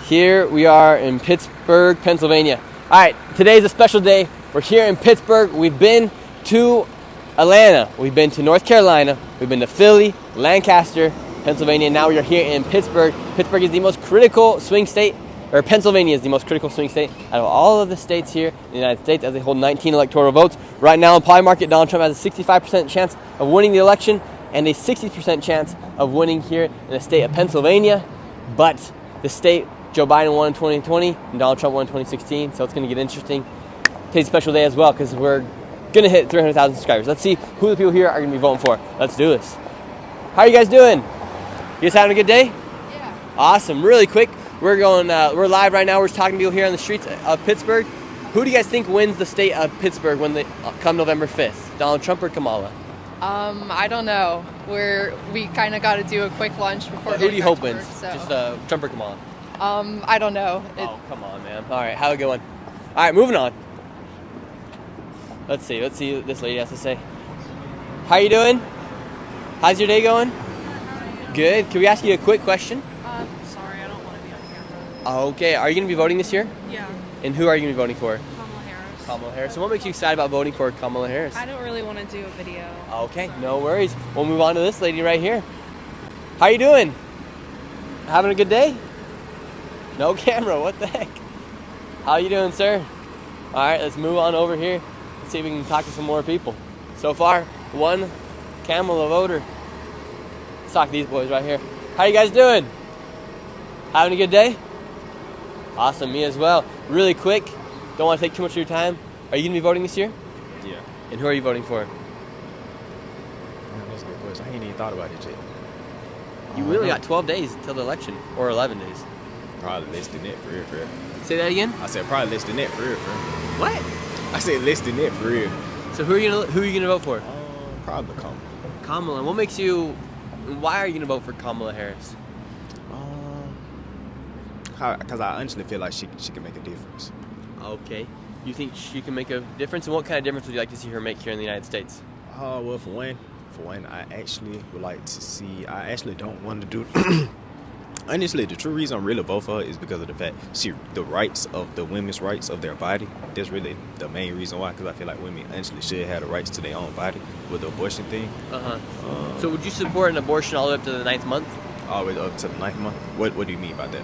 Here we are in Pittsburgh, Pennsylvania. All right, today's a special day. We're here in Pittsburgh. We've been to Atlanta. We've been to North Carolina. We've been to Philly, Lancaster, Pennsylvania. Now we are here in Pittsburgh. Pittsburgh is the most critical swing state, or Pennsylvania is the most critical swing state out of all of the states here in the United States, as they hold 19 electoral votes. Right now in Pie Market, Donald Trump has a 65% chance of winning the election and a 60% chance of winning here in the state of Pennsylvania. But the state, Joe Biden won in 2020 and Donald Trump won in 2016, so it's going to get interesting. Today's a special day as well because we're going to hit 300,000 subscribers. Let's see who the people here are going to be voting for. Let's do this. How are you guys doing? You guys having a good day? Yeah. Awesome. Really quick, we're live right now. We're just talking to people here on the streets of Pittsburgh. Who do you guys think wins the state of Pittsburgh when they come November 5th? Donald Trump or Kamala? I don't know. We kind of got to do a quick lunch before. Who do you hope wins? So. Just Trump or Kamala? I don't know. Oh, come on, man. All right, have a good one. All right, moving on. Let's see what this lady has to say. How you doing? How's your day going? Good. Can we ask you a quick question? Sorry, I don't want to be on camera. Okay. Are you going to be voting this year? Yeah. And who are you going to be voting for? Kamala Harris. Kamala Harris. And what makes you excited about voting for Kamala Harris? I don't really want to do a video. Okay, no worries. We'll move on to this lady right here. How you doing? Having a good day? No camera. What the heck? How you doing, sir? All right, let's move on over here. Let's see if we can talk to some more people. So far, one Kamala voter. Let's talk to these boys right here. How you guys doing? Having a good day? Awesome, me as well. Really quick, don't want to take too much of your time. Are you going to be voting this year? Yeah. And who are you voting for? That's a good question. I ain't even thought about it yet. You really got 12 days till the election, or 11 days. Probably less than that for real, for real. Say that again? I said probably less than that for real, for real. What? I said less than that for real. So who are you gonna vote for? Probably Kamala. Kamala. What makes you? Why are you gonna vote for Kamala Harris? Because I honestly feel like she can make a difference. Okay. You think she can make a difference? And what kind of difference would you like to see her make here in the United States? Well, for one, I actually would like to see. I actually don't want to do. Honestly, the true reason I'm really vote for her is because of the fact the rights of the women's rights of their body. That's really the main reason why. Because I feel like women honestly should have the rights to their own body with the abortion thing. So would you support an abortion all the way up to the 9th month? All the way up to the 9th month. What do you mean by that?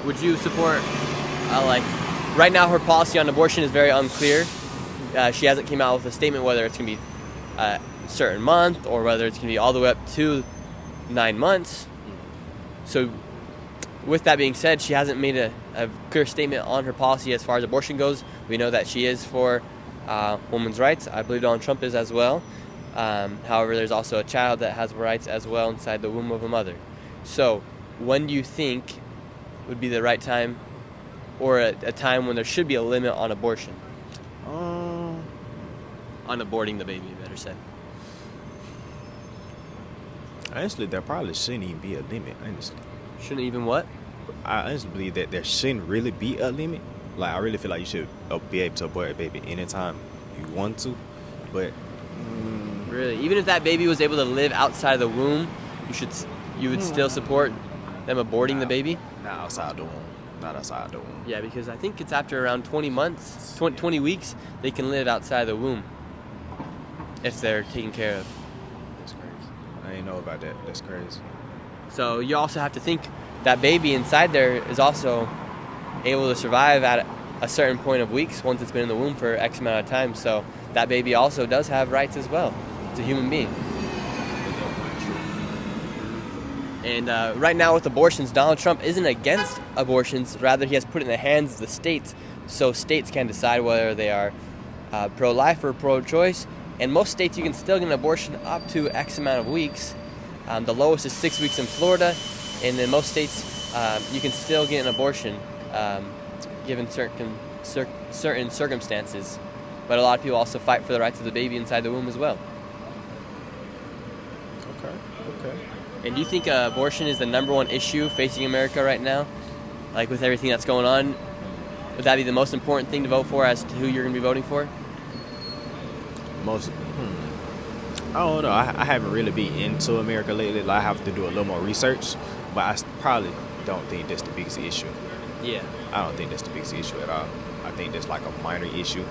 Would you support right now her policy on abortion is very unclear. She hasn't came out with a statement whether it's gonna be a certain month or whether it's gonna be all the way up to 9 months. So with that being said, she hasn't made a clear statement on her policy as far as abortion goes. We know that she is for women's rights. I believe Donald Trump is as well. However, there's also a child that has rights as well inside the womb of a mother. So when do you think would be the right time, or a time when there should be a limit on abortion? On aborting the baby, better said. Honestly, there probably shouldn't even be a limit, honestly. Shouldn't even what? I honestly believe that there shouldn't really be a limit. Like, I really feel like you should be able to abort a baby anytime you want to. But really, even if that baby was able to live outside of the womb, you would still support them aborting the baby? Not outside the womb. Not outside the womb. Yeah, because I think it's after around 20 months, 20 weeks, they can live outside the womb if they're taken care of. That's crazy. I didn't know about that. That's crazy. So you also have to think that baby inside there is also able to survive at a certain point of weeks once it's been in the womb for X amount of time. So that baby also does have rights as well. It's a human being. And right now with abortions, Donald Trump isn't against abortions. Rather, he has put it in the hands of the states so states can decide whether they are pro-life or pro-choice. And most states, you can still get an abortion up to X amount of weeks. The lowest is 6 weeks in Florida. And in most states, you can still get an abortion given certain circumstances. But a lot of people also fight for the rights of the baby inside the womb as well. Okay. And do you think abortion is the -- issue facing America right now? Like with everything that's going on, would that be the most important thing to vote for as to who you're going to be voting for? I don't know. I haven't really been into America lately. Like, I have to do a little more research. But I probably, don't think that's the biggest issue. Yeah. I don't think that's the biggest issue at all. I think that's like a minor issue,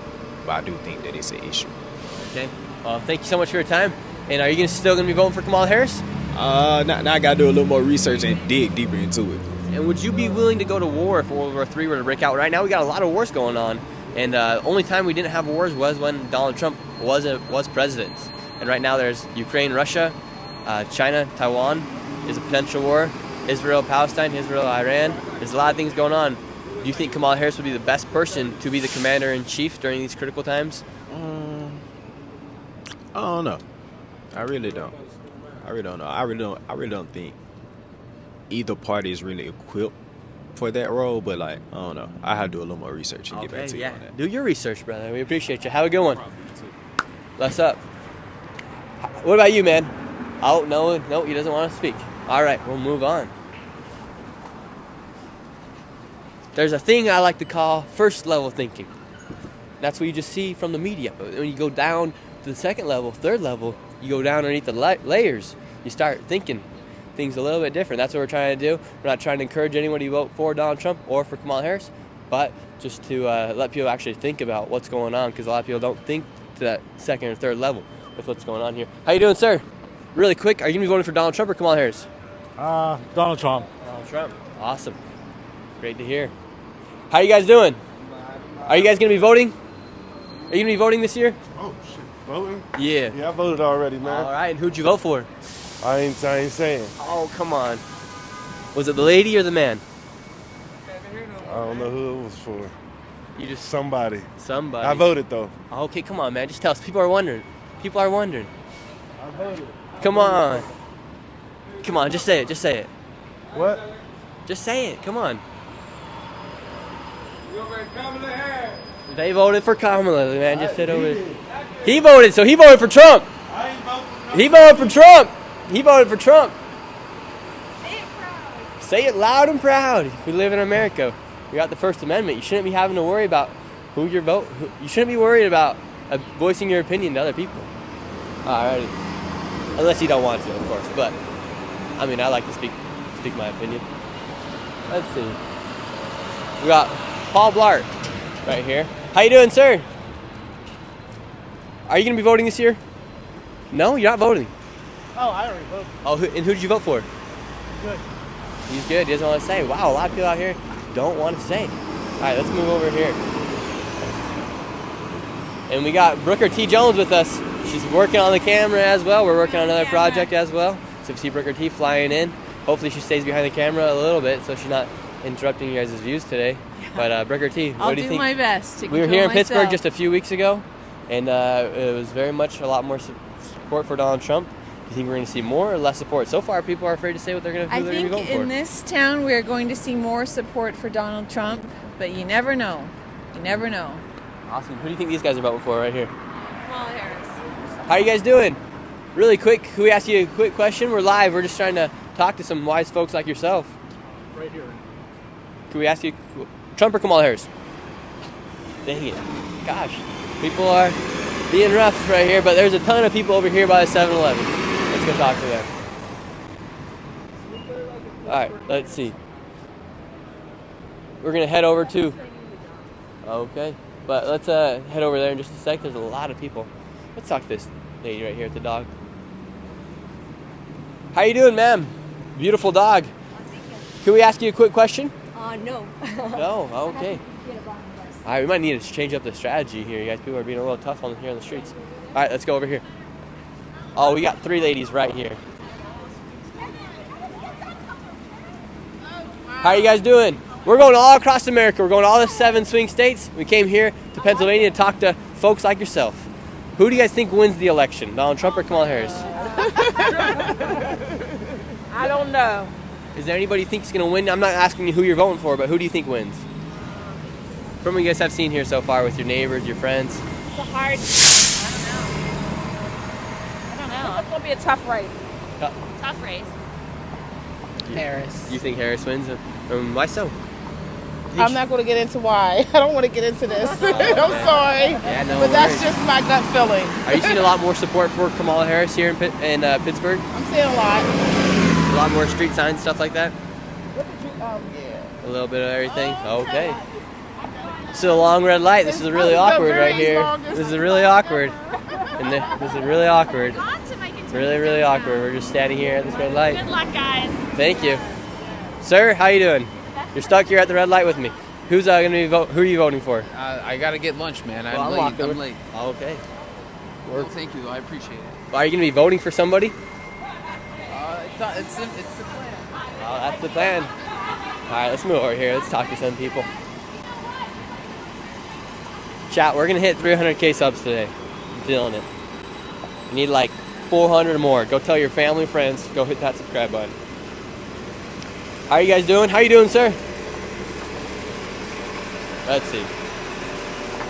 but I do think that it's an issue. Okay. Well, thank you so much for your time. And are you still going to be voting for Kamala Harris? Now I got to do a little more research and dig deeper into it. And would you be willing to go to war if World War III were to break out? Right now we got a lot of wars going on. And only time we didn't have wars was when Donald Trump was president. And right now there's Ukraine, Russia, China, Taiwan is a potential war. Israel, Palestine, Israel, Iran. There's a lot of things going on. Do you think Kamala Harris would be the best person to be the commander-in-chief during these critical times? I don't know. I really don't. I really don't know. I really don't think either party is really equipped for that role. But like, I don't know. I have to do a little more research and get back to you on that. Do your research, brother. We appreciate you. Have a good one. Bless up. What about you, man? Oh, no, he doesn't want to speak. All right, we'll move on. There's a thing I like to call first level thinking. That's what you just see from the media. But when you go down to the second level, third level, you go down underneath the layers. You start thinking things a little bit different. That's what we're trying to do. We're not trying to encourage anybody to vote for Donald Trump or for Kamala Harris, but just to let people actually think about what's going on, because a lot of people don't think to that second or third level with what's going on here. How you doing, sir? Really quick, are you going to be voting for Donald Trump or Kamala Harris? Donald Trump. Donald Trump. Awesome. Great to hear. How you guys doing? Are you guys going to be voting? Are you going to be voting this year? Oh, shit. Voting? Yeah. Yeah, I voted already, man. All right, and who'd you vote for? I ain't saying. Oh, come on. Was it the lady or the man? I don't know who it was for. You just... Somebody. Somebody. I voted, though. Okay, come on, man. Just tell us. People are wondering. People are wondering. I voted. Come on. Come on, just say it. Just say it. What? Just say it. Come on. They voted for Kamala, man. Just sit over there. He voted, so he voted for Trump. I ain't voting for Trump. He voted for Trump. He voted for Trump. Say it proud. Say it loud and proud. We live in America. We got the First Amendment. You shouldn't be having to worry about who your vote. You shouldn't be worried about voicing your opinion to other people. Alrighty. Unless you don't want to, of course. But I mean, I like to speak my opinion. Let's see. We got Paul Blart right here. How you doing, sir? Are you going to be voting this year? No, you're not voting. Oh, I already voted. Oh, and who did you vote for? Good. He's good. He doesn't want to say. Wow, a lot of people out here don't want to say. All right, let's move over here. And we got Brooker T. Jones with us. She's working on the camera as well. We're working on another project as well. So we see Brooker T. flying in. Hopefully she stays behind the camera a little bit so she's not interrupting you guys' views today. But Brooker T., what do you think? I'll do my best to We were here in control Pittsburgh myself. just a few weeks ago, and it was very much a lot more support for Donald Trump. Do you think we're going to see more or less support? So far, people are afraid to say what they're going to I be think voting for. in this town we're going to see more support for Donald Trump, but you never know. You never know. Awesome. Who do you think these guys are voting for right here? Kamala Harris. How are you guys doing? Really quick, can we ask you a quick question? We're live. We're just trying to talk to some wise folks like yourself. Right here. Can we ask you, Trump or Kamala Harris? Dang it. Gosh, people are being rough right here, but there's a ton of people over here by the 7-Eleven. Let's go talk to them. All right, let's see. We're going to head over to... Okay, but let's head over there in just a sec. There's a lot of people. Let's talk to this lady right here with the dog. How you doing, ma'am? Beautiful dog. Can we ask you a quick question? No. No? Okay. All right, we might need to change up the strategy here, you guys. People are being a little tough here on the streets. All right, let's go over here. Oh, we got 3 ladies right here. How are you guys doing? We're going all across America. We're going to all the 7 swing states. We came here to Pennsylvania to talk to folks like yourself. Who do you guys think wins the election? Donald Trump or Kamala Harris? I don't know. Is there anybody you think is going to win? I'm not asking you who you're voting for, but who do you think wins? From what you guys have seen here so far with your neighbors, your friends. It's a hard. I don't know. It's gonna be a tough race. Tough race. Harris. You think Harris wins? Why so? I'm not going to get into why. I don't want to get into this. I'm sorry. Yeah, no but that's worries. just my gut feeling. Are you seeing a lot more support for Kamala Harris here in Pittsburgh? I'm seeing a lot. A lot more street signs, stuff like that? Yeah. A little bit of everything. Okay. This is a long red light. This is really awkward right here. This is really awkward. And this is really awkward. Really, really awkward. We're just standing here at this red light. Good luck, guys. Thank you. Sir, how you doing? You're stuck here at the red light with me. Who's gonna be who are you voting for? I gotta get lunch, man. Well, I'm late. I'm late. Oh, okay. Well, thank you. I appreciate it. Are you gonna be voting for somebody? It's the plan. Oh, that's the plan. All right, let's move over here. Let's talk to some people. Chat, we're gonna hit 300K subs today. I'm feeling it. We need like 400 or more. Go tell your family and friends. Go hit that subscribe button. How are you guys doing? How you doing, sir? Let's see.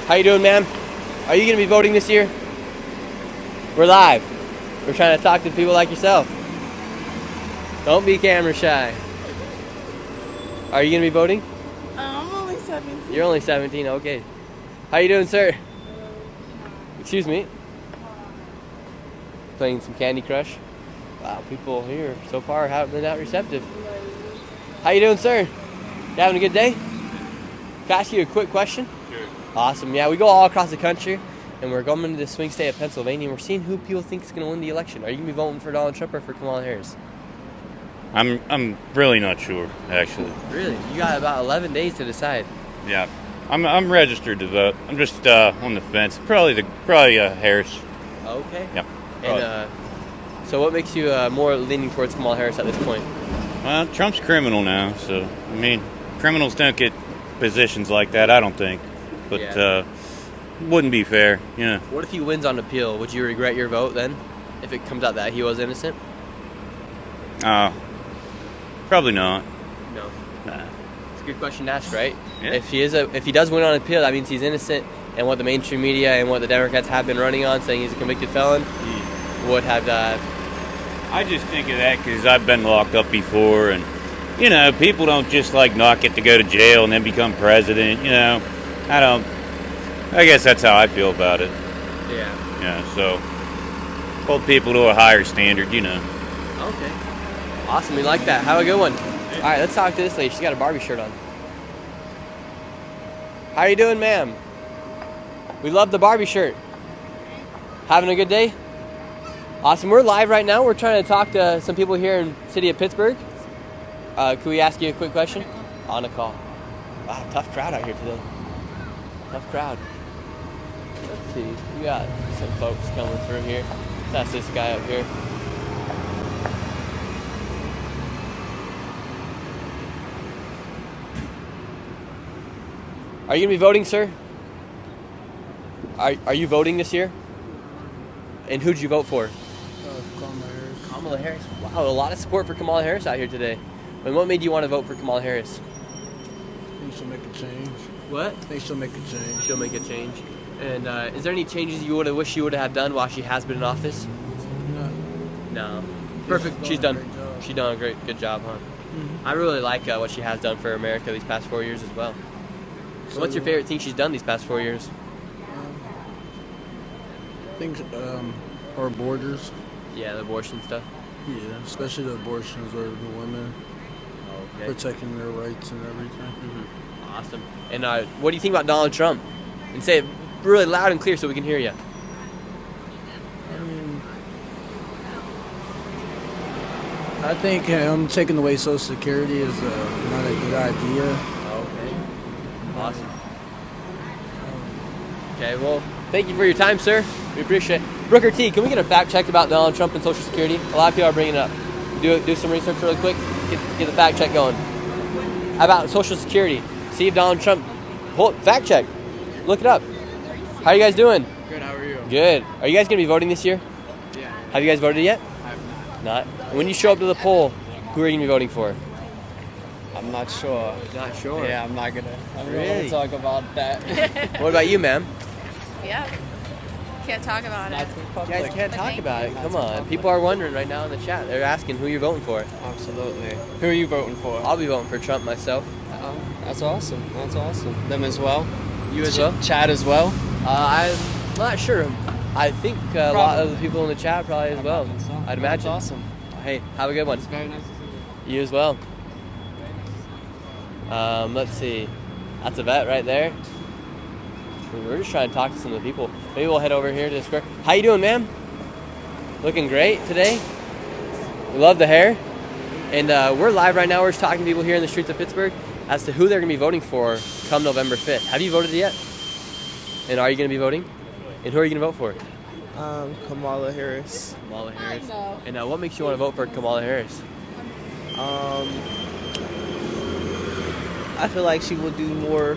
How you doing, ma'am? Are you gonna be voting this year? We're live. We're trying to talk to people like yourself. Don't be camera shy. Are you gonna be voting? I'm only 17. You're only 17. Okay. How you doing, sir? Excuse me. Playing some Candy Crush. Wow, people here so far haven't been that receptive. How you doing, sir? You having a good day? Can I ask you a quick question? Sure. Awesome. Yeah, we go all across the country, and we're going to the swing state of Pennsylvania, and we're seeing who people think is going to win the election. Are you going to be voting for Donald Trump or for Kamala Harris? I'm really not sure, actually. Really? You got about 11 days to decide. Yeah, I'm registered to vote. I'm just on the fence. Probably Harris. Okay. Yep. And so what makes you more leaning towards Kamala Harris at this point? Well, Trump's criminal now, so I mean, criminals don't get positions like that. I don't think, but Yeah. wouldn't be fair. Yeah. What if he wins on appeal? Would you regret your vote then, if it comes out that he was innocent? Probably not. No. Nah. It's a good question to ask, right? Yeah. If he does win on appeal, that means he's innocent, and what the mainstream media and what the Democrats have been running on, saying he's a convicted felon, would have I just think of that because I've been locked up before, and you know, people don't just like not get to go to jail and then become president. You know, I guess that's how I feel about it. Yeah. Yeah. So hold people to a higher standard. You know. Okay. Awesome. We like that. Have a good one. All right, let's talk to this lady. She's got a Barbie shirt on. How you doing, ma'am? We love the Barbie shirt. Having a good day? Awesome. We're live right now. We're trying to talk to some people here in the city of Pittsburgh. Could we ask you a quick question? On a call. Wow, tough crowd out here today. Tough crowd. Let's see. We got some folks coming through here. That's this guy up here. Are you going to be voting, sir? Are you voting this year? And who'd you vote for? Kamala Harris. Kamala Harris. Wow, a lot of support for Kamala Harris out here today. And what made you want to vote for Kamala Harris? I think she'll make a change. What? I think she'll make a change. She'll make a change. And is there any changes you would have wished she would have done while she has been in office? No. No. Perfect. She's done. She's done a good job, huh? Mm-hmm. I really like what she has done for America these past 4 years as well. So what's your favorite thing she's done these past 4 years? Things, our borders. Yeah, the abortion stuff. Yeah, especially the abortions or the women. Okay. Protecting their rights and everything. Mm-hmm. Awesome. And what do you think about Donald Trump? And say it really loud and clear so we can hear you. I think taking away Social Security is not a good idea. Okay. Awesome. Okay, well, thank you for your time, sir. We appreciate it. Brooker T, can we get a fact check about Donald Trump and Social Security? A lot of people are bringing it up. Do some research really quick. Get the fact check going. How about Social Security? See if Donald Trump... fact check. Look it up. How are you guys doing? Good. How are you? Good. Are you guys going to be voting this year? Yeah. Have you guys voted yet? I have Not. When you show up to the poll, who are you going to be voting for? I'm not sure. Not sure. Yeah, I'm not gonna. I'm Really? gonna talk about that. What about you, ma'am? Yep. Can't talk about it. You guys can't talk Thank about it. you. Come on. People are wondering right now in the chat. They're asking who you're voting for. Absolutely. Who are you voting for? I'll be voting for Trump myself. That's awesome. That's awesome. Them as well. You as well? Chad as well. I'm not sure. I think a lot of the people in the chat probably as well. I'd imagine. That's awesome. Hey, have a good one. It's very nice to see you. You as well. Let's see. That's a vet right there. We're just trying to talk to some of the people. Maybe we'll head over here to the square. How you doing, ma'am? Looking great today. We love the hair. And we're live right now. We're just talking to people here in the streets of Pittsburgh as to who they're going to be voting for come November 5th. Have you voted yet? And are you going to be voting? And who are you going to vote for? Kamala Harris. Kamala Harris. And what makes you want to vote for Kamala Harris? I feel like she will do more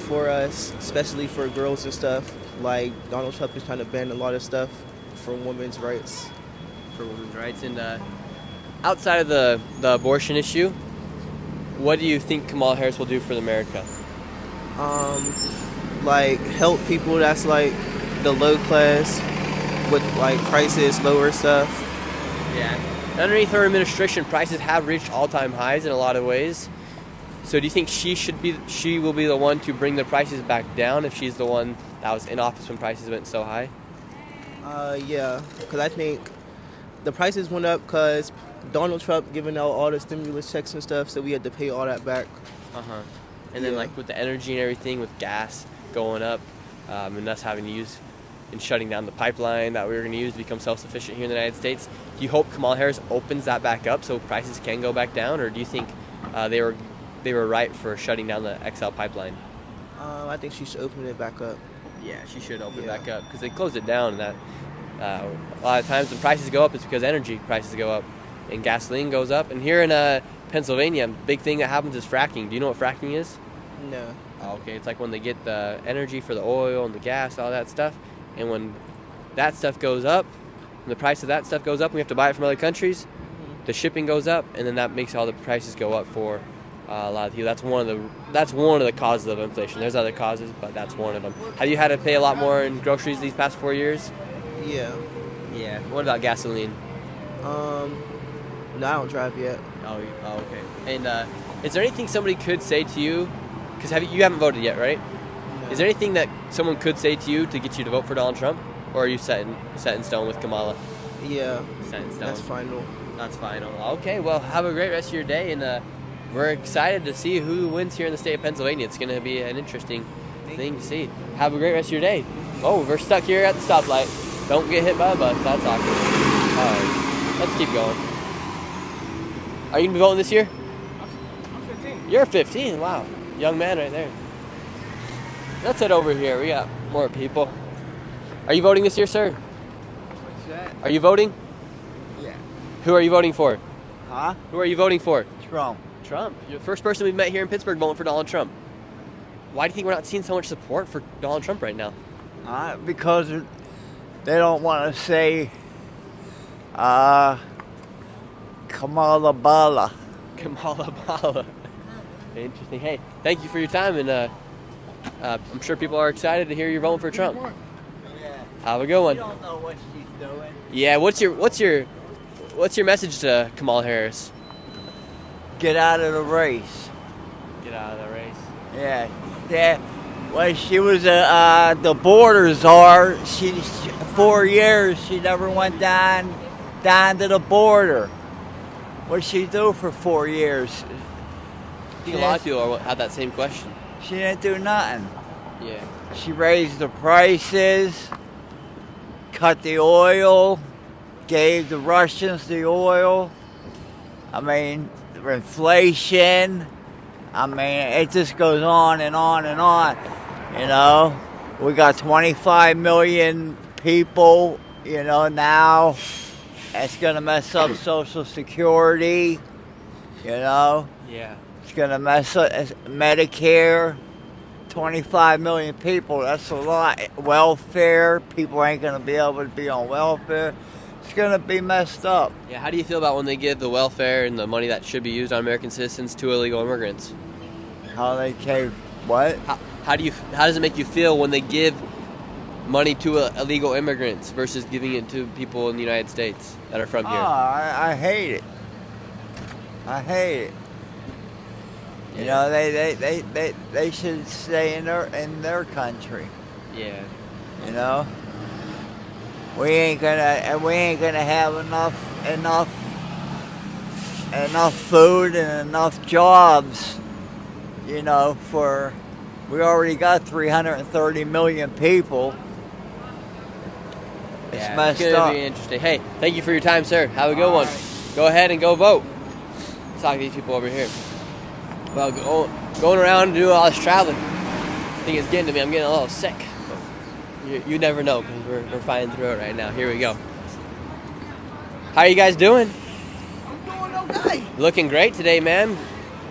for us, especially for girls and stuff. Like Donald Trump is trying to ban a lot of stuff for women's rights. For women's rights. And outside of the abortion issue, what do you think Kamala Harris will do for America? Like help people that's like the low class with like prices, lower stuff. Yeah. Underneath her administration, prices have reached all-time highs in a lot of ways. So do you think she will be the one to bring the prices back down if she's the one that was in office when prices went so high? Yeah, because I think the prices went up because Donald Trump giving out all the stimulus checks and stuff, so we had to pay all that back. And then like with the energy and everything, with gas going up, and us having to use and shutting down the pipeline that we were going to use to become self-sufficient here in the United States, do you hope Kamala Harris opens that back up so prices can go back down, or do you think they were right for shutting down the XL pipeline? I think she should open it back up. Yeah, she should open it back up because they closed it down. And that a lot of times when prices go up, it's because energy prices go up and gasoline goes up. And here in Pennsylvania, big thing that happens is fracking. Do you know what fracking is? No. Oh, okay, it's like when they get the energy for the oil and the gas, all that stuff. And when that stuff goes up, and the price of that stuff goes up, and we have to buy it from other countries, the shipping goes up, and then that makes all the prices go up for a lot of people. That's one of the causes of inflation. There's other causes, but that's one of them. Have you had to pay a lot more in groceries these past 4 years? Yeah. Yeah. What about gasoline? No, I don't drive yet. Oh, okay. And is there anything somebody could say to you? Because you haven't voted yet, right? No. Is there anything that someone could say to you to get you to vote for Donald Trump, or are you set in stone with Kamala? Yeah. Set in stone. That's final. That's final. Okay. Well, have a great rest of your day, and we're excited to see who wins here in the state of Pennsylvania. It's going to be an interesting thing to see. Have a great rest of your day. Oh, we're stuck here at the stoplight. Don't get hit by a bus. That's awkward. All right. Let's keep going. Are you going to be voting this year? I'm 15. You're 15. Wow. Young man right there. Let's head over here. We got more people. Are you voting this year, sir? What's that? Are you voting? Yeah. Who are you voting for? Huh? Who are you voting for? Trump. Trump. You're the first person we've met here in Pittsburgh voting for Donald Trump. Why do you think we're not seeing so much support for Donald Trump right now? Because they don't want to say Kamala Bala. Kamala Bala. Interesting. Hey, thank you for your time, and I'm sure people are excited to hear you're voting for Trump. Yeah. Have a good one. You don't know what she's doing. Yeah. What's your message to Kamala Harris? Get out of the race. Get out of the race. Yeah. Yeah. When she was the border czar, she 4 years she never went down to the border. What'd she do for 4 years? I think a lot of people have that same question. She didn't do nothing. Yeah. She raised the prices, cut the oil, gave the Russians the oil. I mean, inflation. I mean, it just goes on and on and on. You know, we got 25 million people, you know, now. It's going to mess up Social Security, you know. Yeah. It's going to mess up Medicare. 25 million people, that's a lot. Welfare, people ain't going to be able to be on welfare. It's going to be messed up. Yeah, how do you feel about when they give the welfare and the money that should be used on American citizens to illegal immigrants? How they came, what? How does it make you feel when they give money to illegal immigrants versus giving it to people in the United States that are from here? I hate it. I hate it. You know, they should stay in their country. Yeah. You know, we ain't gonna have enough food and enough jobs You know, we already got 330 million people. It's messed gonna up. be interesting. Hey, thank you for your time, sir. Have a good one. Go ahead and go vote. Let's talk to these people over here. Well, going around and doing all this traveling, I think it's getting to me. I'm getting a little sick. But you never know because we're fighting through it right now. Here we go. How are you guys doing? I'm doing okay. Looking great today, ma'am.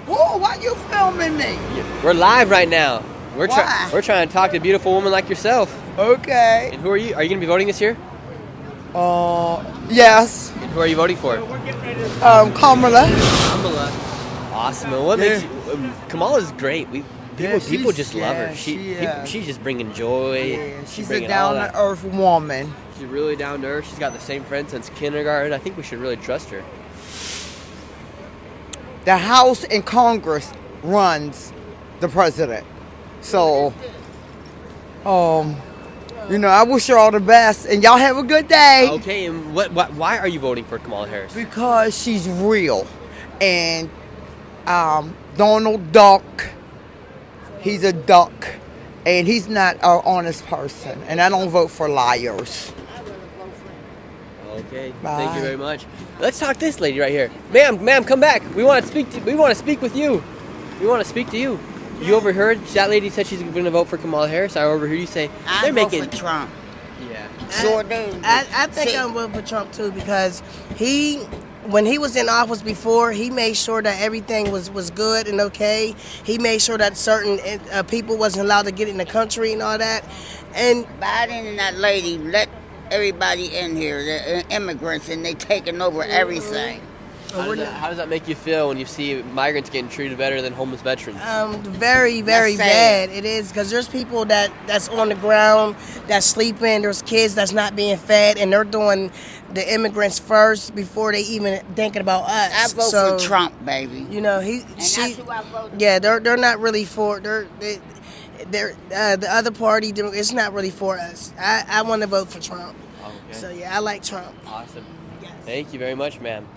Whoa, why you filming me? We're live right now. We're Why? trying to talk to a beautiful woman like yourself. Okay. And who are you? Are you going to be voting this year? Yes. And who are you voting for? Kamala. Kamala. Awesome. And what makes you, Kamala's great. People just love her. She's just bringing joy. She's a down-to-earth woman. She's really down to earth. She's got the same friends since kindergarten. I think we should really trust her. The House and Congress runs the president. So, I wish her all the best, and y'all have a good day. Okay, and why are you voting for Kamala Harris? Because she's real, and Donald Duck, he's a duck, and he's not an honest person, and I don't vote for liars. Okay, Bye. Thank you very much. Let's talk to this lady right here, ma'am. Come back. We want to speak with you. We want to speak to you. You overheard that lady said she's going to vote for Kamala Harris. I overheard you say they're making for Trump. Yeah. Sure do. I think I'm voting for Trump too because when he was in office before, he made sure that everything was good and okay. He made sure that certain people wasn't allowed to get in the country and all that. And Biden and that lady let everybody in here, the immigrants, and they taking over everything. How does that make you feel when you see migrants getting treated better than homeless veterans? Very, very bad. It is because there's people that's on the ground that's sleeping. There's kids that's not being fed, and they're doing the immigrants first before they even thinking about us. I vote for Trump, baby. You know that's who I voted. Yeah, they're not really for they're the other party. It's not really for us. I want to vote for Trump. Okay. So yeah, I like Trump. Awesome. Yes. Thank you very much, ma'am.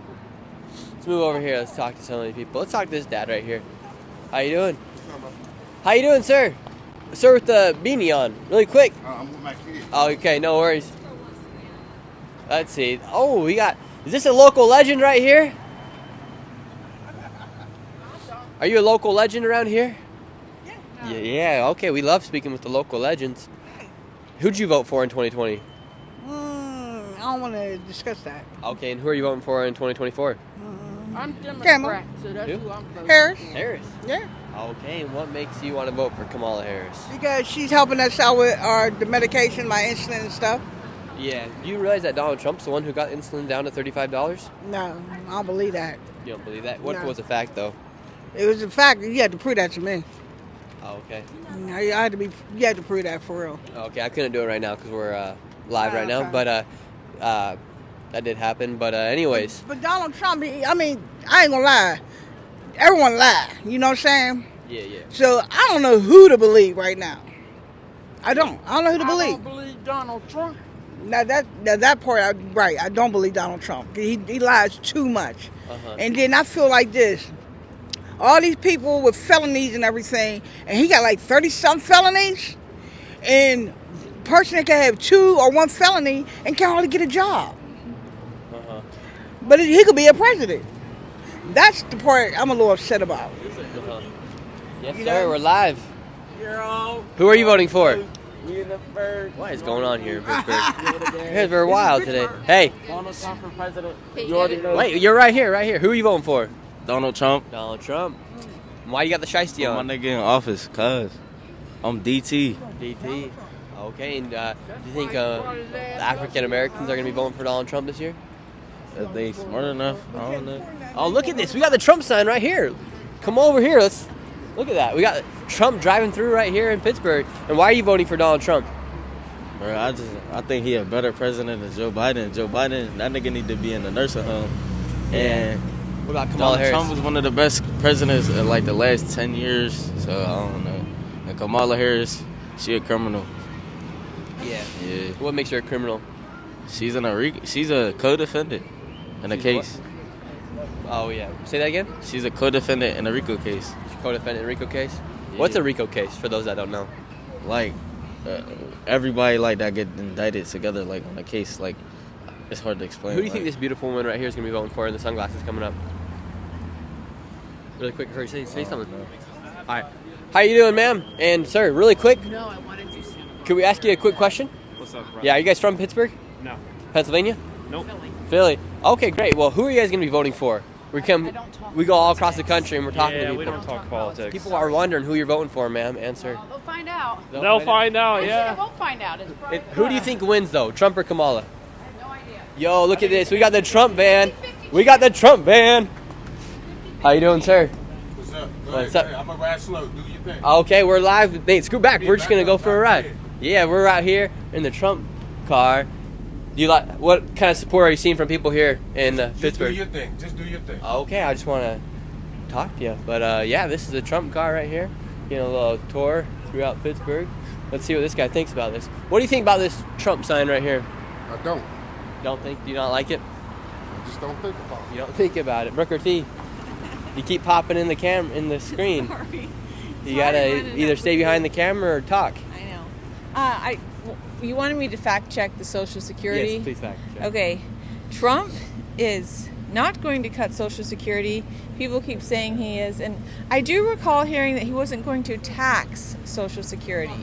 Let's move over here. Let's talk to some of the people. Let's talk to this dad right here. How you doing? How you doing, sir? Sir with the beanie on. Really quick. I'm with my kids. Oh, okay. No worries. Let's see. Oh, is this a local legend right here? Are you a local legend around here? Yeah, okay. We love speaking with the local legends. Who'd you vote for in 2020? I don't want to discuss that. Okay, and who are you voting for in 2024? I'm Democrat, so that's who I'm voting. Harris. Yeah. Okay, and what makes you want to vote for Kamala Harris? Because she's helping us out with the medication, my insulin and stuff. Yeah. Do you realize that Donald Trump's the one who got insulin down to $35? No, I don't believe that. You don't believe that? What if No. it was a fact, though? It was a fact. You had to prove that to me. Oh, okay. You had to prove that for real. Okay, I couldn't do it right now because we're live right now, okay. but that did happen. But anyways. But Donald Trump, I ain't gonna lie. Everyone lie. You know what I'm saying? Yeah. So I don't know who to believe right now. I don't know who to believe. I don't believe Donald Trump. Now that part, right? I don't believe Donald Trump. He lies too much. And then I feel like this: all these people with felonies and everything, and he got like 30-something felonies, and person that can have 2 or 1 felony and can hardly get a job. But he could be a president. That's the part I'm a little upset about. Yes, sir. We're live. Who are you voting for? What is going on here in Pittsburgh? You guys are wild today. Hey. Donald Trump for president. Wait, you're right here. Who are you voting for? Donald Trump. Donald Trump. Why you got the shiesty on? My nigga in office, cuz. I'm DT. DT. Okay, and do you think African Americans are going to be voting for Donald Trump this year? If they smart enough, I don't know. Oh, look at this. We got the Trump sign right here. Come over here. Let's look at that. We got Trump driving through right here in Pittsburgh. And why are you voting for Donald Trump? Bro, I think he a better president than Joe Biden. Joe Biden, that nigga need to be in the nursing home. And what about Kamala Harris? Trump was one of the best presidents in like the last 10 years. So I don't know. And Kamala Harris, she a criminal. Yeah. Yeah. What makes her a criminal? She's a co-defendant in a case. Oh yeah. Say that again. She's a co-defendant in a RICO case. co-defendant RICO case. What's a RICO case for those that don't know? Like everybody like that get indicted together like on a case. Like it's hard to explain. Who do you think this beautiful woman right here is going to be voting for in the sunglasses coming up? Really quick, say something. All right. How you doing, ma'am? And sir, really quick. No, I wanted you to. Could we ask you a quick question? What's up, bro? Yeah, are you guys from Pittsburgh? No. Pennsylvania? Nope. Philly. Okay, great. Well, who are you guys going to be voting for? We go all across the country and we're talking to people. we don't talk politics. People are wondering who you're voting for, ma'am and sir. They'll find out. They'll find out, yeah. They won't find out. It's probably Who do you think wins, though, Trump or Kamala? No idea. Yo, look at this. We got the Trump van. We got the Trump van. How you doing, sir? What's up? What's up? Hey, I'm gonna ride slow. Do your thing. Okay, we're live. Nate, scoot back. We're just going to go for a ride. Yeah, we're out here in the Trump car. What kind of support are you seeing from people here in Pittsburgh? Do your thing. Just do your thing. Okay, I just want to talk to you. But yeah, this is a Trump car right here. A little tour throughout Pittsburgh. Let's see what this guy thinks about this. What do you think about this Trump sign right here? I don't. Don't think? Do you not like it? I just don't think about it. You don't think about it. Booker T, you keep popping in the screen. Sorry. You gotta either stay behind the camera or talk. I know. You wanted me to fact check the Social Security? Yes, please fact check. Okay. Trump is not going to cut Social Security. People keep saying he is. And I do recall hearing that he wasn't going to tax Social Security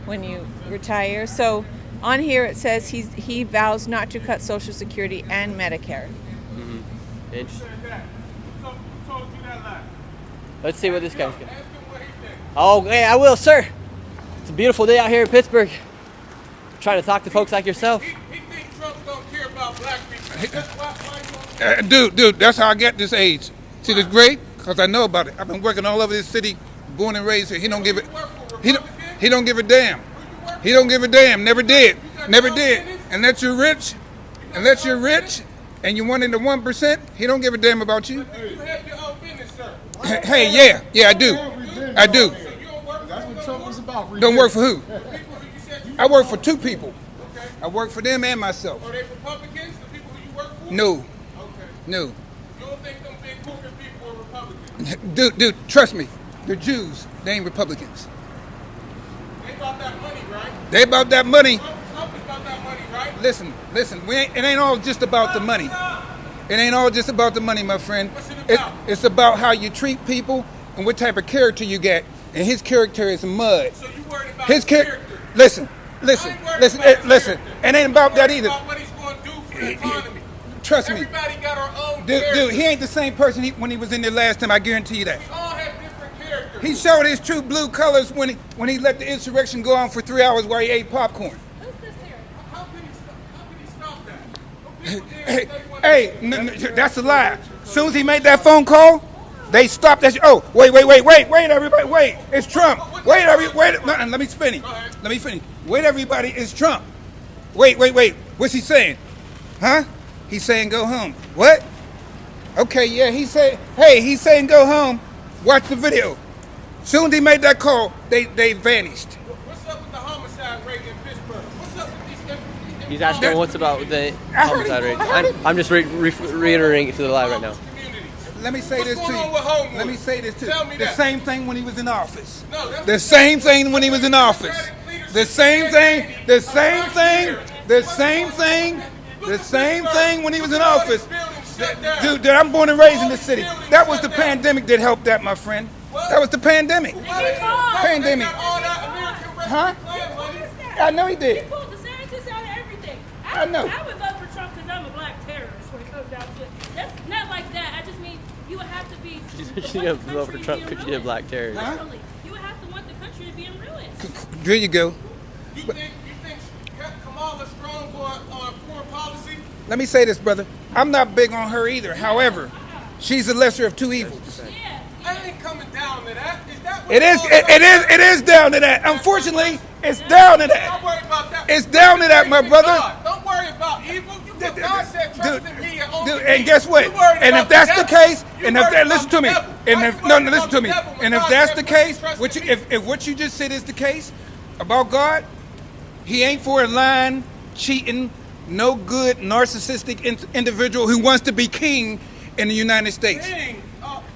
when you retire. So on here it says he vows not to cut Social Security and Medicare. Mm-hmm. Interesting. Let's see what this guy's got. Oh, hey, I will, sir. It's a beautiful day out here in Pittsburgh. Trying to talk to folks like yourself. Dude, that's how I got this age. See this great? Because I know about it. I've been working all over this city, born and raised here. He don't give it. He don't give a damn. He don't give a damn. Never did. Never did. Unless you're rich, and you're one in the 1%, he don't give a damn about you. Hey, yeah, I do. That's what Trump was about. Don't work for who? I work for two people. I work for them and myself. Are they Republicans, the people who you work for? No. Okay. No. You don't think them big corporate people are Republicans? Dude, trust me. They're Jews. They ain't Republicans. They about that money, right? They about that money. Trump is about that money, right? Listen. It ain't all just about the money. It ain't all just about the money, my friend. What's it about? It's about how you treat people and what type of character you get. And his character is mud. So you worried about his character? Listen. It ain't about that either. About what he's going to do for the economy. Trust me. Everybody got our own Dude, he ain't the same person when he was in there last time. I guarantee you that. We all have different characters. He showed his true blue colors when he let the insurrection go on for 3 hours while he ate popcorn. How can he stop that? Hey, that's a lie. As soon as he made that phone call, they stopped that. Oh, wait, everybody, wait. It's Trump. Wait. Let me finish. Wait, everybody, it's Trump. Wait. What's he saying? Huh? He's saying go home. What? Okay, yeah, he's saying go home. Watch the video. Soon as he made that call, they vanished. What's up with the homicide rate in Pittsburgh? What's up with these? He's asking what's about the homicide rate. I'm just reiterating it to the live right now. Let me say this to you. Tell me The that. same thing when he was in office. No, that's The same thing when he was in office. The same thing when he was in office. Dude, I'm born and raised in this city. That was the pandemic that helped that, my friend. That was the pandemic. Pandemic. Huh? I know he did. He pulled the scientists out of everything. I know. I would vote for Trump because I'm a black terrorist when it comes down to it. That's not like that. I just mean you would have to be. She would vote for Trump because she's a black terrorist. Literally, you would have to want the country to be in ruin. There you go. You think Kamala strong for foreign policy? Let me say this, brother. I'm not big on her either. However, she's the lesser of two evils. I ain't coming down to that. Is that what It is down to that. Unfortunately, it's down to that. Don't worry about that. It's down to that, my brother. Don't worry about evil. God said trust in me and only me. And guess what? You worried And about if that's the case, You and if worried that, about listen to the me. devil. And Why if you no, worried listen about to me. the devil when And if God that's said the we case, trust what you, in me? if what you just said is the case about God, he ain't for a lying, cheating, no good, narcissistic individual who wants to be king in the United States.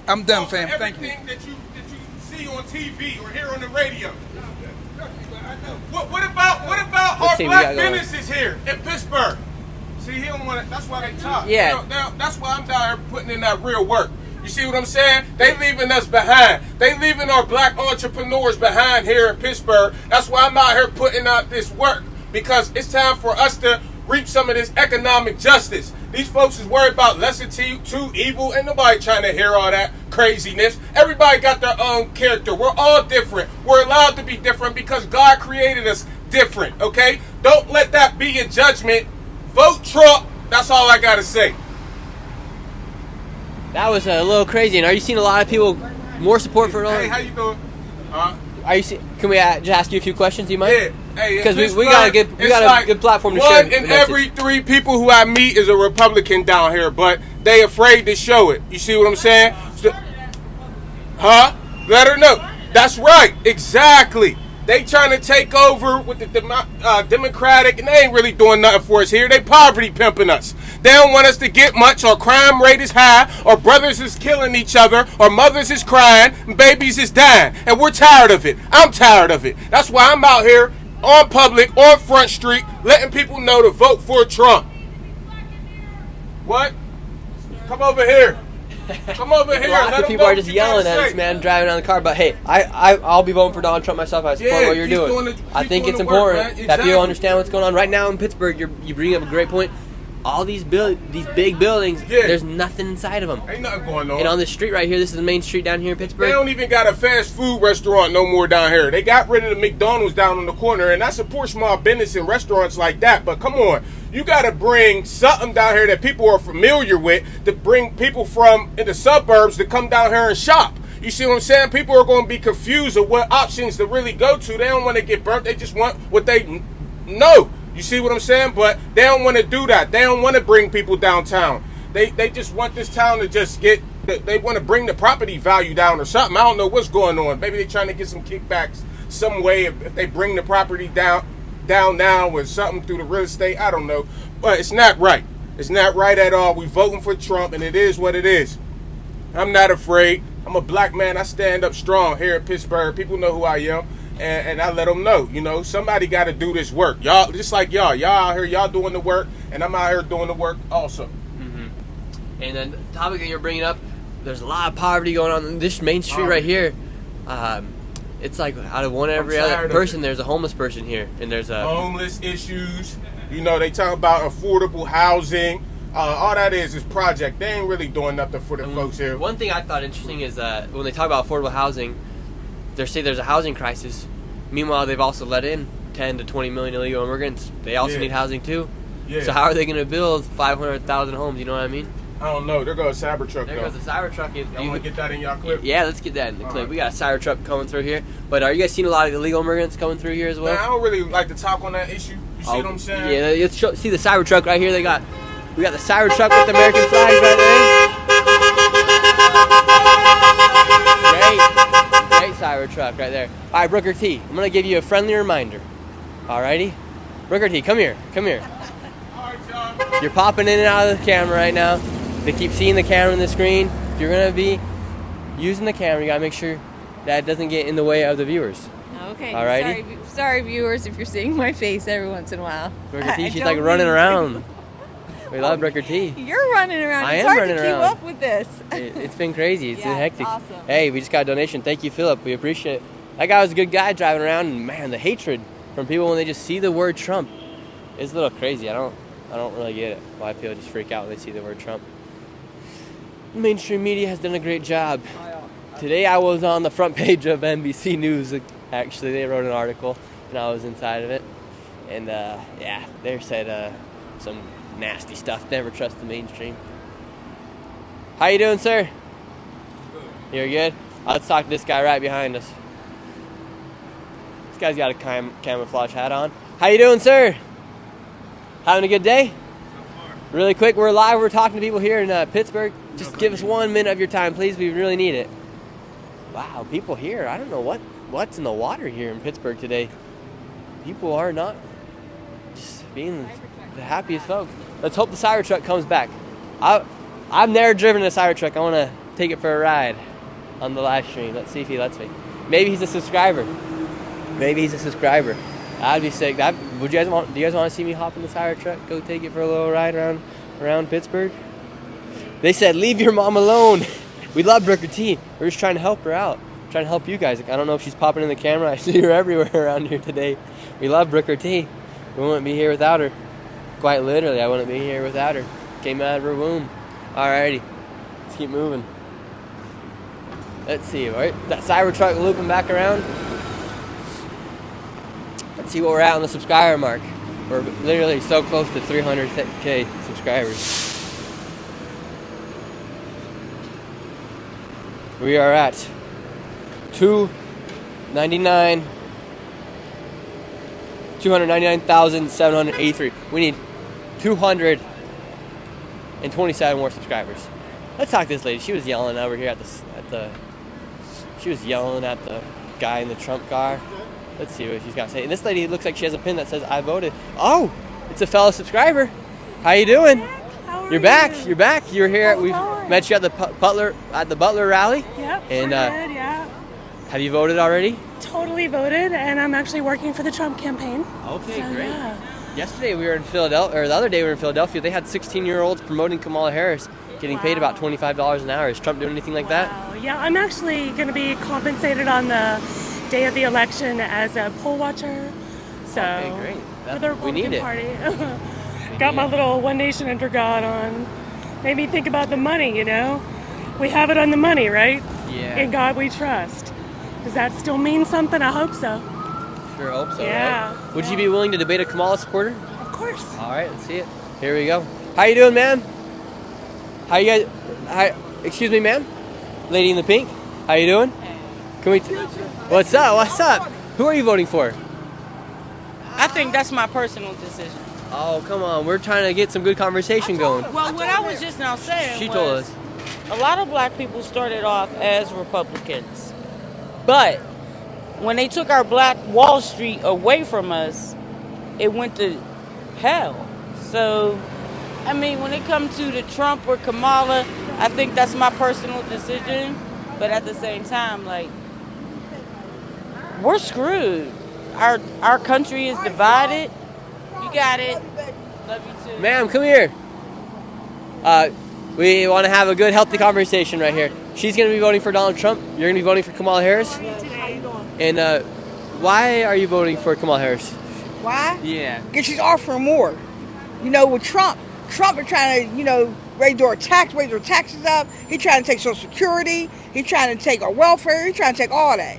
I'm done, fam. Thank you. That you see on TV or hear on the radio. What about our black businesses here in Pittsburgh? See, he don't want to. That's why they talk. Yeah. That's why I'm down here putting in that real work. You see what I'm saying? They leaving us behind. They leaving our black entrepreneurs behind here in Pittsburgh. That's why I'm out here putting out this work, because it's time for us to reap some of this economic justice. These folks is worried about lesser too evil, and nobody trying to hear all that craziness. Everybody got their own character. We're all different. We're allowed to be different because God created us different, okay? Don't let that be your judgment. Vote Trump. That's all I got to say. That was a little crazy. And are you seeing a lot of people more support for? Hey, how you doing? Are you? Can we just ask you a few questions? Do you mind? Yeah. Hey, because we got a good platform to share. One in every 3 people who I meet is a Republican down here, but they afraid to show it. You see what I'm saying? Huh? Let her know. That's right. Exactly. They trying to take over with the Democratic, and they ain't really doing nothing for us here. They poverty pimping us. They don't want us to get much. Our crime rate is high. Our brothers is killing each other. Our mothers is crying. And babies is dying. And we're tired of it. I'm tired of it. That's why I'm out here on public, on Front Street, letting people know to vote for Trump. What? Come over here. Come over here. Lots of people are just yelling at this man driving on the car. But hey, I'll be voting for Donald Trump myself. I support what you're doing. I think it's important that people understand what's going on right now in Pittsburgh. You bring up a great point. All these big buildings, there's nothing inside of them. Ain't nothing going on. And on this street right here, this is the main street down here in Pittsburgh. They don't even got a fast food restaurant no more down here. They got rid of the McDonald's down on the corner, and I support small business and restaurants like that. But come on, you got to bring something down here that people are familiar with, to bring people from in the suburbs to come down here and shop. You see what I'm saying? People are going to be confused of what options to really go to. They don't want to get burnt. They just want what they know. You see what I'm saying? But they don't want to do that. They don't want to bring people downtown. They just want this town to just get, they want to bring the property value down or something. I don't know what's going on. Maybe they're trying to get some kickbacks some way if they bring the property down now with something through the real estate. I don't know. But it's not right. It's not right at all. We voting for Trump, and it is what it is. I'm not afraid. I'm a black man. I stand up strong here in Pittsburgh. People know who I am. And I let them know, somebody got to do this work. Y'all, just like y'all out here, y'all doing the work, and I'm out here doing the work also. Mm-hmm. And then the topic that you're bringing up, there's a lot of poverty going on in this main street right here. It's like out of every other person, there's a homeless person here, and there's a homeless issues. They talk about affordable housing. All that is project. They ain't really doing nothing for the folks here. One thing I thought interesting is when they talk about affordable housing, they say there's a housing crisis. Meanwhile, they've also let in 10 to 20 million illegal immigrants. They also need housing too. Yeah. So how are they going to build 500,000 homes? You know what I mean? I don't know. There goes a Cybertruck. There goes a Cybertruck. Y'all want to get that in y'all clip? Yeah, let's get that in the clip. We got a Cybertruck coming through here. But are you guys seeing a lot of illegal immigrants coming through here as well? Nah, I don't really like to talk on that issue. You see what I'm saying? Yeah, let's see the Cybertruck right here. We got the Cybertruck with the American flag right there. Great Cybertruck right there. All right, Brooker T, I'm going to give you a friendly reminder. All righty? Brooker T, come here. You're popping in and out of the camera right now. They keep seeing the camera in the screen. If you're going to be using the camera, you got to make sure that it doesn't get in the way of the viewers. Okay. All righty? Sorry, viewers, if you're seeing my face every once in a while. Brooker T, she's like running around. We love Brooker T. You're running around. I it's am hard running to keep around. up with this. It's been crazy. It's been hectic. It's awesome. Hey, we just got a donation. Thank you, Philip. We appreciate it. That guy was a good guy driving around, and man, the hatred from people when they just see the word Trump is a little crazy. I don't really get it. Why people just freak out when they see the word Trump. The mainstream media has done a great job. Today I was on the front page of NBC News. Actually, they wrote an article, and I was inside of it. And they said some nasty stuff. Never trust the mainstream. How you doing, sir? Good. You're good? Let's talk to this guy right behind us. This guy's got a camouflage hat on. How you doing, sir? Having a good day? Really quick, we're live. We're talking to people here in Pittsburgh. Just give us 1 minute of your time, please. We really need it. Wow, people here. I don't know what's in the water here in Pittsburgh today. People are not just being the happiest folks. Let's hope the Cybertruck comes back. I've never driven a Cybertruck. I want to take it for a ride on the live stream. Let's see if he lets me. Maybe he's a subscriber. Maybe he's a subscriber. That'd be sick. Do you guys want to see me hop in the Cybertruck, go take it for a little ride around Pittsburgh? They said, leave your mom alone. We love Brooker T. We're just trying to help her out. Trying to help you guys. I don't know if she's popping in the camera. I see her everywhere around here today. We love Brooker T. We wouldn't be here without her. Quite literally, I wouldn't be here without her. Came out of her womb. Alrighty. Let's keep moving. Let's see, right? That Cybertruck looping back around. Let's see what we're at on the subscriber mark. We're literally so close to 300K subscribers. We are at 299,783. We need 227 more subscribers. Let's talk to this lady. She was yelling over here she was yelling at the guy in the Trump car. Let's see what she's got to say. And this lady looks like she has a pin that says I voted. Oh, it's a fellow subscriber. How you doing? You're back. You're back. You're here. We met you at the Butler rally. Yep. And good, yeah. have you voted already? Totally voted, and I'm actually working for the Trump campaign. Okay, So, great. yeah. Yesterday we were in Philadelphia, or the other day we were in Philadelphia. They had 16-year-olds promoting Kamala Harris, getting paid about $25 an hour. Is Trump doing anything like that? Oh, yeah, I'm actually going to be compensated on the day of the election as a poll watcher. So Okay, great. for the We need Republican it. Party. Got my little One Nation Under God on. Made me think about the money, you know? We have it on the money, right? Yeah. In God we trust. Does that still mean something? I hope so. Sure hope so, Yeah. right? Would you be willing to debate a Kamala supporter? Of course. All right, let's see it. Here we go. How you doing, ma'am? How you guys? Hi, excuse me, ma'am. Lady in the pink. How you doing? Can we? What's up? What's up? Who are you voting for? I think that's my personal decision. Oh, come on. We're trying to get some good conversation going. Well, what I was just now saying She was told us. a lot of black people started off as Republicans. But when they took our Black Wall Street away from us, it went to hell. So, I mean, when it comes to the Trump or Kamala, I think that's my personal decision. But at the same time, like, we're screwed. Our country is divided. You got it. Love you too. Ma'am, come here. We want to have a good, healthy conversation right here. She's going to be voting for Donald Trump. You're going to be voting for Kamala Harris. And why are you voting for Kamala Harris? Why? Yeah. Because she's offering more. You know, with Trump is trying to, raise our taxes up. He's trying to take Social Security. He's trying to take our welfare. He's trying to take all that.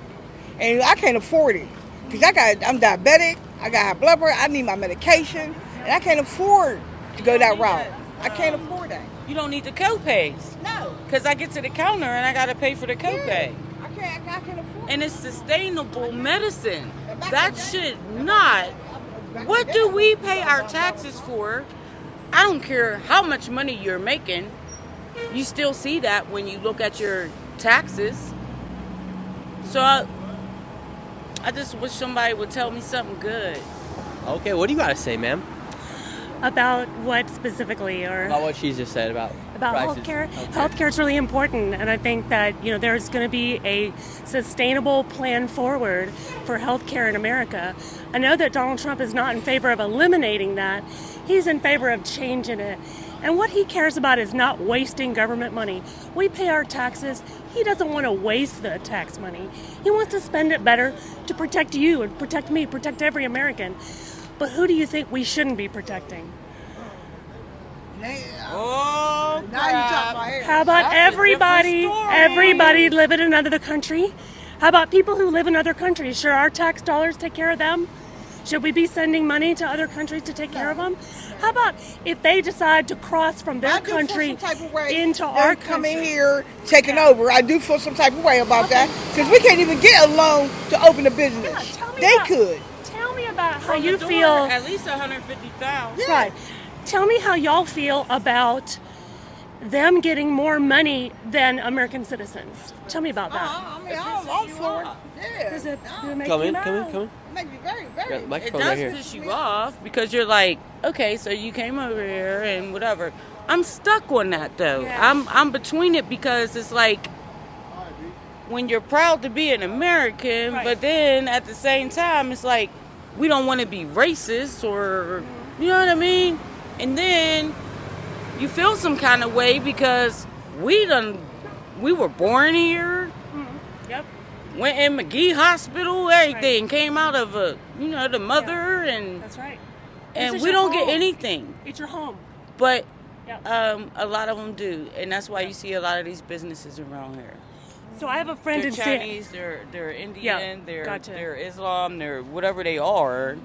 And I can't afford it. Because I'm diabetic. I got high blood pressure. I need my medication. And I can't afford to go that route. I can't afford that. You don't need the co-pays. No. Because I get to the counter and I got to pay for the copay. I can't afford it. And it's sustainable medicine. That should not. What do we pay our taxes for? I don't care how much money you're making. You still see that when you look at your taxes. So I just wish somebody would tell me something good. Okay, what do you got to say, ma'am? About what specifically, or About what she just said about prices. healthcare? Healthcare is really important, and I think that there's going to be a sustainable plan forward for healthcare in America. I know that Donald Trump is not in favor of eliminating that; he's in favor of changing it. And what he cares about is not wasting government money. We pay our taxes. He doesn't want to waste the tax money. He wants to spend it better to protect you and protect me, protect every American. But who do you think we shouldn't be protecting? Oh, How about everybody live in another country? How about people who live in other countries? Should our tax dollars take care of them? Should we be sending money to other countries to take care of them? How about if they decide to cross from their country into our country? Coming here, taking over. I do feel some type of way about that because we can't even get a loan to open a business. They could. Tell me about how From you the door, feel. At least 150,000. Right. Tell me how y'all feel about them getting more money than American citizens. Tell me about that. I'm for it. Yeah. Does it make Come you in, mad? come in. Make me very, very. Got the It microphone does right here. piss you off because you're like, okay, so you came over here and whatever. I'm stuck on that though. Yeah. I'm between it because it's like when you're proud to be an American, Right. but then at the same time, it's like we don't want to be racist or, you know what I mean? And then you feel some kind of way because we were born here, Yep. went in McGee Hospital, everything came out of the mother, and That's right. and This is we your don't get home. anything. It's your home. But Yep. a lot of them do, and that's why you see a lot of these businesses around here. So I have a friend They're in San. Chinese, they're Indian, Yeah, they're gotcha. they're Islam, they're whatever they are,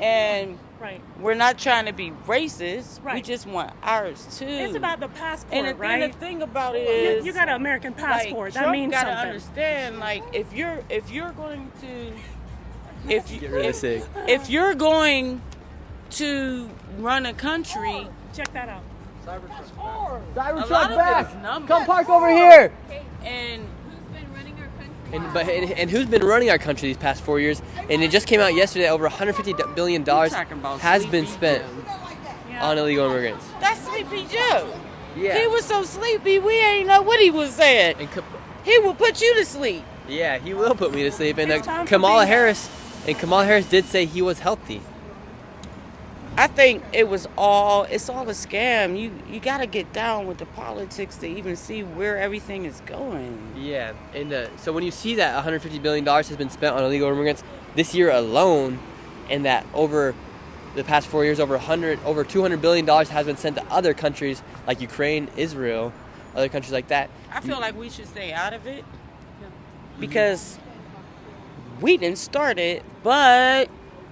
and Right. we're not trying to be racist. We Right. just want ours too. It's about the passport, and the, right? and the thing about it You- is, you got an American passport. Like, That Trump means gotta something. understand, like if you're going to Get rid of SIG. if you're going to run a country, check that out. Cybertruck back. Come park over here. And And who's been running our country these past 4 years? And it just came out yesterday that over $150 billion talking about has been Sleepy spent on illegal immigrants. that's Sleepy Joe. Yeah. He was so sleepy, we ain't know what he was saying. He will put you to sleep. Yeah, he will put me to sleep. And It's time for Kamala being- Harris did say he was healthy. I think it's all a scam. You got to get down with the politics to even see where everything is going. Yeah, and so when you see that $150 billion has been spent on illegal immigrants this year alone, and that over the past 4 years, over $200 billion has been sent to other countries like Ukraine, Israel, other countries like that. I feel like we should stay out of it because we didn't start it, but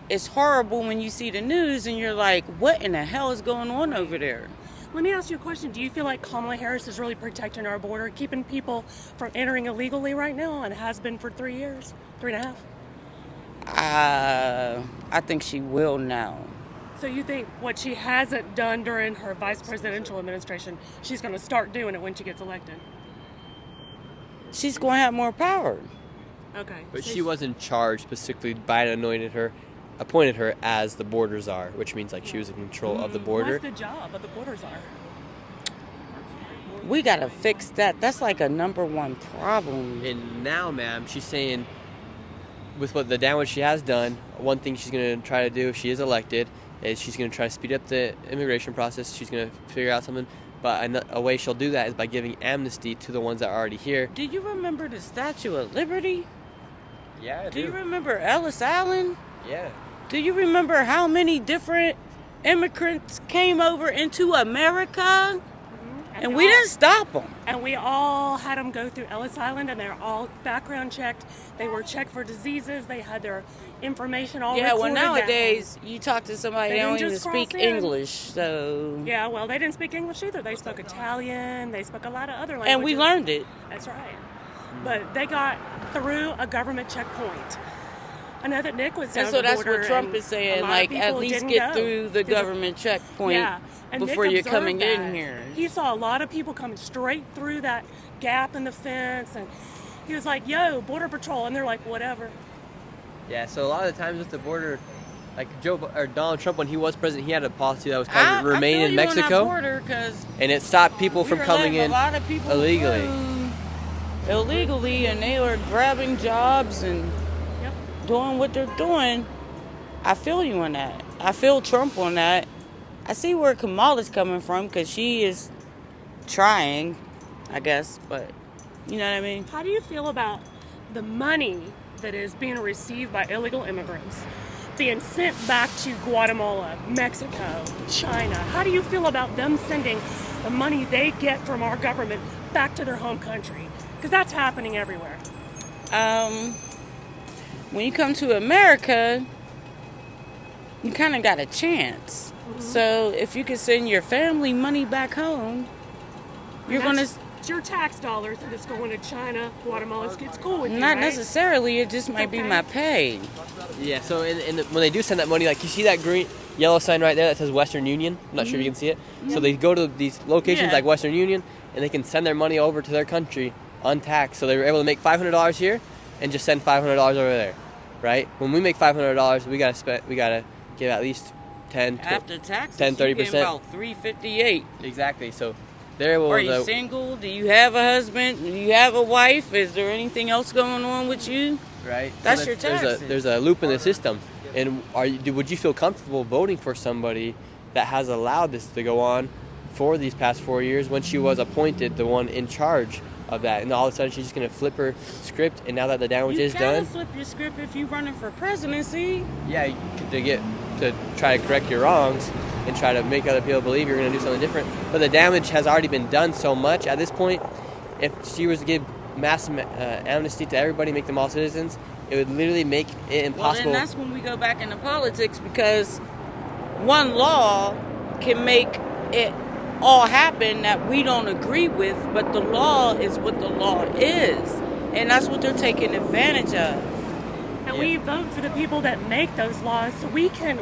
it's horrible when you see the news and you're like, what in the hell is going on over there? Let me ask you a question. Do you feel like Kamala Harris is really protecting our border, keeping people from entering illegally right now, and has been for 3 years, 3.5? I think she will now. So you think what she hasn't done during her vice presidential administration, she's going to start doing it when she gets elected? She's going to have more power. Okay. But she was in charge specifically. Biden appointed her as the border czar, which means like she was in control of the border. What's the job of the border czar? We got to fix that. That's like a #1 problem. And now, ma'am, she's saying with what the damage she has done, one thing she's going to try to do if she is elected is she's going to try to speed up the immigration process. She's going to figure out something. But a way she'll do that is by giving amnesty to the ones that are already here. Do you remember the Statue of Liberty? Yeah, I Do you remember Ellis Island? Yeah. Do you remember how many different immigrants came over into America? And we didn't stop them. And we all had them go through Ellis Island, and they're all background checked. They were checked for diseases. They had their information all Yeah, well, recorded down. nowadays, you talk to somebody, they They don't didn't even just cross speak in. English, so... Yeah, well, they didn't speak English either. They spoke Italian. They spoke a lot of other languages. And we learned it. That's right. But they got through a government checkpoint. I know that Nick was down And so the that's border, what Trump and is saying, a lot of like, at people least didn't get go. through the government checkpoint Yeah, and before Nick you're observed coming in that. here. He saw a lot of people coming straight through that gap in the fence, and he was like, yo, Border Patrol, and they're like, whatever. Yeah, so a lot of the times with the border, like Donald Trump, when he was president, he had a policy that was called remain in Mexico, and it stopped people from coming in a lot of people illegally. Illegally, and they were grabbing jobs and doing what they're doing. I feel you on that. I feel Trump on that. I see where Kamala's coming from because she is trying, I guess, but you know what I mean? How do you feel about the money that is being received by illegal immigrants being sent back to Guatemala, Mexico, China? How do you feel about them sending the money they get from our government back to their home country? Because that's happening everywhere. When you come to America, you kind of got a chance. Mm-hmm. So if you can send your family money back home, you're going to... It's your tax dollars that is going to China, Guatemala. It's cool with you, Not right? necessarily. It just might be my pay. Yeah, so when they do send that money, like you see that yellow sign right there that says Western Union. I'm not sure if you can see it. So they go to these locations like Western Union, and they can send their money over to their country untaxed. So they were able to make $500 here and just send $500 over there, right? When we make $500, we gotta give at least 10, After taxes, 10, 30%. you get about $358. Exactly. So They're able Are you to, single? Do you have a husband? Do you have a wife? Is there anything else going on with you? right? That's So your taxes. There's a loop in the system. And would you feel comfortable voting for somebody that has allowed this to go on for these past 4 years when she was appointed the one in charge of that? And all of a sudden she's just going to flip her script, and now that the damage is You done, can flip your script if you're running for presidency. yeah, to try to correct your wrongs and try to make other people believe you're going to do something different. But the damage has already been done so much at this point. If she was to give mass amnesty to everybody, make them all citizens, it would literally make it impossible. Well, then that's when we go back into politics, because one law can make it all happen that we don't agree with, but the law is what the law is, and that's what they're taking advantage of. And we vote for the people that make those laws, so we can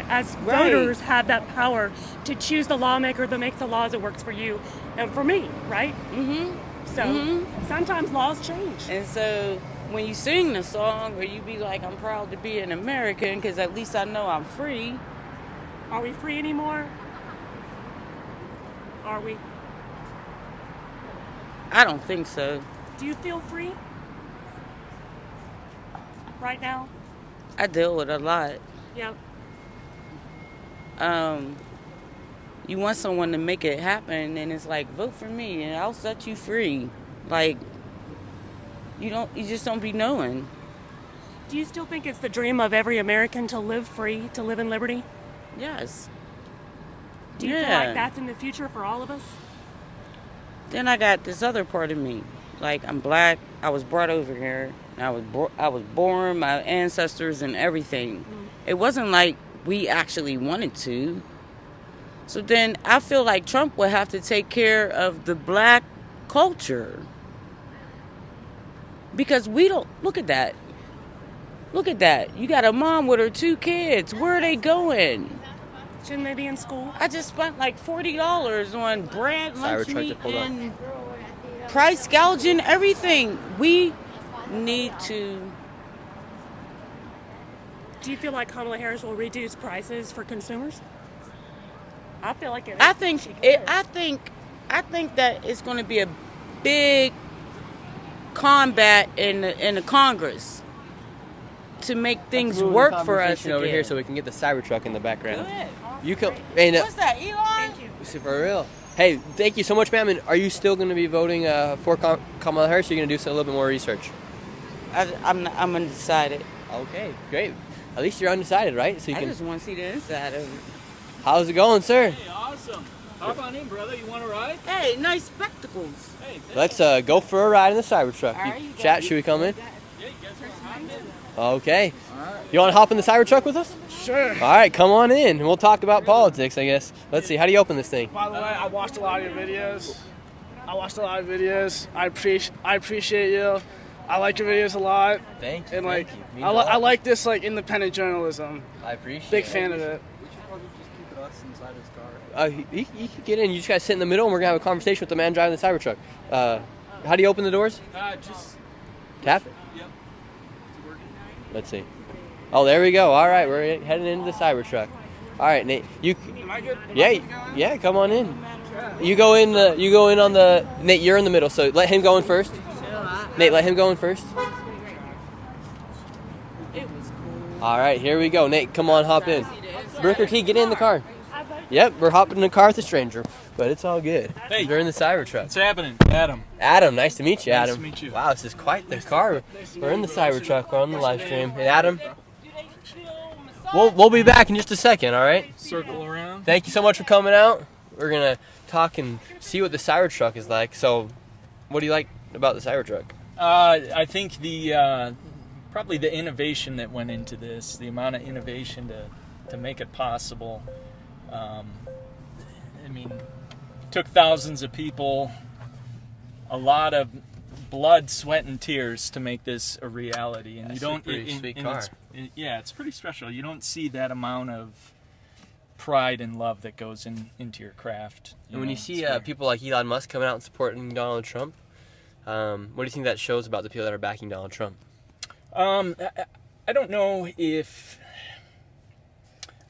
as Right. voters have that power to choose the lawmaker that makes the laws that works for you and for me, right? Mm-hmm. So sometimes laws change. And so when you sing the song, or you be like, I'm proud to be an American because at least I know I'm free. Are we free anymore? Are we? I don't think so. Do you feel free right now? I deal with a lot. Yep. You want someone to make it happen, and it's like, vote for me and I'll set you free. Like, you just don't be knowing. Do you still think it's the dream of every American to live free, to live in liberty? Yes. Do you feel like that's in the future for all of us? Then I got this other part of me. Like, I'm black. I was brought over here. I was born, my ancestors and everything. It wasn't like we actually wanted to. So then I feel like Trump would have to take care of the black culture. Because we don't, look at that. Look at that. You got a mom with her 2 kids. Where are they going? Shouldn't they be in school? I just spent like $40 on bread, lunch Cybertruck meat, to pull up. and price gouging everything. We need to. Do you feel like Kamala Harris will reduce prices for consumers? I feel like it. I think that it's going to be a big combat in the Congress to make things Let's move work the for us conversation over again. here so we can get the Cybertruck in the background. Good. You can. Hey, What's that, Elon? For real. Hey, thank you so much, ma'am. And are you still going to be voting for Kamala Harris? Or are you going to do a little bit more research? I'm undecided. Okay, great. At least you're undecided, right? So you I can. just want to see the inside of it. How's it going, sir? Hey, awesome. Hop on in, brother. You want a ride? Hey, nice spectacles. Hey, Let's go for a ride in the Cybertruck. All right, you Chat, got should we come in? Yeah, you guys want to hop in? Okay. You want to hop in the Cybertruck with us? Sure. All right, come on in. We'll talk about politics, I guess. Let's see. How do you open this thing? By the way, I watched a lot of your videos. I appreciate you. I like your videos a lot. Thank you. And like, thank you. Means I a lot. like this like independent journalism. I appreciate Big it. fan of it. You can get in. You just got to sit in the middle, and we're going to have a conversation with the man driving the Cybertruck. How do you open the doors? Just Tap it. Yep. Let's see. Oh, there we go. All right, we're heading into the Cybertruck. All right, Nate. Am I good? Yeah. Come on in. You go in. You go in on the. Nate, you're in the middle, so let him go in first. Nate, let him go in first. It was cool. All right, here we go. Nate, come on, hop in. Brooker T, get in the car. Yep, we're hopping in the car with a stranger, but it's all good. Hey. We're in the Cybertruck. What's happening? Adam. Adam, nice to meet you, Nice Adam. to meet you. Wow, this is quite the car. We're in the Cybertruck. We're on the live stream. And Adam, we'll be back in just a second, all right? Circle around. Thank you so much for coming out. We're going to talk and see what the Cybertruck is like. So, what do you like about the Cybertruck? I think the probably the innovation that went into this, the amount of innovation to make it possible. I mean, took thousands of people, a lot of blood, sweat, and tears to make this a reality. And That's you don't. a pretty sweet car. It's pretty special. You don't see that amount of pride and love that goes into your craft. And when you know, see it's people like Elon Musk coming out and supporting Donald Trump, what do you think that shows about the people that are backing Donald Trump? I don't know if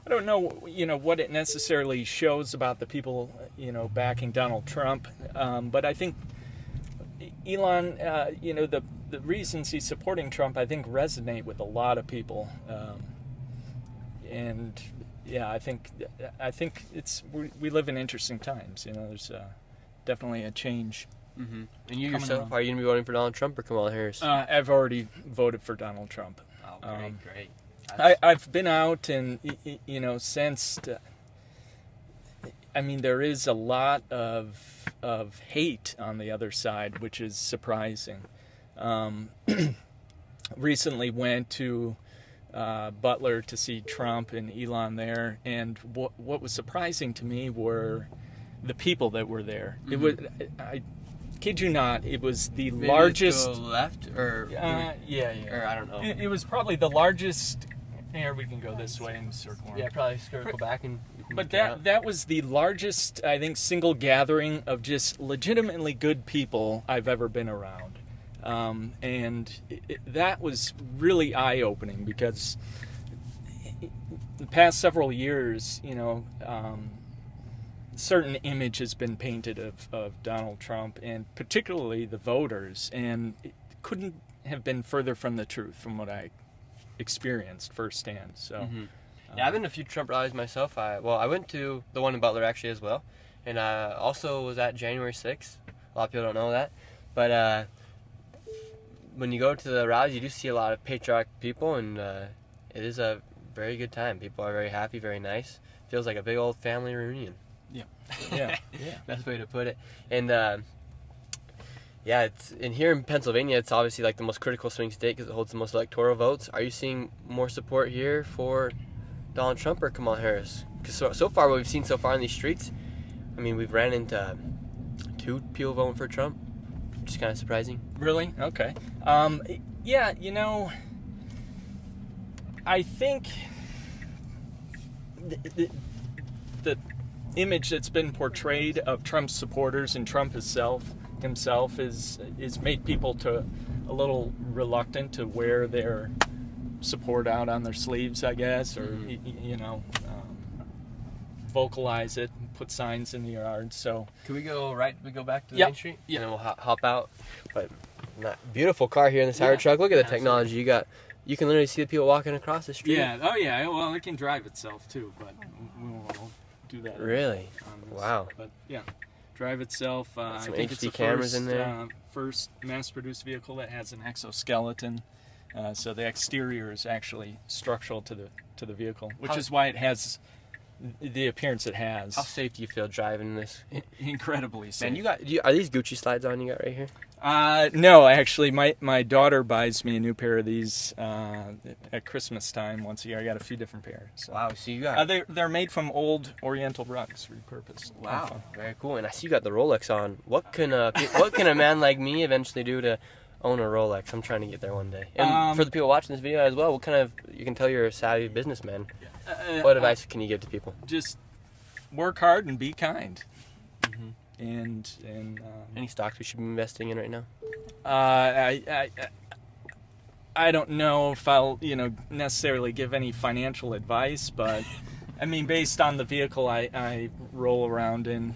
I don't know, what it necessarily shows about the people, backing Donald Trump. But I think Elon, the reasons he's supporting Trump, I think resonate with a lot of people. And yeah, I think we live in interesting times. There's definitely a change. Mm-hmm. And you coming yourself, around. are you going to be voting for Donald Trump or Kamala Harris? I've already voted for Donald Trump. Oh, great. I've been out and, sensed. There is a lot of hate on the other side, which is surprising. Recently went to Butler to see Trump and Elon there, and what was surprising to me were the people that were there. Mm-hmm. It was, I kid you not, it was the Maybe largest. to the left or yeah. Or I don't know. It was probably the largest. Here we can go this way and circle around. Yeah, probably circle back and. But that was the largest, I think, single gathering of just legitimately good people I've ever been around. And that was really eye-opening because the past several years, certain image has been painted of Donald Trump and particularly the voters, and it couldn't have been further from the truth from what I experienced firsthand. So. Mm-hmm. Yeah, I've been to a few Trump rallies myself. I went to the one in Butler actually as well, and also was at January 6th. A lot of people don't know that, but when you go to the rallies, you do see a lot of patriotic people, and it is a very good time. People are very happy, very nice. Feels like a big old family reunion. Yeah. Best way to put it. And and here in Pennsylvania, it's obviously like the most critical swing state because it holds the most electoral votes. Are you seeing more support here for Donald Trump or Kamala Harris? Because so far, what we've seen so far in these streets, we've ran into 2 people voting for Trump, which is kind of surprising. Really? Okay. I think the image that's been portrayed of Trump's supporters and Trump himself is made people to a little reluctant to wear their support out on their sleeves, I guess, or vocalize it, put signs in the yard. So can we go right? We go back to the Yep. Main Street, Yeah. and then we'll hop out. But beautiful car here in the Cybertruck. Look at the technology you got. You can literally see the people walking across the street. Yeah. Oh yeah. Well, it can drive itself too, but we won't do that. Really? on this. Wow. But yeah, drive itself. I Some think it's HD the cameras first, in there. First mass-produced vehicle that has an exoskeleton. So the exterior is actually structural to the vehicle, which is why it has the appearance it has. How safe do you feel driving this? Incredibly safe. Man, are these Gucci slides on you got right here? No, actually, my daughter buys me a new pair of these at Christmas time once a year. I got a few different pairs. So. Wow, so you got... they're made from old Oriental rugs, repurposed. Wow, very cool. And I see you got the Rolex on. What can a man like me eventually do to own a Rolex? I'm trying to get there one day. And for the people watching this video as well, you can tell you're a savvy businessman. What advice can you give to people? Just work hard and be kind. Mm-hmm. And any stocks we should be investing in right now? I don't know if I'll necessarily give any financial advice, but based on the vehicle I roll around in,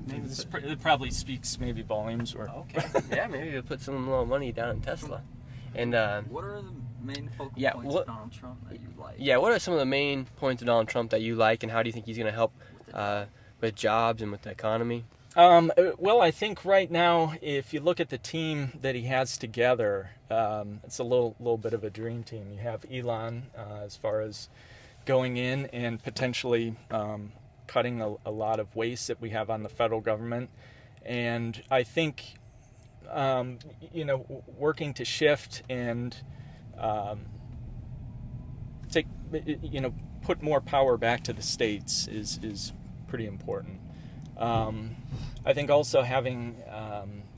it probably speaks maybe volumes. Or okay, yeah, maybe we'll put some little money down in Tesla. And what are the main focal points of Donald Trump that you like? Yeah, what are some of the main points of Donald Trump that you like, and how do you think he's going to help with jobs and with the economy? Well, I think right now, if you look at the team that he has together, it's a little bit of a dream team. You have Elon as far as going in and potentially cutting a lot of waste that we have on the federal government, and I think working to shift and put more power back to the states is pretty important. I think also having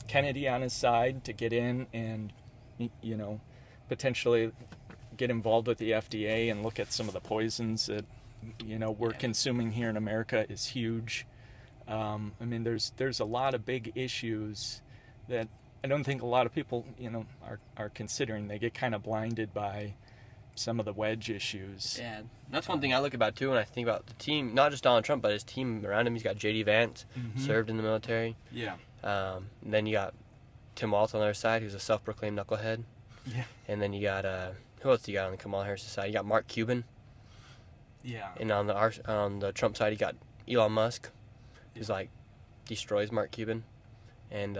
Kennedy on his side to get in and potentially get involved with the FDA and look at some of the poisons that we're consuming here in America is huge. There's a lot of big issues that I don't think a lot of people are considering. They get kind of blinded by some of the wedge issues. Yeah, that's one thing I look about too when I think about the team. Not just Donald Trump, but his team around him. He's got J.D. Vance, served in the military. Yeah. Then you got Tim Walz on the other side, who's a self-proclaimed knucklehead. Yeah. And then you got who else do you got on the Kamala Harris side? You got Mark Cuban. Yeah. And on the Trump side, you got Elon Musk, who's like destroys Mark Cuban. And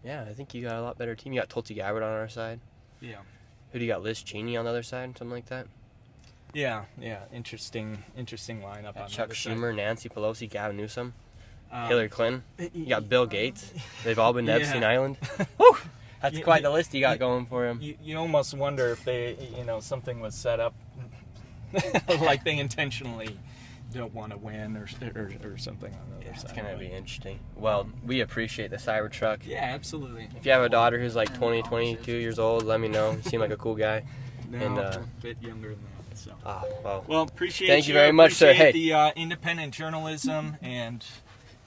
yeah, I think you got a lot better team. You got Tulsi Gabbard on our side. Yeah. Who do you got? Liz Cheney on the other side, something like that. Yeah. Interesting lineup. On Chuck the other Schumer, side. Nancy Pelosi, Gavin Newsom, Hillary Clinton. You got Bill Gates. They've all been to Yeah. Epstein Island. Woo! That's quite the list you got going for him. You almost wonder if they, something was set up, like they intentionally don't want to win or something on the other side. It's gonna be interesting. Well, we appreciate the Cybertruck. Yeah, absolutely. If you have a daughter who's like 20, 22 years old, let me know. You seem like a cool guy. No, And a bit younger than that. So. Well, appreciate thank you very much, sir. Hey, the independent journalism, and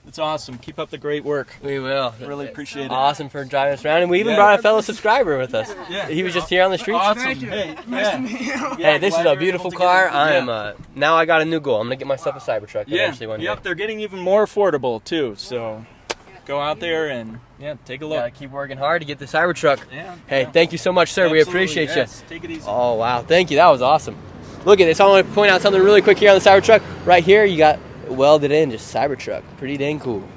it's awesome. Keep up the great work. We will. Really appreciate it. Awesome for driving us around, and we even brought a fellow subscriber with us. Yeah. He was just here on the streets. Awesome. Thank you. Hey, Nice to meet you. Hey, this is a beautiful car. I am now I got a new goal. I'm gonna get myself a Cybertruck eventually one day. Yep, they're getting even more affordable too. So go out there and take a look. Gotta keep working hard to get the Cybertruck. Yeah. Hey, thank you so much, sir. We Absolutely, appreciate yes. you. Take it easy. Oh wow, thank you. That was awesome. Look at this. I want to point out something really quick here on the Cybertruck. Right here, you got welded in just Cybertruck. Pretty dang cool.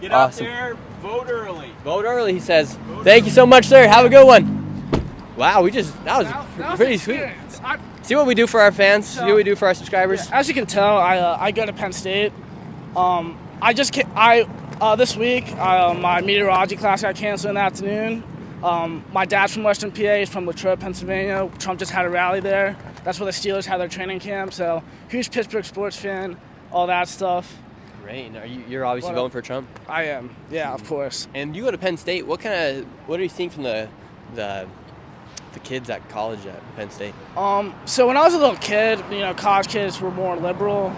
Get Awesome. out there, vote early. Vote early, he says. Thank you so much, sir. Have a good one. Wow, that was pretty sweet. See what we do for our fans. See what we do for our subscribers. As you can tell, I go to Penn State. This week my meteorology class got canceled in the afternoon. My dad's from Western PA. He's from Latrobe, Pennsylvania. Trump just had a rally there. That's where the Steelers had their training camp. So huge Pittsburgh sports fan. All that stuff. Great. You're obviously voting for Trump? I am. Yeah, of course. And you go to Penn State. What are you seeing from the kids at college at Penn State? So when I was a little kid, college kids were more liberal.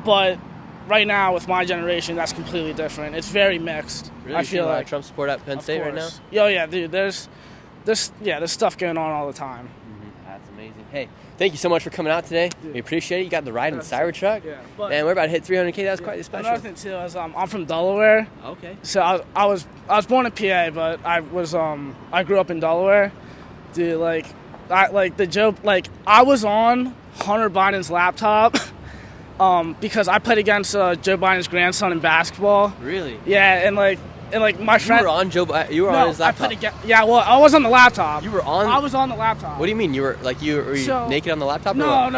But right now, with my generation, that's completely different. It's very mixed. Really? I feel like Trump support at Penn State right now? Oh yeah, dude. There's stuff going on all the time. That's amazing. Hey, thank you so much for coming out today. We appreciate it. You got the ride in the Cybertruck. Yeah. Man, we're about to hit 300K. That was quite special. Another thing too is I'm from Delaware. Okay. So I was born in PA, but I grew up in Delaware. Dude, I was on Hunter Biden's laptop. Because I played against Joe Biden's grandson in basketball. Really? Yeah, and my friend. You were on Joe Biden. You were on his laptop. Well, I was on the laptop. You were on. I was on the laptop. What do you mean? Were you naked on the laptop? No.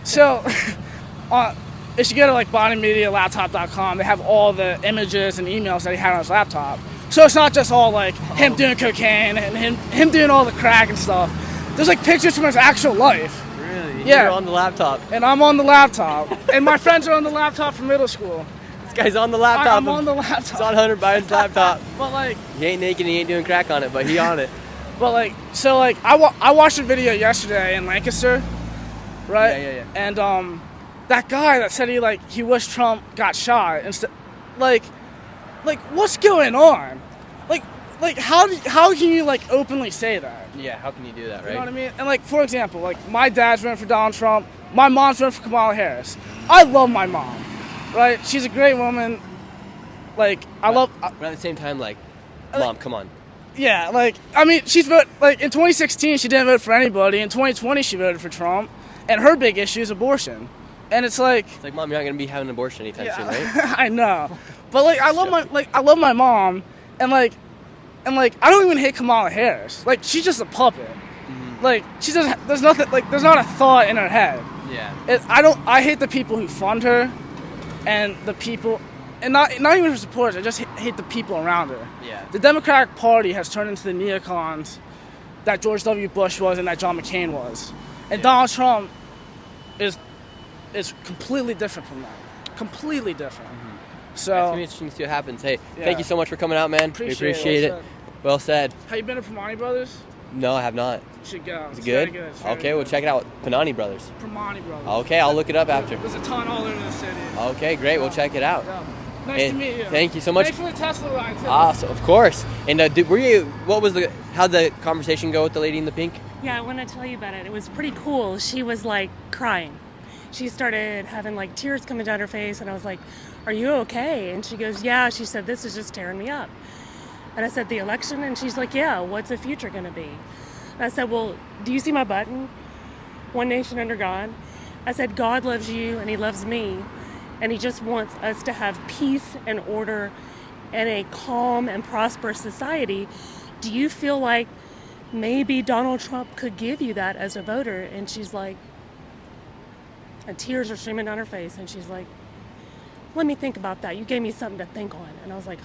So, if you go to BidenMediaLaptop.com, they have all the images and emails that he had on his laptop. So it's not just all him doing cocaine and him doing all the crack and stuff. There's pictures from his actual life. Really? Yeah. You're on the laptop. And I'm on the laptop. And my friends are on the laptop from middle school. This guy's on the laptop. I'm on the laptop. He's on Hunter Biden's laptop. But he ain't naked and he ain't doing crack on it, but he on it. But I watched a video yesterday in Lancaster, right? Yeah. And that guy that said he wished Trump got shot instead, what's going on? How can you openly say that? Yeah, how can you do that, right? You know what I mean? And for example, my dad's running for Donald Trump, my mom's running for Kamala Harris. I love my mom, right? She's a great woman. But at the same time, Mom, come on. Yeah, she's voted, in 2016, she didn't vote for anybody. In 2020, she voted for Trump. And her big issue is abortion. And it's Mom, you're not going to be having an abortion anytime soon, right? I know. But, I love my mom. And, I don't even hate Kamala Harris. She's just a puppet. She doesn't, there's nothing, there's not a thought in her head. Yeah. I hate the people who fund her and the people, and not even her supporters, I just hate the people around her. Yeah. The Democratic Party has turned into the neocons that George W. Bush was and that John McCain was. And Donald Trump is completely different from that. Completely different. So it's going to be interesting to see what happens. Hey, thank you so much for coming out, man. We appreciate it. Well said. Have you been to Primani Brothers? No, I have not. You should go. Is it good? Very good. Okay, we'll check it out. Panani Brothers. Primani Brothers. Okay, I'll look it up after. There's a ton all over the city. Okay, great. We'll check it out. Yeah. Nice to meet you. Thank you so much. Thanks for the Tesla ride, too. Awesome, of course. And how'd the conversation go with the lady in the pink? Yeah, I want to tell you about it. It was pretty cool. She was like crying. She started having like tears coming down her face, and I was like, "Are you okay?" And she goes, "Yeah." She said, "This is just tearing me up." And I said, "The election?" And she's like, "Yeah, what's the future going to be?" And I said, "Well, do you see my button? One nation under God." I said, "God loves you and he loves me, and he just wants us to have peace and order and a calm and prosperous society. Do you feel like maybe Donald Trump could give you that as a voter?" And she's like, and tears are streaming down her face, and she's like, "Let me think about that. You gave me something to think on." And I was like,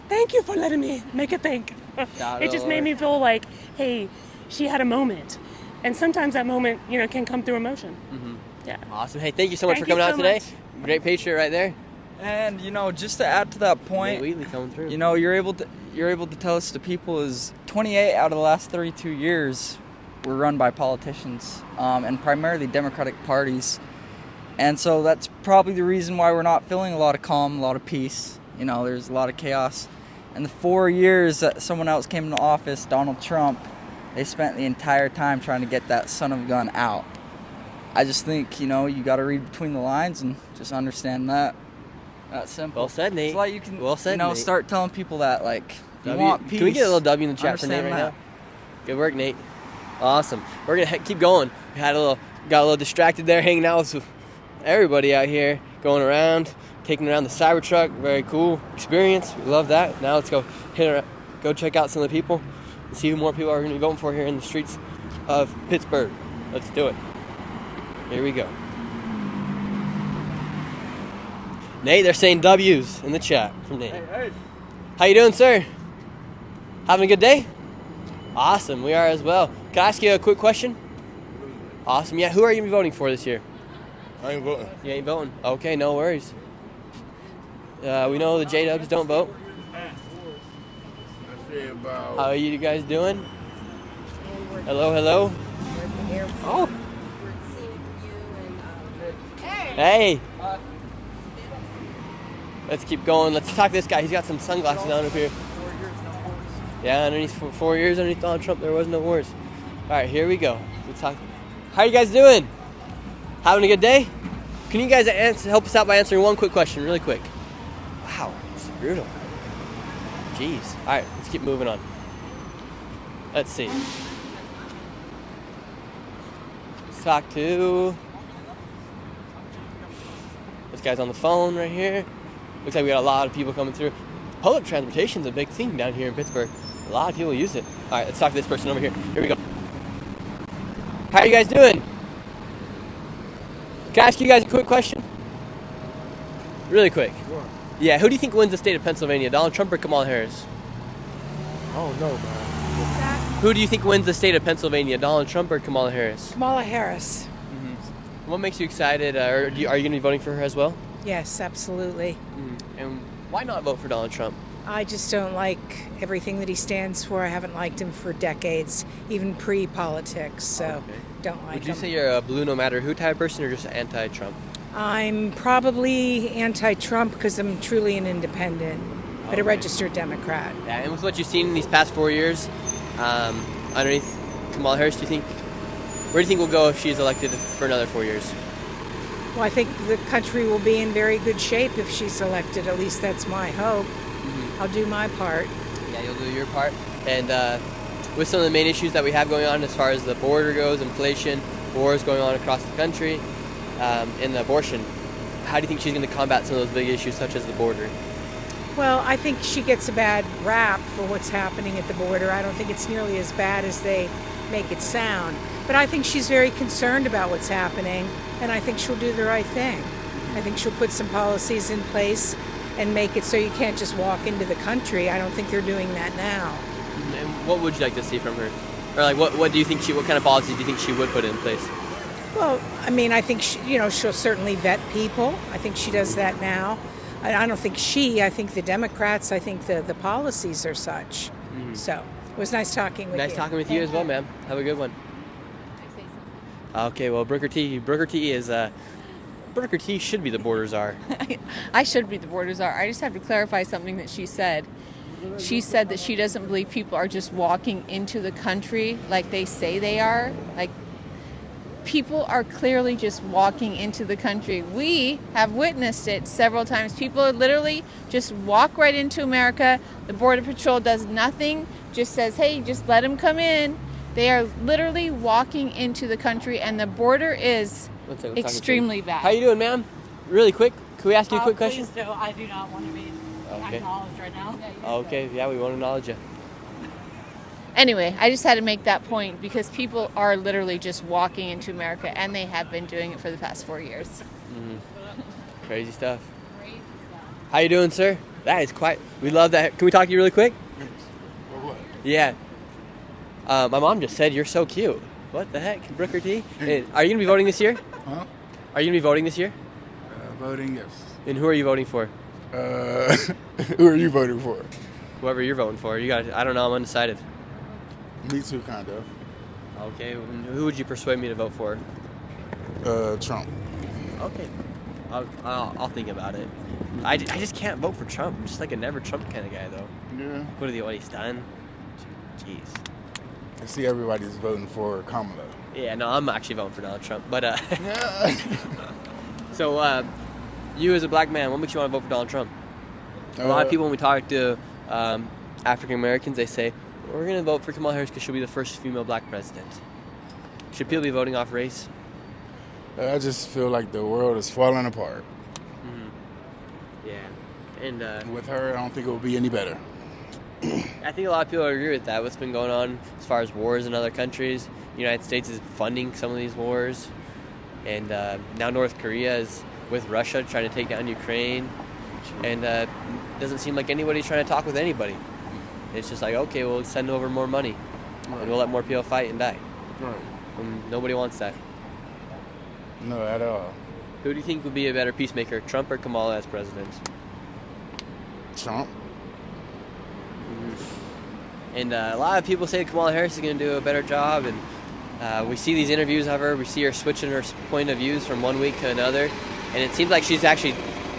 "Thank you for letting me make it think." It just made me feel like, hey, she had a moment. And sometimes that moment, can come through emotion. Mm-hmm. Yeah. Awesome. Hey, thank you so much Thank for coming you out so today. much. Great picture right there. And just to add to that point, Wheatley coming through. you're able to tell us to people is 28 out of the last 32 years were run by politicians, and primarily Democratic parties. And so that's probably the reason why we're not feeling a lot of calm, a lot of peace. There's a lot of chaos. And the 4 years that someone else came into office, Donald Trump, they spent the entire time trying to get that son of a gun out. I just think, you got to read between the lines and just understand that. That's simple. Well said, Nate. It's like you can, well said, Nate. start telling people that, like, you want peace. Can we get a little W in the chat for Nate right now? Good work, Nate. Awesome. We're gonna keep going. We got a little distracted there, hanging out with everybody out here, going around, taking around the Cybertruck. Very cool experience. We love that. Now let's go go check out some of the people and see who more people are going to be voting for here in the streets of Pittsburgh. Let's do it. Here we go. Nate, they're saying W's in the chat from Nate. Hey. How you doing, sir? Having a good day? Awesome, we are as well. Can I ask you a quick question? Awesome, yeah. Who are you going to be voting for this year? I ain't voting. You ain't voting? Okay, no worries. We know the J-Dubs don't vote. How are you guys doing? Hello, hello. Oh. Hey. Let's keep going. Let's talk to this guy. He's got some sunglasses on up here. Yeah, underneath 4 years underneath Donald Trump, there was no wars. All right, here we go. Let's talk. How you guys doing? Having a good day? Can you guys help us out by answering one quick question, really quick? Wow, it's brutal. Jeez. All right, let's keep moving on. Let's see. Let's talk to this guy's on the phone right here. Looks like we got a lot of people coming through. Public transportation is a big thing down here in Pittsburgh. A lot of people use it. All right, let's talk to this person over here. Here we go. How are you guys doing? Can I ask you guys a quick question? Really quick. Sure. Yeah, who do you think wins the state of Pennsylvania, Donald Trump or Kamala Harris? Oh, no, man. Who do you think wins the state of Pennsylvania, Donald Trump or Kamala Harris? Kamala Harris. Mm-hmm. What makes you excited? Are you going to be voting for her as well? Yes, absolutely. And why not vote for Donald Trump? I just don't like everything that he stands for. I haven't liked him for decades, even pre-politics, so don't like him. Would you say you're a blue no matter who type of person or just anti-Trump? I'm probably anti-Trump because I'm truly an independent, but a registered Democrat. Yeah, and with what you've seen in these past 4 years, underneath Kamala Harris, where do you think we'll go if she's elected for another 4 years? Well, I think the country will be in very good shape if she's elected. At least that's my hope. I'll do my part. Yeah, you'll do your part. And with some of the main issues that we have going on as far as the border goes, inflation, wars going on across the country, and abortion, how do you think she's going to combat some of those big issues such as the border? Well, I think she gets a bad rap for what's happening at the border. I don't think it's nearly as bad as they make it sound. But I think she's very concerned about what's happening, and I think she'll do the right thing. I think she'll put some policies in place and make it so you can't just walk into the country. I don't think they're doing that now. And what would you like to see from her? Or like, what do you think what kind of policies do you think she would put in place? Well, I mean, I think she'll certainly vet people. I think she does that now. I don't think I think the Democrats, I think the policies are such. Mm-hmm. So it was nice talking with you. Nice talking with you as well, ma'am. Have a good one. Okay, well, Brooker T is Booker T should be the border czar. I should be the border czar. I just have to clarify something that she said. She said that she doesn't believe people are just walking into the country like they say they are. Like, people are clearly just walking into the country. We have witnessed it several times. People literally just walk right into America. The Border Patrol does nothing, just says, hey, just let them come in. They are literally walking into the country, and the border is extremely bad. How you doing, ma'am? Really quick, can we ask you a quick question? Please do. I do not want to be acknowledged right now. Okay, yeah, we won't acknowledge you. Anyway, I just had to make that point because people are literally just walking into America, and they have been doing it for the past 4 years. Mm-hmm. Crazy stuff. How you doing, sir? That is quite. We love that. Can we talk to you really quick? Yeah. My mom just said you're so cute. What the heck, Booker T? And are you gonna be voting this year? Huh? Are you gonna be voting this year? Voting, yes. And who are you voting for? Who are you voting for? Whoever you're voting for. You got. I don't know. I'm undecided. Me too, kind of. Okay. Who would you persuade me to vote for? Trump. Okay. I'll think about it. I just can't vote for Trump. I'm just like a never Trump kind of guy, though. Yeah. What he's done. Jeez. I see everybody's voting for Kamala. Yeah, no, I'm actually voting for Donald Trump. But so, you as a black man, what makes you want to vote for Donald Trump? A lot of people, when we talk to African Americans, they say we're going to vote for Kamala Harris because she'll be the first female black president. Should people be voting off race? I just feel like the world is falling apart. Mm-hmm. Yeah, and with her, I don't think it will be any better. I think a lot of people agree with that. What's been going on as far as wars in other countries, the United States is funding some of these wars, and now North Korea is with Russia trying to take down Ukraine, and doesn't seem like anybody's trying to talk with anybody. It's just like, okay, we'll send over more money, and we'll let more people fight and die. Right. And nobody wants that. No, at all. Who do you think would be a better peacemaker, Trump or Kamala as president? Trump. And a lot of people say Kamala Harris is going to do a better job, and we see these interviews of her. We see her switching her point of views from one week to another, and it seems like she's actually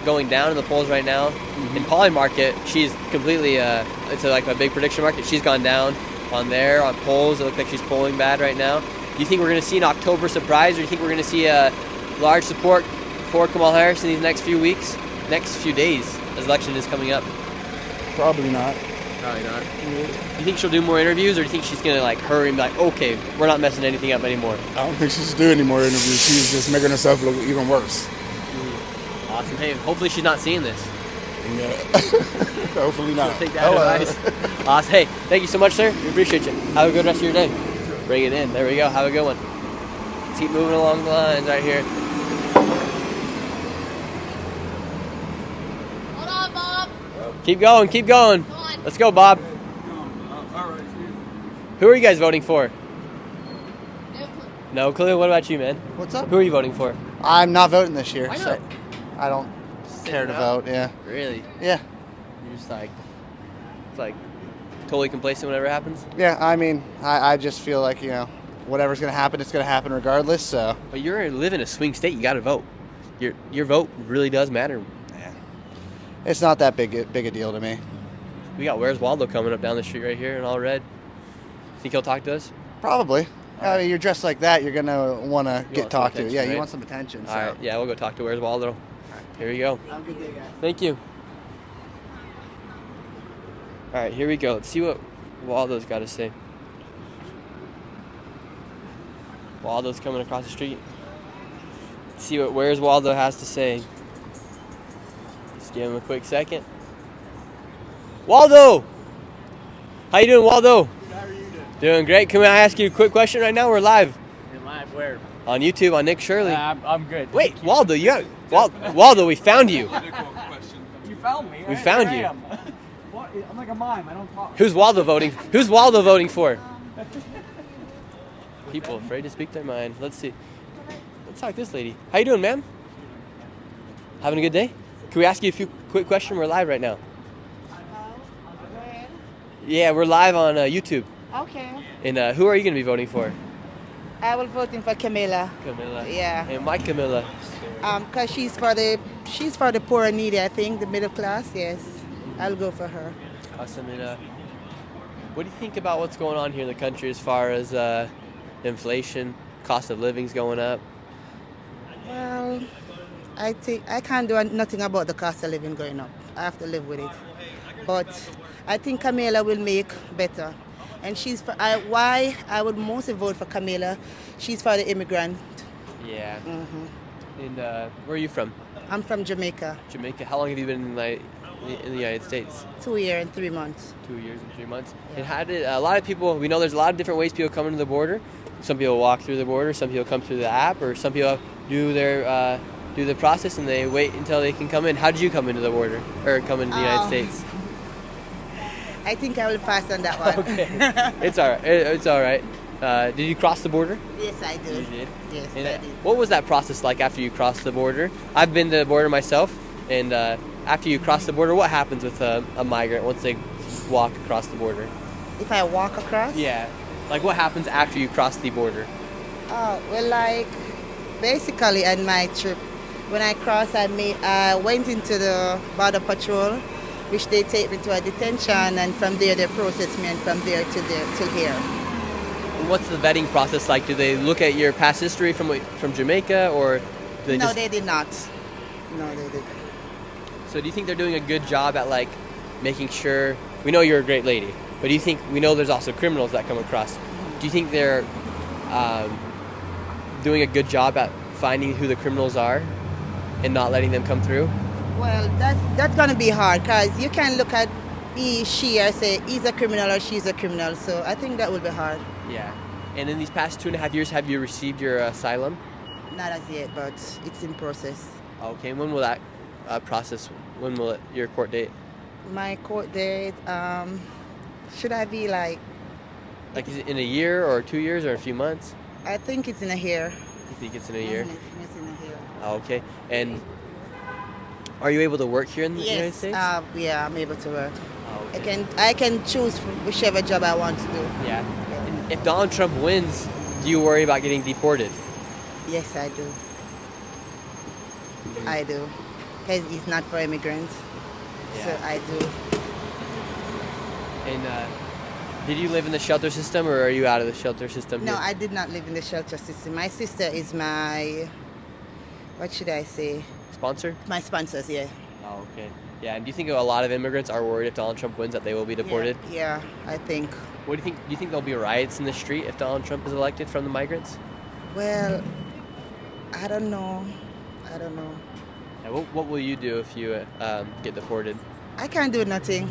going down in the polls right now. Mm-hmm. In Poly Market, she's completely, it's like a big prediction market. She's gone down on there, on polls. It looks like she's polling bad right now. Do you think we're going to see an October surprise, or do you think we're going to see a large support for Kamala Harris in these next few weeks, next few days, as election is coming up? Probably not. Probably not. Do you think she'll do more interviews, or do you think she's going to like hurry and be like, okay, we're not messing anything up anymore? I don't think she should do any more interviews. She's just making herself look even worse. Awesome. Hey, hopefully she's not seeing this. Yeah. Hopefully not. Take that advice. Awesome. Hey, thank you so much, sir. We appreciate you. Have a good rest of your day. Bring it in. There we go. Have a good one. Let's keep moving along the lines right here. Hold on, Bob. Keep going. Keep going. Let's go, Bob. Who are you guys voting for? No clue. What about you, man? What's up? Who are you voting for? I'm not voting this year. Why So not? I don't care to vote. Yeah. Really? Yeah. You're just like, it's like totally complacent whenever it happens? Yeah. I mean, I just feel like, whatever's going to happen, it's going to happen regardless. So. But you live in a swing state. You got to vote. Your vote really does matter. Yeah. It's not that big a deal to me. We got Where's Waldo coming up down the street right here in all red. Think he'll talk to us? Probably. I mean, you're dressed like that. You're going to want to get talked to. Yeah, right? you want some attention. So. All right. Yeah, we'll go talk to Where's Waldo. Here we go. Have a good day, guys. Thank you. All right, here we go. Let's see what Waldo's got to say. Waldo's coming across the street. Let's see what Where's Waldo has to say. Just give him a quick second. Waldo! How you doing, Waldo? How are you doing? Doing great. Can I ask you a quick question right now? We're live. You're live where? On YouTube, on Nick Shirley. I'm good. Wait, Waldo, you got Waldo, we found you. You found me. We found you. What? I'm like a mime. I don't talk. Who's Waldo voting? Who's Waldo voting for? People afraid to speak their mind. Let's see. Let's talk to this lady. How you doing, ma'am? Having a good day? Can we ask you a few quick questions? We're live right now. Yeah, we're live on YouTube. Okay. And who are you going to be voting for? I will voting for Camilla. Camilla. Yeah. And why Camilla? Cause she's for the poor and needy. I think the middle class. Yes, I'll go for her. Awesome. And what do you think about what's going on here in the country as far as inflation, cost of living's going up? Well, I think I can't do nothing about the cost of living going up. I have to live with it. But I think Kamala will make better. And why I would mostly vote for Kamala. She's for the immigrant. Yeah. And where are you from? I'm from Jamaica. Jamaica. How long have you been in the United States? 2 years and 3 months. 2 years and 3 months. Yeah. And how did a lot of people? We know there's a lot of different ways people come into the border. Some people walk through the border. Some people come through the app, or some people do the process and they wait until they can come in. How did you come into the border or come into the United States? I think I will pass on that one. Okay. It's all right. It's all right. Did you cross the border? Yes, I did. You did? Yes, and I did. What was that process like after you crossed the border? I've been to the border myself, and after you cross the border, what happens with a migrant once they walk across the border? If I walk across? Yeah. Like, what happens after you cross the border? Well, like, basically on my trip, when I crossed, I went into the border patrol, which they take me to a detention, and from there they process me, and from there till here. What's the vetting process like? Do they look at your past history from Jamaica, or do they No, they did not. No, they didn't. So do you think they're doing a good job at, like, making sure? We know you're a great lady, but do you think, we know there's also criminals that come across. Do you think they're doing a good job at finding who the criminals are and not letting them come through? Well, that's going to be hard, because you can't look at he, she, or say he's a criminal or she's a criminal. So I think that will be hard. Yeah. And in these past 2.5 years, have you received your asylum? Not as yet, but it's in process. Okay. And when will that process? When will your court date? My court date, should I be like? Like, is it in a year or 2 years or a few months? I think it's in a year. You think it's in a year? It's in a year. Okay. And are you able to work here in the United States? Yeah, I'm able to work. Okay. I can choose whichever job I want to do. Yeah. If Donald Trump wins, do you worry about getting deported? Yes, I do. I do. Because he's not for immigrants. Yeah. So I do. And did you live in the shelter system, or are you out of the shelter system? No, here? I did not live in the shelter system. My sister is my, what should I say? Sponsor? My sponsors, yeah. Oh, okay. Yeah, and do you think a lot of immigrants are worried if Donald Trump wins that they will be deported? Yeah, I think. What do you think? Do you think there'll be riots in the street if Donald Trump is elected from the migrants? Well, I don't know. I don't know. Yeah, what will you do if you get deported? I can't do nothing.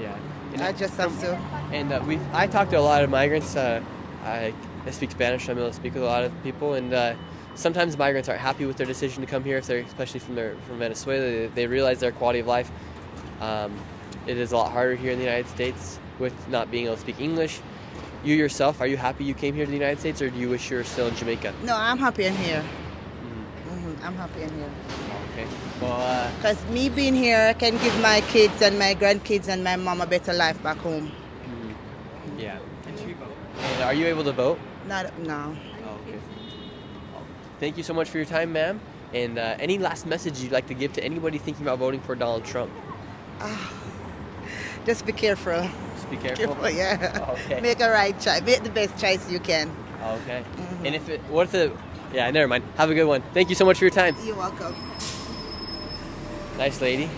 Yeah. I just have to. And I talk to a lot of migrants. I speak Spanish, so I'm able to speak with a lot of people, and sometimes migrants aren't happy with their decision to come here, if they're especially from Venezuela. They realize their quality of life. It is a lot harder here in the United States with not being able to speak English. You yourself, are you happy you came here to the United States, or do you wish you were still in Jamaica? No, I'm happy in here. I'm happy in here. Okay. Well, because me being here, I can give my kids and my grandkids and my mom a better life back home. Yeah. And are you able to vote? No. Okay. Thank you so much for your time, ma'am. And any last message you'd like to give to anybody thinking about voting for Donald Trump? Just be careful. Just be careful? Yeah. Okay. Make a right choice. Make the best choice you can. Okay. And yeah, never mind. Have a good one. Thank you so much for your time. You're welcome. Nice lady.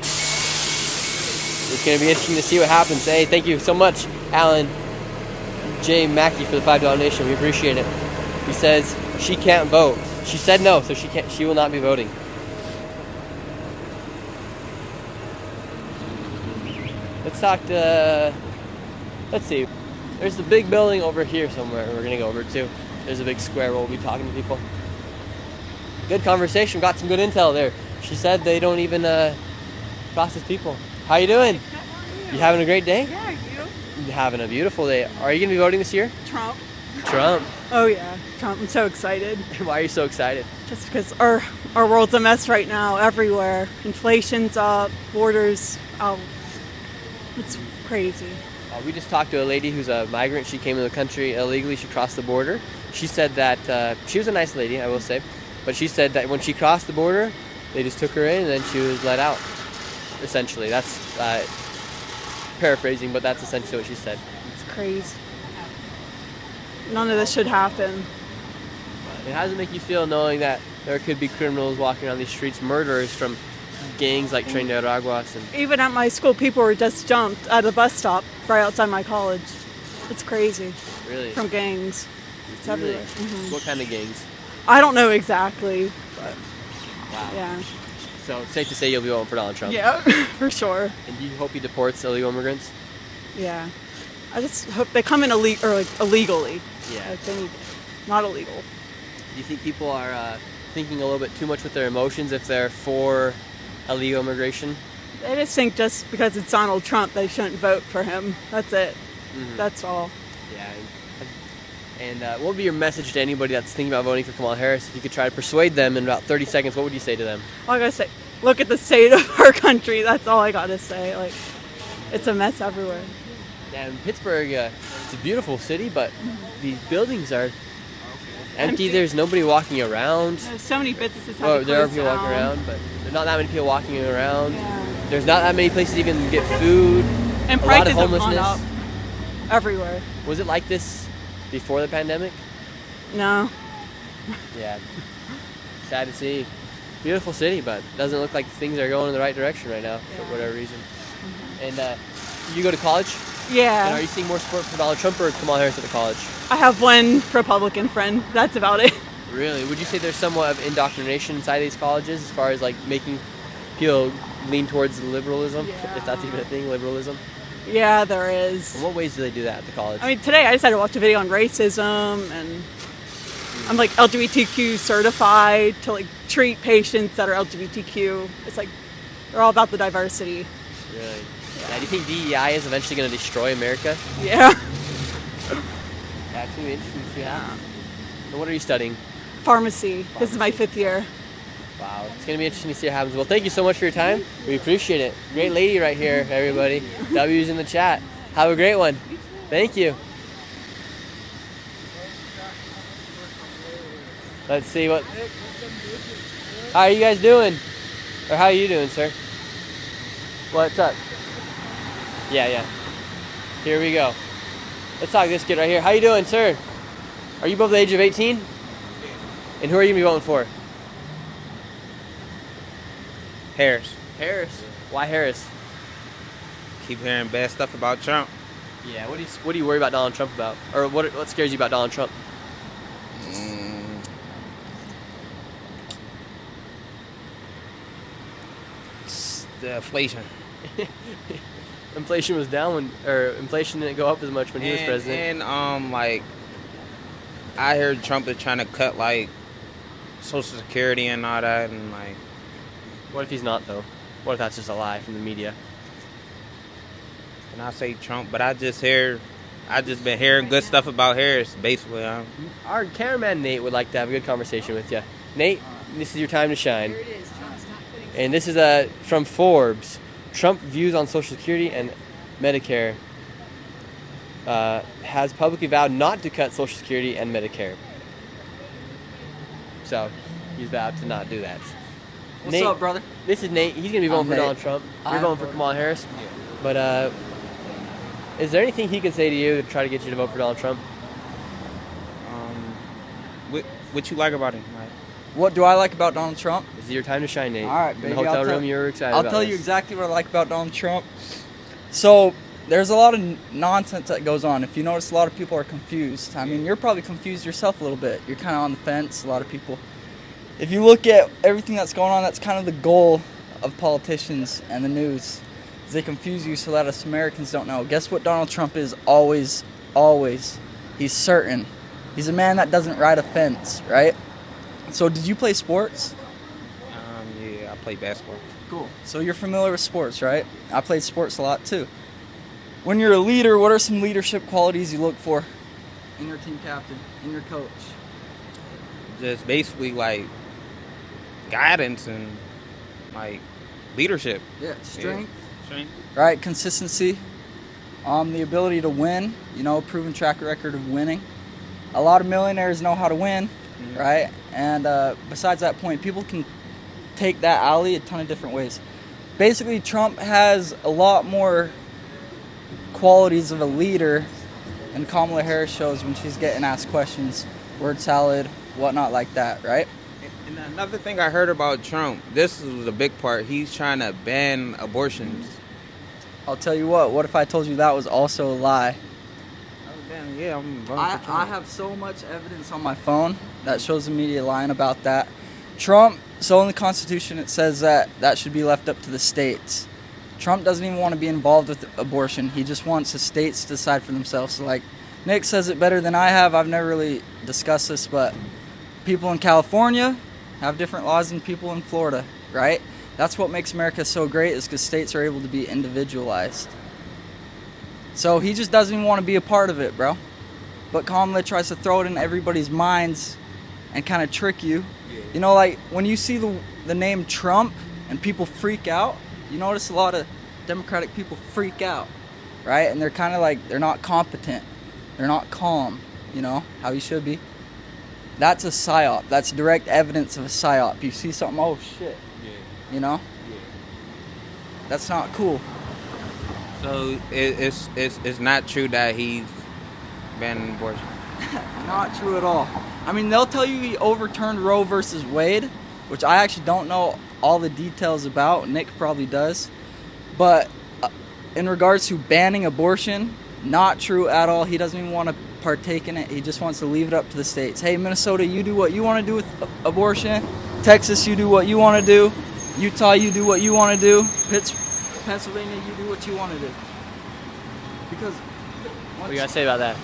It's going to be interesting to see what happens. Hey, thank you so much, Alan J. Mackey, for the $5 donation. We appreciate it. He says she can't vote. She said no, so she will not be voting. Let's talk to, let's see. There's the big building over here somewhere we're going to go over to. There's a big square where we'll be talking to people. Good conversation. Got some good intel there. She said they don't even process people. How you doing? You having a great day? Yeah, you? You're having a beautiful day. Are you going to be voting this year? Trump. Trump? Oh yeah, Trump. I'm so excited. Why are you so excited? Just because our world's a mess right now everywhere. Inflation's up, borders, it's crazy. We just talked to a lady who's a migrant. She came to the country illegally. She crossed the border. She said that she was a nice lady, I will say. But she said that when she crossed the border, they just took her in and then she was let out. Essentially, that's paraphrasing, but that's essentially what she said. It's crazy. None of this should happen. How does it make you feel knowing that there could be criminals walking around these streets, murderers from gangs like Tren de Araguas? And Even at my school, people were just jumped at a bus stop right outside my college. It's crazy. Really? From gangs. It's Really? everywhere. Mhm. What kind of gangs? I don't know exactly, but Wow. yeah. So it's safe to say you'll be voting for Donald Trump. Yeah, for sure. And do you hope he deports illegal immigrants? Yeah. I just hope they come in illegally. Yeah. Like they need, not illegal. Do you think people are thinking a little bit too much with their emotions if they're for illegal immigration? They just think just because it's Donald Trump, they shouldn't vote for him. That's it. Mhm. That's all. Yeah. And what would be your message to anybody that's thinking about voting for Kamala Harris? If you could try to persuade them in about 30 seconds, what would you say to them? All I gotta say, look at the state of our country. That's all I gotta say. Like, it's a mess everywhere. Yeah, in Pittsburgh, it's a beautiful city, but these buildings are empty. There's nobody walking around. There's so many businesses have to There are close people walking down. around, but there's not that many people walking around. There's not that many places to even get food. And a lot prices of have gone homelessness. up everywhere. Was it like this before the pandemic? No. Yeah. Sad to see. Beautiful city, but doesn't look like things are going in the right direction right now for whatever reason. And you go to college? Yeah. And are you seeing more support for Donald Trump or Kamala Harris at the college? I have one Republican friend. That's about it. Really? Would you say there's somewhat of indoctrination inside these colleges as far as like making people lean towards liberalism, if that's even a thing, liberalism? Yeah, there is. In what ways do they do that at the college? I mean, today I just had to watch a video on racism, and I'm like LGBTQ certified to like treat patients that are LGBTQ. It's like they're all about the diversity. Really? Yeah. Do you think DEI is eventually going to destroy America? Yeah. That's going to be interesting to see how. And what are you studying? Pharmacy. This is my 5th year. Wow, it's going to be interesting to see what happens. Well, thank you so much for your time. We appreciate it. Great lady right here, everybody. W's in the chat. Have a great one. Thank you. Let's see what... How are you guys doing? Or how are you doing, sir? What's up? Yeah. Here we go. Let's talk to this kid right here. How you doing, sir? Are you above the age of 18? And who are you going to be voting for? Harris. Harris? Why Harris? Keep hearing bad stuff about Trump. Yeah, what do you worry about Donald Trump about? Or what scares you about Donald Trump? It's the inflation. Inflation was down inflation didn't go up as much when he was president. And like I heard Trump is trying to cut like Social Security and all that, and like. What if he's not though? What if that's just a lie from the media? And I say Trump, but I just been hearing good stuff about Harris, basically. Our cameraman Nate would like to have a good conversation with you. Nate, this is your time to shine. Here it is. Trump's not putting And this is from Forbes. Trump views on Social Security and Medicare. Has publicly vowed not to cut Social Security and Medicare. So, he's vowed to not do that. What's Nate, up, brother? This is Nate. He's going to be voting for Nate. Donald Trump. You're I'm voting for Kamala Harris. But is there anything he could say to you to try to get you to vote for Donald Trump? What you like about him? Like, what do I like about Donald Trump? This is your time to shine, Nate. All right, In baby. the hotel I'll room, tell, you're excited I'll about tell this. you exactly what I like about Donald Trump. So, there's a lot of nonsense that goes on. If you notice, a lot of people are confused. I mean, you're probably confused yourself a little bit. You're kind of on the fence, a lot of people. If you look at everything that's going on, that's kind of the goal of politicians and the news. Is they confuse you so that us Americans don't know. Guess what Donald Trump is always? He's certain. He's a man that doesn't ride a fence, right? So did you play sports? Yeah, I play basketball. Cool. So you're familiar with sports, right? I played sports a lot too. When you're a leader, what are some leadership qualities you look for in your team captain, in your coach? Just basically like guidance and like leadership. Yeah, strength. Yeah. Strength. Right, consistency. The ability to win, proven track record of winning. A lot of millionaires know how to win, right? And besides that point, people can take that alley a ton of different ways. Basically, Trump has a lot more qualities of a leader than Kamala Harris shows when she's getting asked questions, word salad, whatnot like that, right? And another thing I heard about Trump, this was a big part, he's trying to ban abortions. I'll tell you what if I told you that was also a lie? Damn, yeah, I'm voting for Trump. I have so much evidence on my phone that shows the media lying about that. Trump, so in the Constitution it says that should be left up to the states. Trump doesn't even want to be involved with abortion. He just wants the states to decide for themselves. So like Nick says it better than I have. I've never really discussed this, but people in California have different laws than people in Florida, right? That's what makes America so great, is because states are able to be individualized. So he just doesn't even want to be a part of it, bro. But Kamala tries to throw it in everybody's minds and kind of trick you. You know, like when you see the name Trump and people freak out, you notice a lot of Democratic people freak out, right? And they're kind of like, they're not competent. They're not calm, you know, how you should be. That's a psyop. That's direct evidence of a psyop. You see something, oh shit. You know? That's not cool. So it's not true that he's banning abortion? Not true at all. I mean, they'll tell you he overturned Roe versus Wade, which I actually don't know all the details about. Nick probably does. But in regards to banning abortion, not true at all. He doesn't even want to partake in it. He just wants to leave it up to the states. Hey, Minnesota, you do what you want to do with abortion. Texas, you do what you want to do. Utah, you do what you want to do. Pennsylvania, you do what you want to do. Because what do you got to say about that?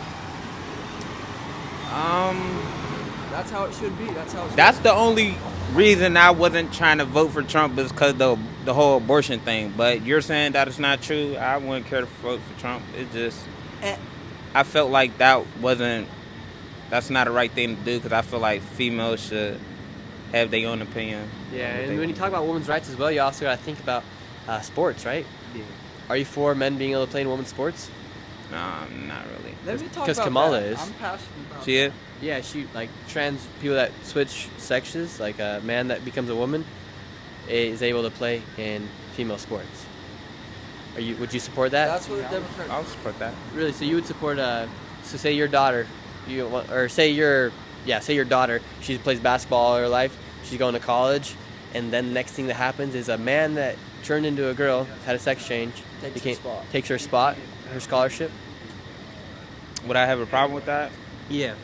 That's how it should be. That's the only reason I wasn't trying to vote for Trump, is because the whole abortion thing. But you're saying that it's not true. I wouldn't care to vote for Trump. It's just, I felt like that's not the right thing to do, because I feel like females should have their own opinion. Yeah, and when you talk about women's rights as well, you also got to think about sports, right? Yeah. Are you for men being able to play in women's sports? No, not really. Let me talk because about Kamala that. is. I'm passionate about She is? Yeah, she, like, trans people that switch sexes, like a man that becomes a woman, is able to play in female sports. Would you support that? That's what the Democrats. I'll support that. Really? So you would support so say your daughter, say your daughter, she plays basketball all her life, she's going to college, and then the next thing that happens is a man that turned into a girl, had a sex change, takes her spot, her scholarship. Would I have a problem with that? Yeah.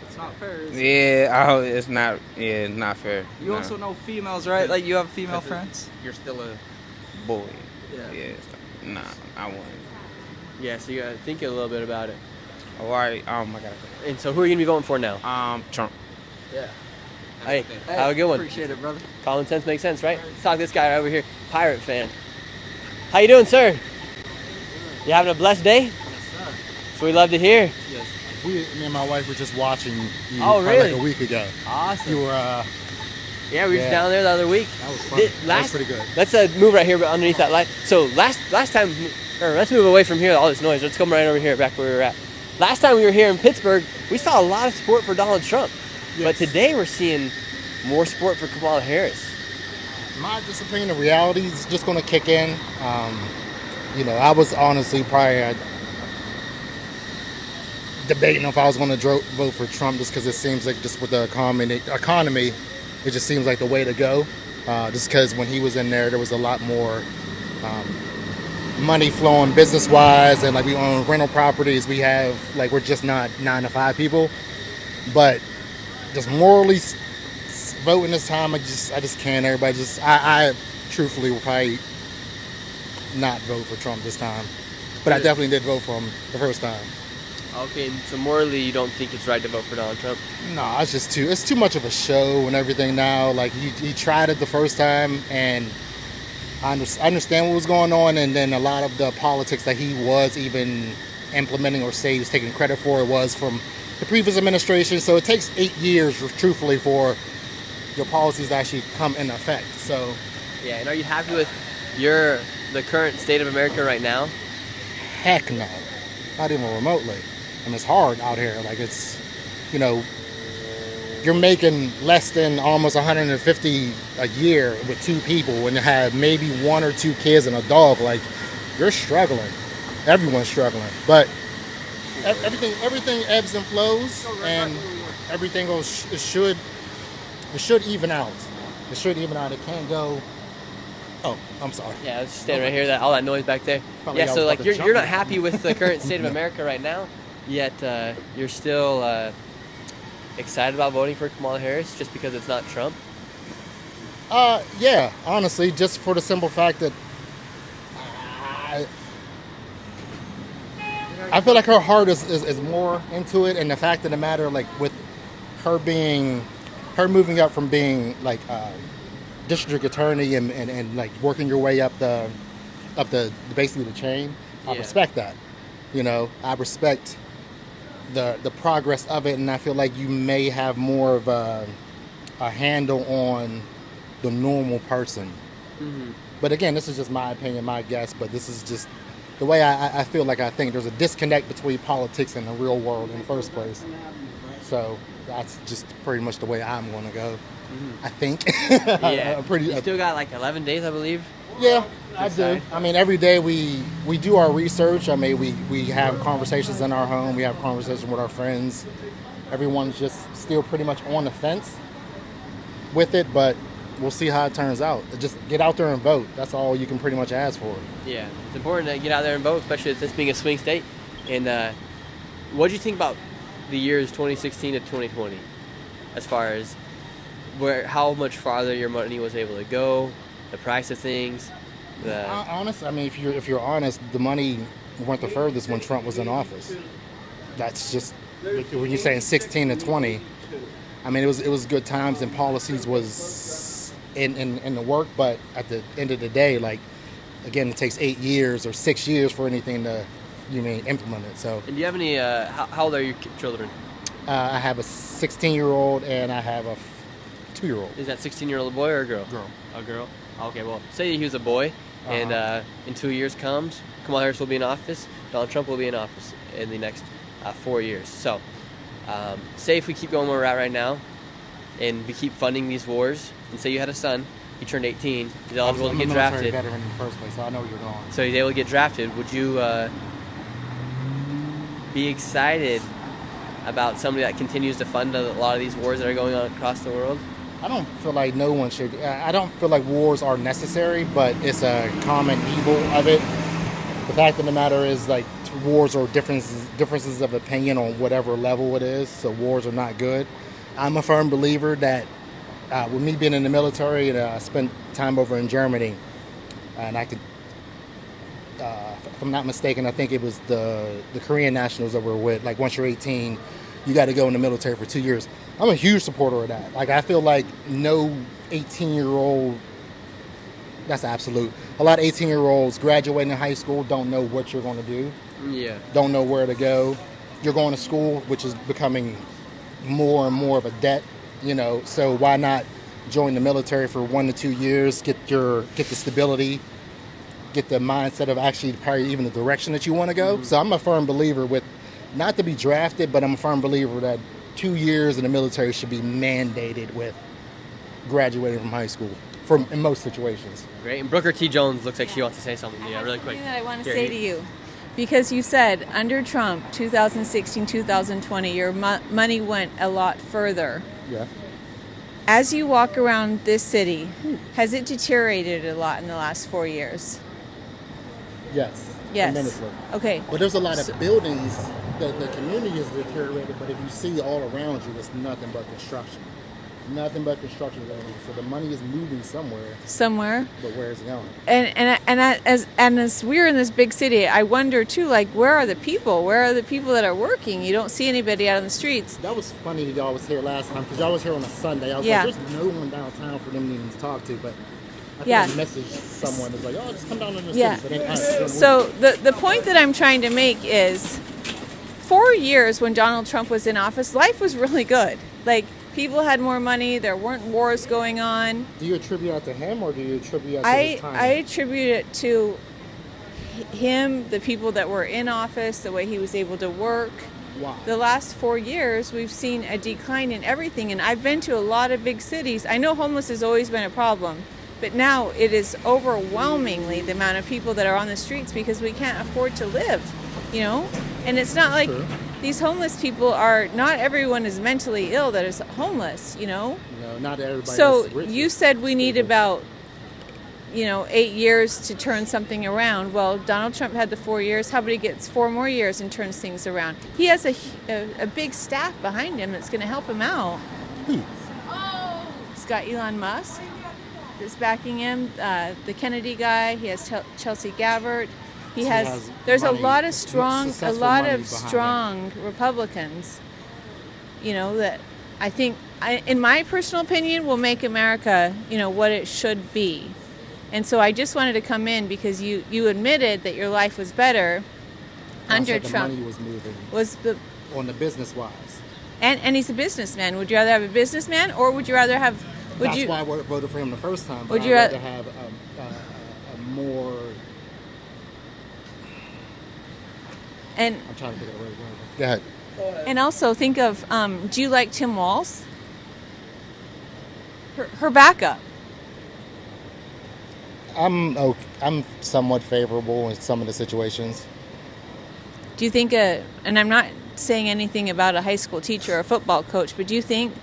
It's not fair, is it? Yeah, it's not. Yeah, it's not fair. You also know females, right? Like you have female friends. You're still a boy. Yeah. Yeah. So, nah, I wouldn't. Yeah. So you gotta think a little bit about it. All right. I gotta go. And so who are you gonna be voting for now? Trump. Yeah. Hey, have a good one. Appreciate it, brother. Common sense makes sense, right? Let's talk to this guy right over here, Pirate fan. How you doing, sir? You having a blessed day? Yes, sir. So we love to hear. Yes. Me and my wife were just watching you really? like a week ago. Awesome. You were, yeah, we were just down there the other week. That was fun. That was pretty good. Let's move right here underneath that light. So last time, or let's move away from here, all this noise. Let's come right over here, back where we were at. Last time we were here in Pittsburgh, we saw a lot of support for Donald Trump. Yes. But today we're seeing more support for Kamala Harris. My opinion, the reality is just going to kick in. I was honestly probably debating if I was going to vote for Trump, just because it seems like, just with the economy, it just seems like the way to go. Just because when he was in there was a lot more money flowing business-wise, and like we own rental properties. We're just not 9-to-5 people, but just morally voting this time, I just can't. I truthfully will probably not vote for Trump this time, but I definitely did vote for him the first time. Okay, so morally, you don't think it's right to vote for Donald Trump? No, it's too much of a show and everything now. Like he tried it the first time, and I understand what was going on, and then a lot of the politics that he was even implementing or say he was taking credit for, it was from the previous administration. So it takes 8 years, truthfully, for your policies to actually come into effect. So yeah, and are you happy with the current state of America right now? Heck no, not even remotely. And it's hard out here. Like it's, you're making less than almost 150 a year with two people and you have maybe one or two kids and a dog, like you're struggling. Everyone's struggling. But everything ebbs and flows, and everything goes. It should even out. It should even out. It can't go. Oh, I'm sorry. Yeah, I was just standing right here. All that noise back there. Probably Yeah, I so was like about to you're not jump. happy with the current state of America right now, yet you're still excited about voting for Kamala Harris just because it's not Trump. Yeah, honestly, just for the simple fact that I feel like her heart is more into it, and the fact of the matter, like with her moving up from being like district attorney and like working your way up the basically the chain. I Yeah. respect that. You know, I respect the progress of it, and I feel like you may have more of a handle on the normal person. Mm-hmm. But again, this is just my opinion, my guess, but this is just the way I feel like I think there's a disconnect between politics and the real world in the first place. So that's just pretty much the way I'm going to go, I think. Yeah. You You still got like 11 days, I believe. Yeah, I do. I mean, every day we do our research. I mean, we have conversations in our home. We have conversations with our friends. Everyone's just still pretty much on the fence with it, but we'll see how it turns out. Just get out there and vote. That's all you can pretty much ask for. Yeah, it's important to get out there and vote, especially with this being a swing state. And what do you think about the years 2016 to 2020, as far as how much farther your money was able to go, the price of things? Honestly, I mean, if you're honest, the money went the furthest when Trump was in office. That's just when you're saying 16 to 20. I mean, it was good times and policies was in the work, but at the end of the day, like again, it takes 8 years or 6 years for anything to implement it. So. And do you have any? How old are your children? I have a 16-year-old and I have a 2-year-old. Is that 16-year-old a boy or a girl? Girl. A girl. Okay, well, say he was a boy, and in 2 years comes, Kamala Harris will be in office, Donald Trump will be in office in the next 4 years. So, say if we keep going where we're at right now, and we keep funding these wars, and say you had a son, he turned 18, he's eligible to get drafted. I'm a military veteran in the first place, so I know where you're going. So he's able to get drafted. Would you be excited about somebody that continues to fund a lot of these wars that are going on across the world? I don't feel like no one should. I don't feel like wars are necessary, but it's a common evil of it. The fact of the matter is, like, wars are differences of opinion on whatever level it is, so wars are not good. I'm a firm believer that with me being in the military, and I spent time over in Germany, and I could, if I'm not mistaken, I think it was the Korean nationals that we're with. Like, once you're 18, you got to go in the military for 2 years. I'm a huge supporter of that. Like, I feel like no 18-year-old, that's absolute. A lot of 18-year-olds graduating high school don't know what you're going to do. Yeah. Don't know where to go. You're going to school, which is becoming more and more of a debt, so why not join the military for 1 to 2 years, get the stability, get the mindset of actually probably even the direction that you want to go. So I'm a firm believer with, not to be drafted, but I'm a firm believer that 2 years in the military should be mandated with graduating from high school in most situations. Great. And Brooker T. Jones looks like she wants to say something. Yeah, really quick. Something that I want to say to you. Because you said under Trump, 2016, 2020, your money went a lot further. Yeah. As you walk around this city, has it deteriorated a lot in the last 4 years? Yes. Yes. Tremendously. Okay. But there's a lot of buildings, the community is deteriorated, but if you see all around you, it's nothing but construction. Nothing but construction going on. So the money is moving somewhere. Somewhere. But where is it going? And as we're in this big city, I wonder too, like, where are the people? Where are the people that are working? You don't see anybody out on the streets. That was funny that y'all was here last time, because y'all was here on a Sunday. I was like, there's no one downtown for them to even talk to, but I think I messaged someone that's like, just come down in the city. So the point that I'm trying to make is 4 years when Donald Trump was in office, life was really good. Like, people had more money. There weren't wars going on. Do you attribute that to him, or do you attribute that to his time? I attribute it to him, the people that were in office, the way he was able to work. Why? The last 4 years, we've seen a decline in everything. And I've been to a lot of big cities. I know homeless has always been a problem, but now it is overwhelmingly the amount of people that are on the streets because we can't afford to live, you know? And it's not like these homeless people are, not everyone is mentally ill that is homeless, you know? No, not everybody. So you said we need about, 8 years to turn something around. Well, Donald Trump had the 4 years. How about he gets 4 more years and turns things around? He has a big staff behind him that's going to help him out. He's got Elon Musk that's backing him, the Kennedy guy. He has Chelsea Gabbard. There's a lot of strong Republicans, that I think, in my personal opinion, will make America, what it should be. And so I just wanted to come in because you admitted that your life was better under Trump. The money was moving. On the business wise. And he's a businessman. Would you rather have a businessman, or would you rather have? That's why I voted for him the first time. Would I'd you rather have a more? And I'm trying to think of the right word. Go ahead. And also think of, do you like Tim Walz? Her backup. I'm somewhat favorable in some of the situations. Do you think, and I'm not saying anything about a high school teacher or a football coach, but do you think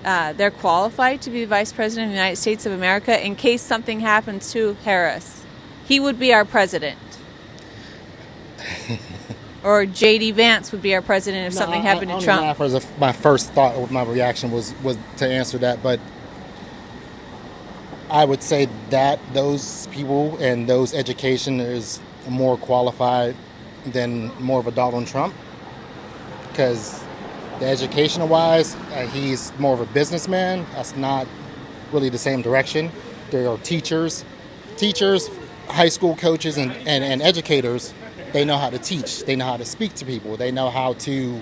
they're qualified to be the Vice President of the United States of America in case something happens to Harris? He would be our president. Or J.D. Vance would be our president if something happened to Trump. My first thought, my reaction was to answer that, but I would say that those people and those education is more qualified than more of a Donald Trump, because the educational wise, he's more of a businessman. That's not really the same direction. There are teachers, high school coaches, and educators. They know how to teach. They know how to speak to people. They know how to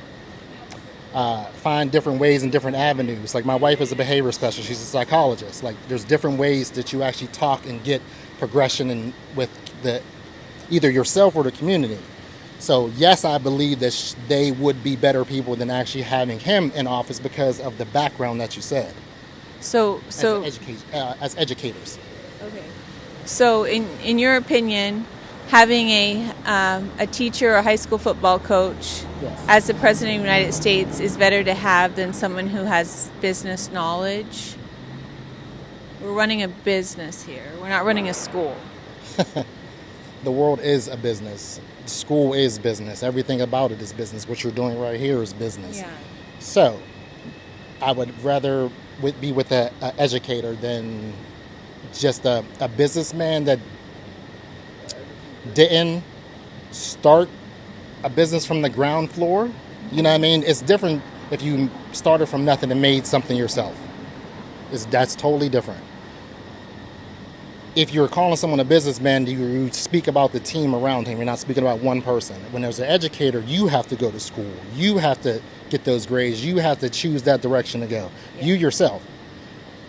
find different ways and different avenues. Like my wife is a behavior specialist. She's a psychologist. Like there's different ways that you actually talk and get progression with either yourself or the community. So yes, I believe that they would be better people than actually having him in office because of the background that you said. So as educators. Okay. So in your opinion, having a teacher or a high school football coach as the President of the United States is better to have than someone who has business knowledge? We're running a business here. We're not running a school. The world is a business. School is business. Everything about it is business. What you're doing right here is business. Yeah. So I would rather be with an educator than just a businessman that didn't start a business from the ground floor. You know what I mean? It's different if you started from nothing and made something yourself. That's totally different. If you're calling someone a businessman, you speak about the team around him. You're not speaking about one person. When there's an educator, you have to go to school. You have to get those grades. You have to choose that direction to go. Yeah. You yourself.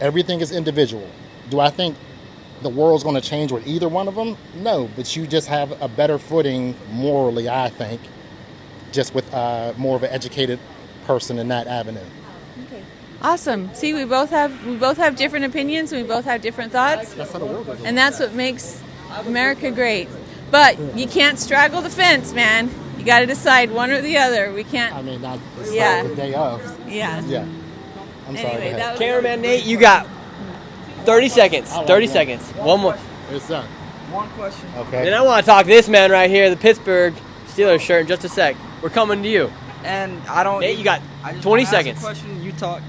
Everything is individual. Do I think the world's going to change with either one of them? No, but you just have a better footing morally, I think, just with more of an educated person in that avenue. Okay. Awesome. See, we both have different opinions, and we both have different thoughts. That's how the world is. And that's what makes America great. But you can't straddle the fence, man. You got to decide one or the other. We can't. I mean, not the day of. Yeah. Yeah. I'm sorry. Anyway, that was Cameraman Nate, you got 30 seconds. 30 seconds. One more. It's done. One question. Okay. And I want to talk to this man right here, the Pittsburgh Steelers shirt, in just a sec. We're coming to you. And I don't. Nate, you got I just 20 wanna ask seconds. A question. You talk.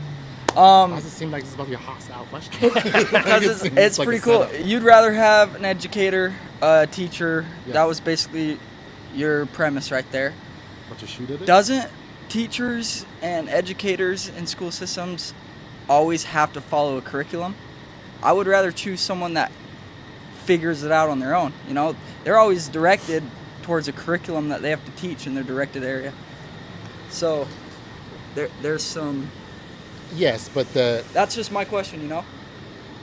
Why does it seem like this is about to be a hostile question? Because it's like pretty cool. You'd rather have an educator, a teacher. Yes. That was basically your premise right there. But you shoot at it? Doesn't teachers and educators in school systems always have to follow a curriculum? I would rather choose someone that figures it out on their own. You know, they're always directed towards a curriculum that they have to teach in their directed area. So there's some. Yes, but that's just my question. You know,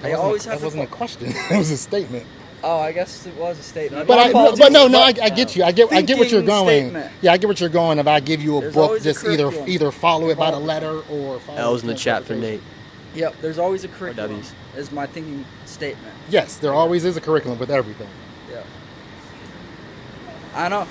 they always have. That wasn't a question. It was a statement. Oh, I guess it was a statement. But no, I get you. I get what you're going. Statement. Yeah, I get what you're going. If I give you a There's book, always a just curriculum either follow it by the letter or follow L's in the chat for Nate. Yep, there's always a curriculum. W's. Is my thinking statement. Yes, there always is a curriculum with everything. Yeah. I know.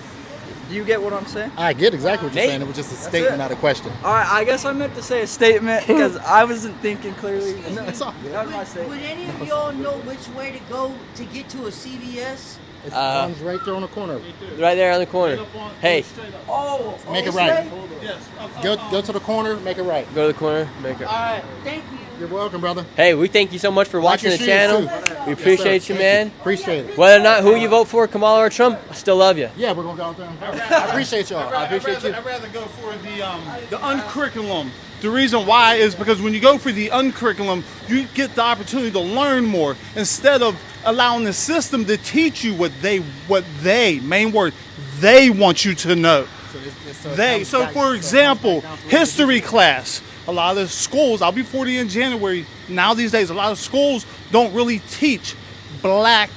Do you get what I'm saying? I get exactly what you're Nate, saying. It was just a that's statement, it. not a question. All right, I guess I meant to say a statement because I wasn't thinking clearly. No, it's all good. That was my statement. Would any of y'all know which way to go to get to a CVS? It's right there on the corner. Right there on the corner. Hey, Oh, Make it this right. way? Go to the corner, make it right. go to the corner, make it. All right, thank you. You're welcome, brother. Hey, we thank you so much for watching your the shoes, channel. too. We Yes, appreciate sir. you, Thank man. Appreciate it. Whether or not who you vote for, Kamala or Trump, I still love you. Yeah, we're gonna go out there. I appreciate y'all. I appreciate you. I'd rather go for the uncurriculum. The reason why is because when you go for the uncurriculum, you get the opportunity to learn more instead of allowing the system to teach you what they main word they want you to know. So for example, history class. A lot of schools, I'll be 40 in January. Now these days, a lot of schools don't really teach black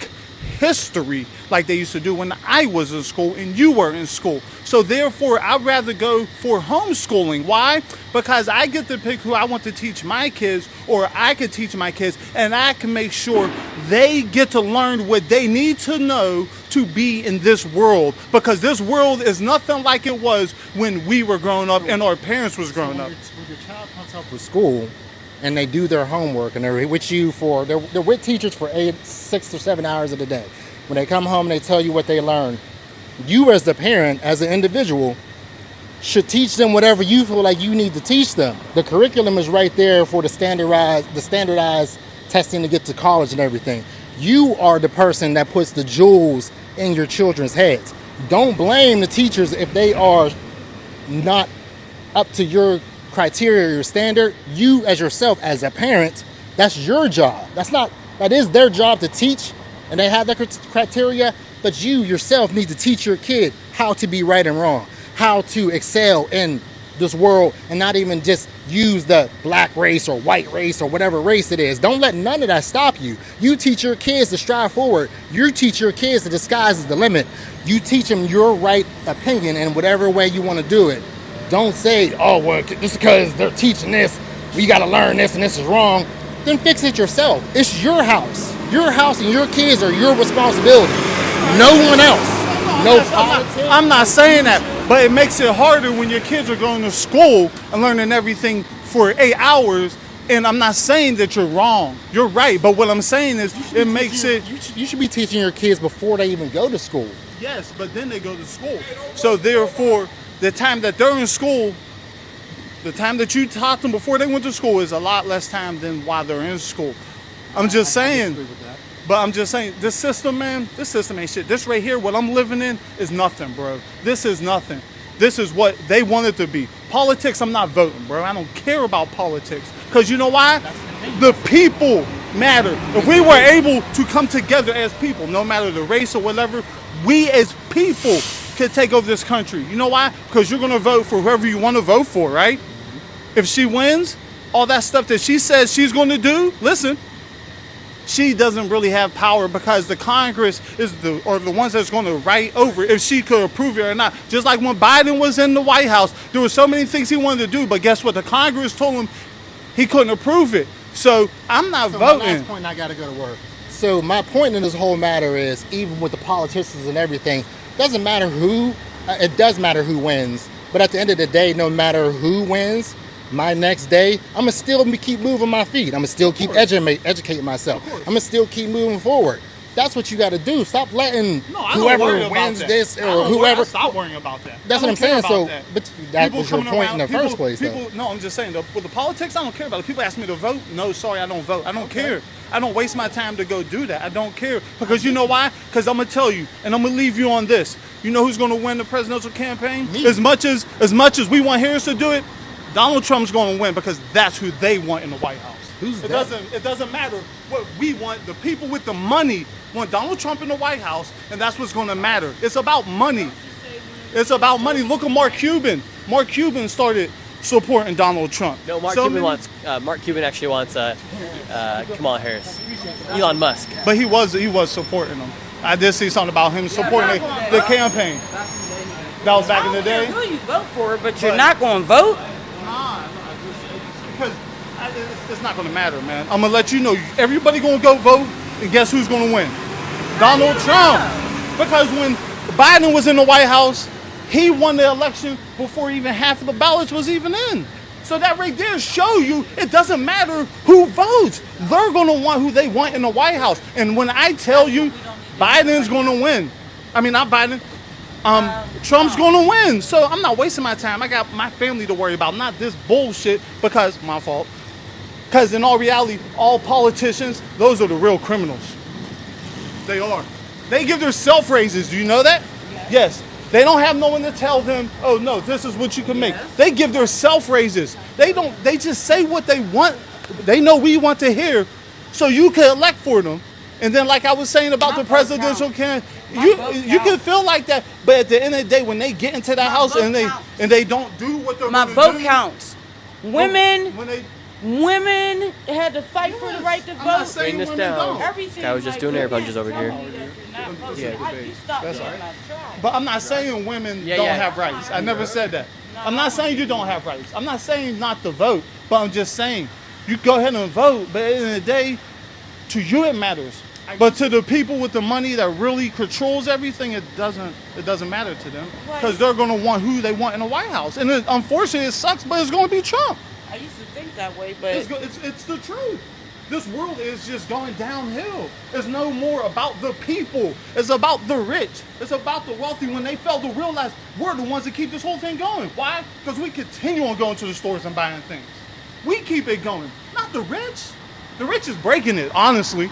history like they used to do when I was in school and you were in school. So therefore, I'd rather go for homeschooling. Why? Because I get to pick who I want to teach my kids, or I could teach my kids, and I can make sure they get to learn what they need to know to be in this world. Because this world is nothing like it was when we were growing up and our parents was growing up. When your child comes up for school and they do their homework and they're with you they're with teachers for 6 or 7 hours of the day. When they come home and they tell you what they learned, you as the parent, as an individual, should teach them whatever you feel like you need to teach them. The curriculum is right there for the standardized testing to get to college and everything. You are the person that puts the jewels in your children's heads. Don't blame the teachers if they are not up to your criteria, your standard. You as yourself, as a parent, that's your job. That is their job to teach, and they have their criteria, but you yourself need to teach your kid how to be right and wrong, how to excel in this world, and not even just use the black race or white race or whatever race it is. Don't let none of that stop you. You teach your kids to strive forward. You teach your kids that the skies is the limit. You teach them your right opinion in whatever way you want to do it. Don't say, oh, well, just because they're teaching this, we got to learn this and this is wrong. Then fix it yourself. It's your house. Your house and your kids are your responsibility. No one else. I'm not saying that, but it makes it harder when your kids are going to school and learning everything for 8 hours. And I'm not saying that you're wrong. You're right. But what I'm saying is it makes it... You should be teaching your kids before they even go to school. Yes, but then they go to school. So therefore, the time that they're in school, the time that you taught them before they went to school is a lot less time than while they're in school. I'm just saying... But I'm just saying, this system, man, this system ain't shit. This right here, what I'm living in, is nothing, bro. This is nothing. This is what they want it to be. Politics, I'm not voting, bro. I don't care about politics. Because you know why? The people matter. If we were able to come together as people, no matter the race or whatever, we as people could take over this country. You know why? Because you're going to vote for whoever you want to vote for, right? If she wins, all that stuff that she says she's going to do, listen, she doesn't really have power because the Congress is the ones that's going to write over if she could approve it or not. Just like when Biden was in the White House, there were so many things he wanted to do, but guess what? The Congress told him he couldn't approve it. So I'm not voting. My last point, I got to go to work. So my point in this whole matter is, even with the politicians and everything, doesn't matter who. It does matter who wins, but at the end of the day, no matter who wins, my next day, I'm going to still keep moving my feet. I'm going to still keep educating myself. I'm going to still keep moving forward. That's what you got to do. Stop letting whoever wins this or whoever. Stop worrying about that. That's what I'm saying. So, but that was your point in the first place, though. No, I'm just saying, with the politics, I don't care about it. People ask me to vote. No, sorry, I don't vote. I don't care. I don't waste my time to go do that. I don't care. Because you know why? Because I'm going to tell you, and I'm going to leave you on this. You know who's going to win the presidential campaign? Me. As much as we want Harris to do it, Donald Trump's going to win because that's who they want in the White House. It doesn't matter what we want. The people with the money want Donald Trump in the White House, and that's what's going to matter. It's about money. It's about money. Look at Mark Cuban. Mark Cuban started supporting Donald Trump. No, Mark Cuban actually wants Kamala Harris. Elon Musk. But he was supporting them. I did see something about him supporting the campaign. That was back in the day. Who you vote for, but you're not going to vote? Because it's not going to matter, man. I'm going to let you know. Everybody going to go vote, and guess who's going to win? Donald Trump. Because when Biden was in the White House, he won the election before even half of the ballots was even in. So that right there show you it doesn't matter who votes. They're going to want who they want in the White House. And when I tell you Biden's going to win, I mean, not Biden, Trump's going to win. So I'm not wasting my time. I got my family to worry about, not this bullshit because, my fault. Because in all reality, all politicians, those are the real criminals. They are. They give themselves raises. Do you know that? Yes. They don't have no one to tell them, oh no, this is what you can make. They give their self raises. They just say what they want. They know we want to hear, so you can elect for them. And then like I was saying about the presidential candidate, you can feel like that, but at the end of the day, when they get into that house and they don't do what they're My gonna vote do, counts. Women had to fight for the right to vote. Bring this down. Everything I was just doing air punches over here. That's all right. But I'm not saying women don't have rights. I never said that. I'm not saying you don't have rights. I'm not saying not to vote, but I'm just saying you go ahead and vote. But at the end of the day, to you it matters. But to the people with the money that really controls everything, it doesn't matter to them because they're going to want who they want in the White House. And unfortunately, it sucks, but it's going to be Trump. I used to think that way, but it's the truth. This world is just going downhill. It's no more about the people. It's about the rich. It's about the wealthy when they fail to realize we're the ones that keep this whole thing going. Why? Because we continue on going to the stores and buying things. We keep it going, not the rich. The rich is breaking it, honestly.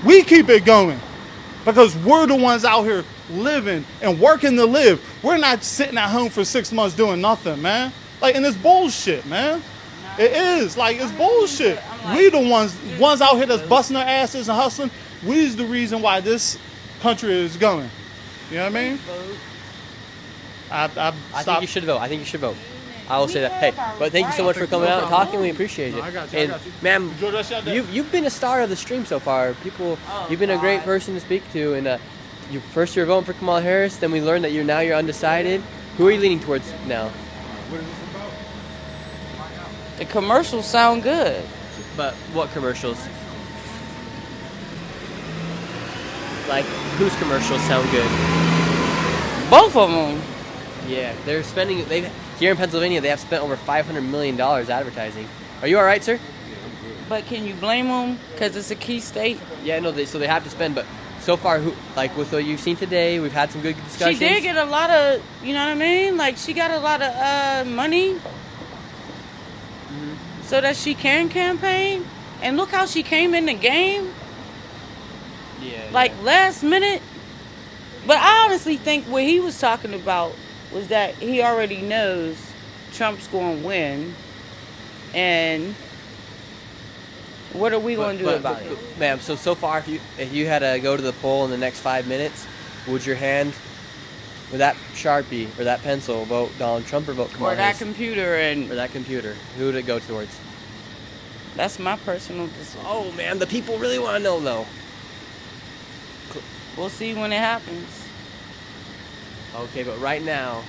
We keep it going because we're the ones out here living and working to live. We're not sitting at home for 6 months doing nothing, man. Like, and it's bullshit, man. It is. Like, it's bullshit. We the ones out here that's busting our asses and hustling. We's the reason why this country is going. You know what I mean? I think you should vote. I think you should vote. I will say that. Hey, but thank you so much for coming out and talking. We appreciate it. No, I got you. And ma'am, you've been a star of the stream so far. You've been a great person to speak to. And you voting for Kamala Harris. Then we learned that you're undecided. Who are you leaning towards now? the commercials sound good. But what commercials? Like, whose commercials sound good? Both of them. Yeah, they're spending. Here in Pennsylvania, they have spent over $500 million advertising. Are you all right, sir? But can you blame them because it's a key state? Yeah, no. So they have to spend. But so far, with what you've seen today, we've had some good discussions. She did get a lot of, you know what I mean? Like, she got a lot of money so that she can campaign. And look how she came in the game. Yeah. Last minute. But I honestly think what he was talking about was that he already knows Trump's going to win. And what are we going to do about it? Ma'am, so far, if you had to go to the poll in the next 5 minutes, would your hand, with that Sharpie or that pencil, vote Donald Trump or vote Kamala Harris? Or that computer. Who would it go towards? That's my personal decision. Oh, man, the people really want to know, though. We'll see when it happens. Okay, but right now,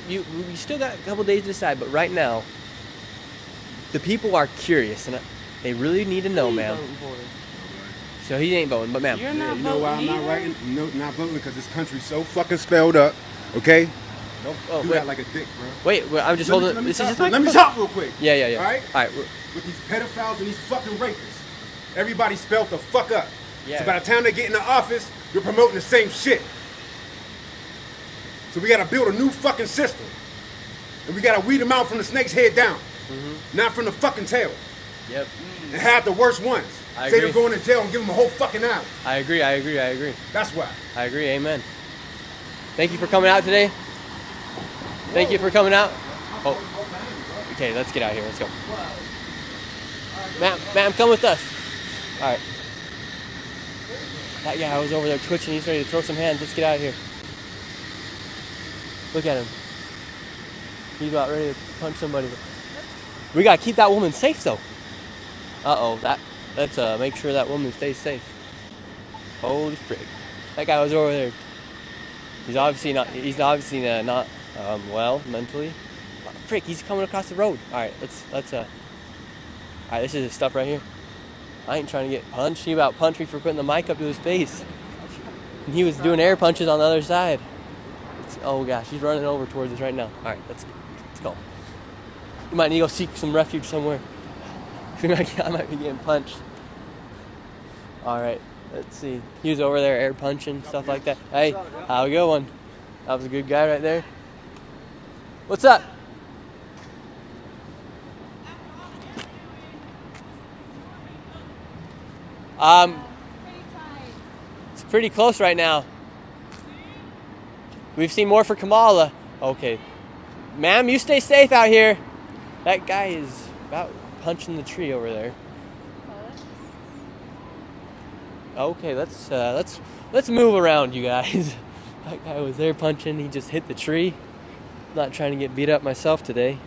you still got a couple days to decide, but right now, the people are curious, and they really need to know, ma'am. So he ain't voting, but ma'am. You're not you know why I'm voting not writing? No, not voting because this country's so fucking spelled up, okay? Oh, do wait. that like a dick, bro. Wait, I'm just holding. Let me talk real quick. Yeah. All right? All With these pedophiles and these fucking rapists, everybody spelled the fuck up. Yeah. So by the time they get in the office, you're promoting the same shit. So we gotta build a new fucking system. And we gotta weed them out from the snake's head down. Not from the fucking tail. Yep. And have the worst ones. I Say agree. they're going to jail and give them a whole fucking hour. I agree. That's why. I agree. Amen. Thank you for coming out today. Thank you for coming out. Oh. Okay, let's get out of here. Let's go. Ma'am, come with us. All right. That guy was over there twitching. He's ready to throw some hands. Let's get out of here. Look at him. He's about ready to punch somebody. We gotta keep that woman safe, though. Uh-oh, Let's make sure that woman stays safe. Holy frick! That guy was over there. He's obviously not. He's obviously not well mentally. Frick! He's coming across the road. All right, let's. All right, this is his stuff right here. I ain't trying to get punched. He about punched me for putting the mic up to his face. And he was doing air punches on the other side. Oh gosh, he's running over towards us right now. All right, let's go. You might need to go seek some refuge somewhere. I might be getting punched. All right, let's see. He was over there air punching, stuff like that. Hey, have a good one. That was a good guy right there. What's up? It's pretty close right now. We've seen more for Kamala. Okay. Ma'am, you stay safe out here. That guy is about punching the tree over there. Okay, let's move around, you guys. That guy was there punching. He just hit the tree. I'm not trying to get beat up myself today.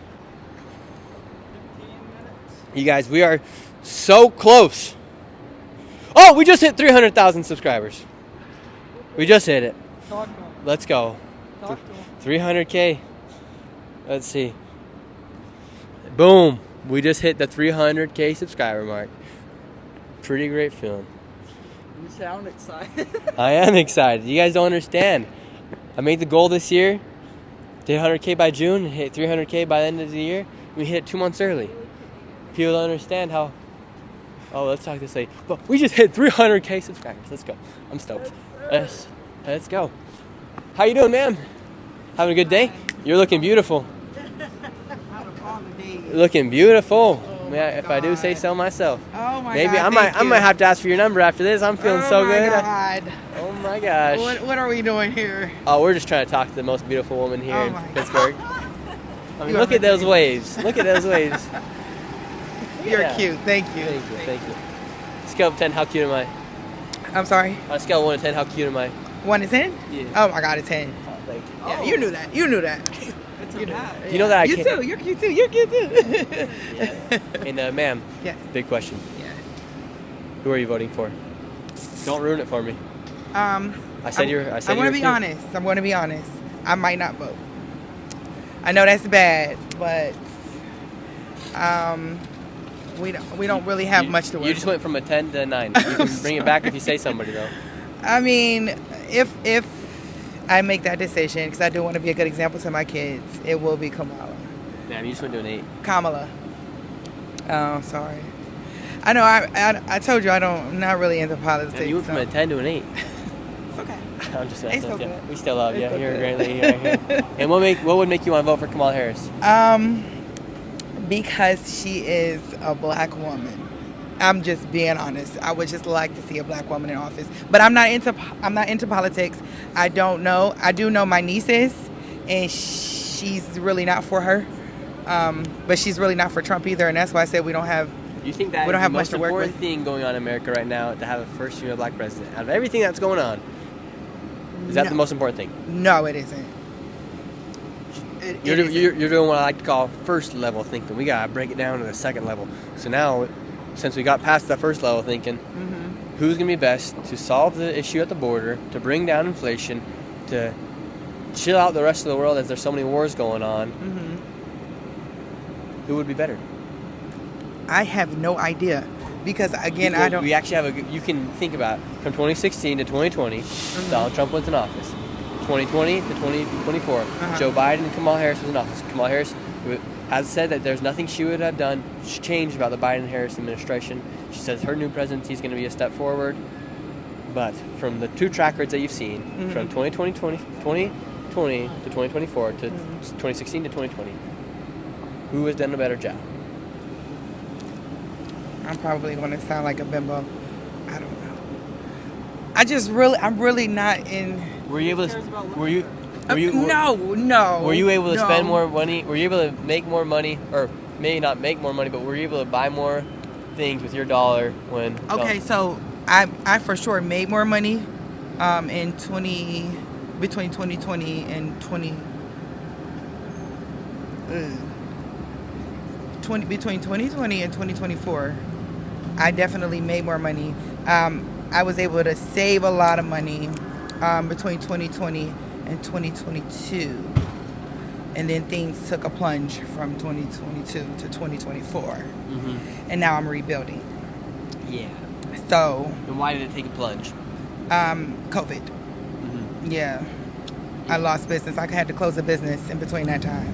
You guys, we are so close. Oh, we just hit 300,000 subscribers. We just hit it. Let's go. 300K. Let's see. Boom. We just hit the 300K subscriber mark. Pretty great feeling. You sound excited. I am excited. You guys don't understand. I made the goal this year. Did 100K by June and hit 300K by the end of the year. We hit it 2 months early. People don't understand how... Oh, let's talk this late. But we just hit 300K subscribers. Let's go. I'm stoked. Let's go. How you doing, ma'am? Having a good day? You're looking beautiful. Looking beautiful. If I do say so myself. Oh my Maybe God, I might have to ask for your number after this. I'm feeling so good. God. Oh my gosh. What are we doing here? Oh, we're just trying to talk to the most beautiful woman here in Pittsburgh. I mean, You look are at those waves. Look at those waves. You're Yeah. cute. Thank you. Thank you. Scale of 10, how cute am I? I'm sorry? On a scale of 1 to 10, how cute am I? 1 to 10? Yeah. Oh my God, a 10. Oh, thank you. Yeah, you knew that. You knew that. You know, You know that I you can't... too. You're cute too. You're cute too. And ma'am, Yes. big question. Yes. Who are you voting for? Don't ruin it for me. I'm going to be honest. I'm going to be honest. I might not vote. I know that's bad, but we don't really have much to work. You just went from a 10 to a 9. You can bring it back if you say somebody though. I mean, if I make that decision, because I do want to be a good example to my kids, it will be Kamala. Ma'am, you just went to an 8. Kamala. Oh, sorry. I know. I told you I'm not really into politics. Ma'am, you went from a 10 to an 8. It's okay. I'm just It's messing with you. okay. We still love you. It's You're a okay. great lady right here. And what would make you want to vote for Kamala Harris? Because she is a black woman. I'm just being honest. I would just like to see a black woman in office. But I'm not into politics. I don't know. I do know my niece is, and she's really not for her. But she's really not for Trump either, and that's why I said we don't have. You think that we don't is have the much most to work important with? thing going on in America right now to have a first female black president? Out of everything that's going on, is that No. the most important thing? No, it isn't. You're doing what I like to call first level thinking. We gotta break it down to the second level. So now, since we got past that first level thinking, who's gonna be best to solve the issue at the border, to bring down inflation, to chill out the rest of the world as there's so many wars going on? Who would be better? I have no idea, because again, Because I don't. We actually have you can think about it. From 2016 to 2020, Donald Trump was in office. 2020 to 2024, Joe Biden and Kamala Harris was in office. Kamala Harris has said that there's nothing she would have done changed about the Biden-Harris administration. She says her new presidency is going to be a step forward. But from the two track records that you've seen, from 2020 to 2024 to 2016 to 2020, who has done a better job? I'm probably going to sound like a bimbo. I don't know. I'm really not in. Were you able to? No. Were you able to no. spend more money? Were you able to make more money, or maybe not make more money, but were you able to buy more things with your dollar when? Okay, so I for sure made more money, between 2020 and 2020 and 2024. I definitely made more money. I was able to save a lot of money between 2020 and 2022. And then things took a plunge from 2022 to 2024. Mm-hmm. And now I'm rebuilding. Yeah. So. And why did it take a plunge? COVID. Mm-hmm. Yeah. I lost business. I had to close a business in between that time.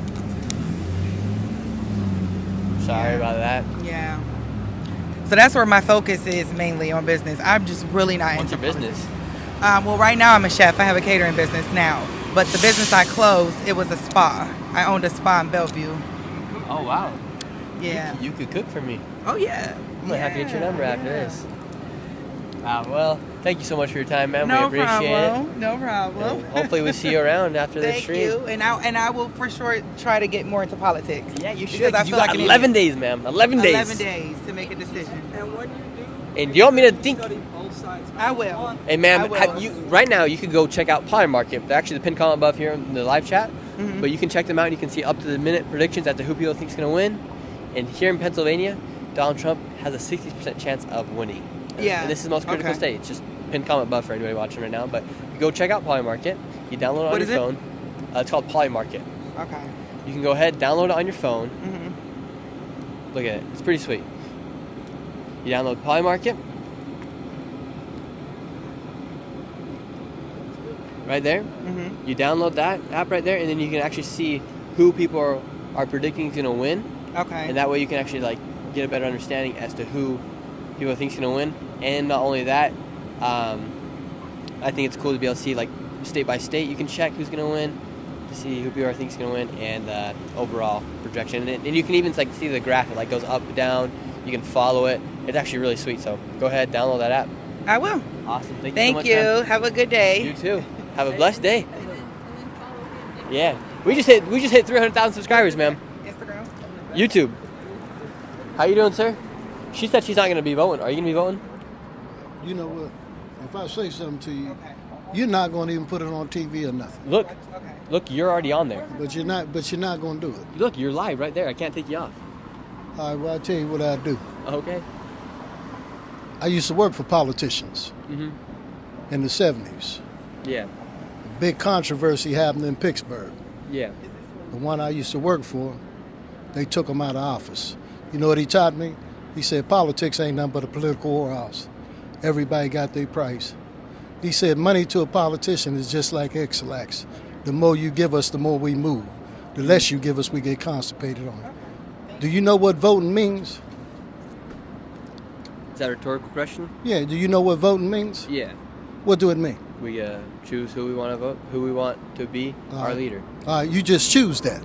Sorry about that. Yeah. So that's where my focus is mainly on business. I'm just really not What's your business? Well, right now I'm a chef. I have a catering business now. But the business I closed, it was a spa. I owned a spa in Bellevue. Oh, wow. Yeah. You could cook for me. Oh, yeah. I'm going to have to get your number after this. Well, thank you so much for your time, man. No we appreciate problem. it. No problem. And hopefully we'll see you around after this Thank stream. you. And I will for sure try to get more into politics. Yeah, you should. Because I You feel got like 11 days, ma'am. 11 days. 11 days to make a decision. And what And you want me to think? I will. Hey, ma'am, I will. right now you could go check out Poly Market. They're actually the pinned comment above here in the live chat. Mm-hmm. But you can check them out and you can see up to the minute predictions as to who people think is going to win. And here in Pennsylvania, Donald Trump has a 60% chance of winning. Yeah. And this is the most critical Okay. state. It's just pinned comment above for anybody watching right now. But you go check out Poly Market. You download it What on is your it? phone. It's called Poly Market. Okay. You can go ahead, download it on your phone. Mm-hmm. Look at it. It's pretty sweet. You download Poly Market. Right there. Mm-hmm. You download that app right there, and then you can actually see who people are predicting is going to win. Okay. And that way you can actually get a better understanding as to who people think is going to win. And not only that, I think it's cool to be able to see state by state. You can check who's going to win, to see who people think is going to win, and overall projection. And you can even see the graph. It goes up, down. You can follow it. It's actually really sweet. So go ahead, download that app. I will. Awesome. Thank Thank you so much, you. ma'am. Have a good day. You too. Have a blessed day. Yeah. We just hit 300,000 subscribers, ma'am. Instagram. YouTube. How you doing, sir? She said she's not going to be voting. Are you going to be voting? You know what? If I say something to you, you're not going to even put it on TV or nothing. Look, you're already on there. But you're not going to do it. Look, you're live right there. I can't take you off. All right, well, I'll tell you what I do. Okay. I used to work for politicians in the 70s. Yeah. Big controversy happened in Pittsburgh. Yeah. The one I used to work for, they took him out of office. You know what he taught me? He said, politics ain't nothing but a political whorehouse. Everybody got their price. He said, money to a politician is just like X-Lax. The more you give us, the more we move. The less you give us, we get constipated on. Do you know what voting means? Is that a rhetorical question? Yeah, do you know what voting means? Yeah. What do it mean? We choose who we want to vote, who we want to be our leader. You just choose that.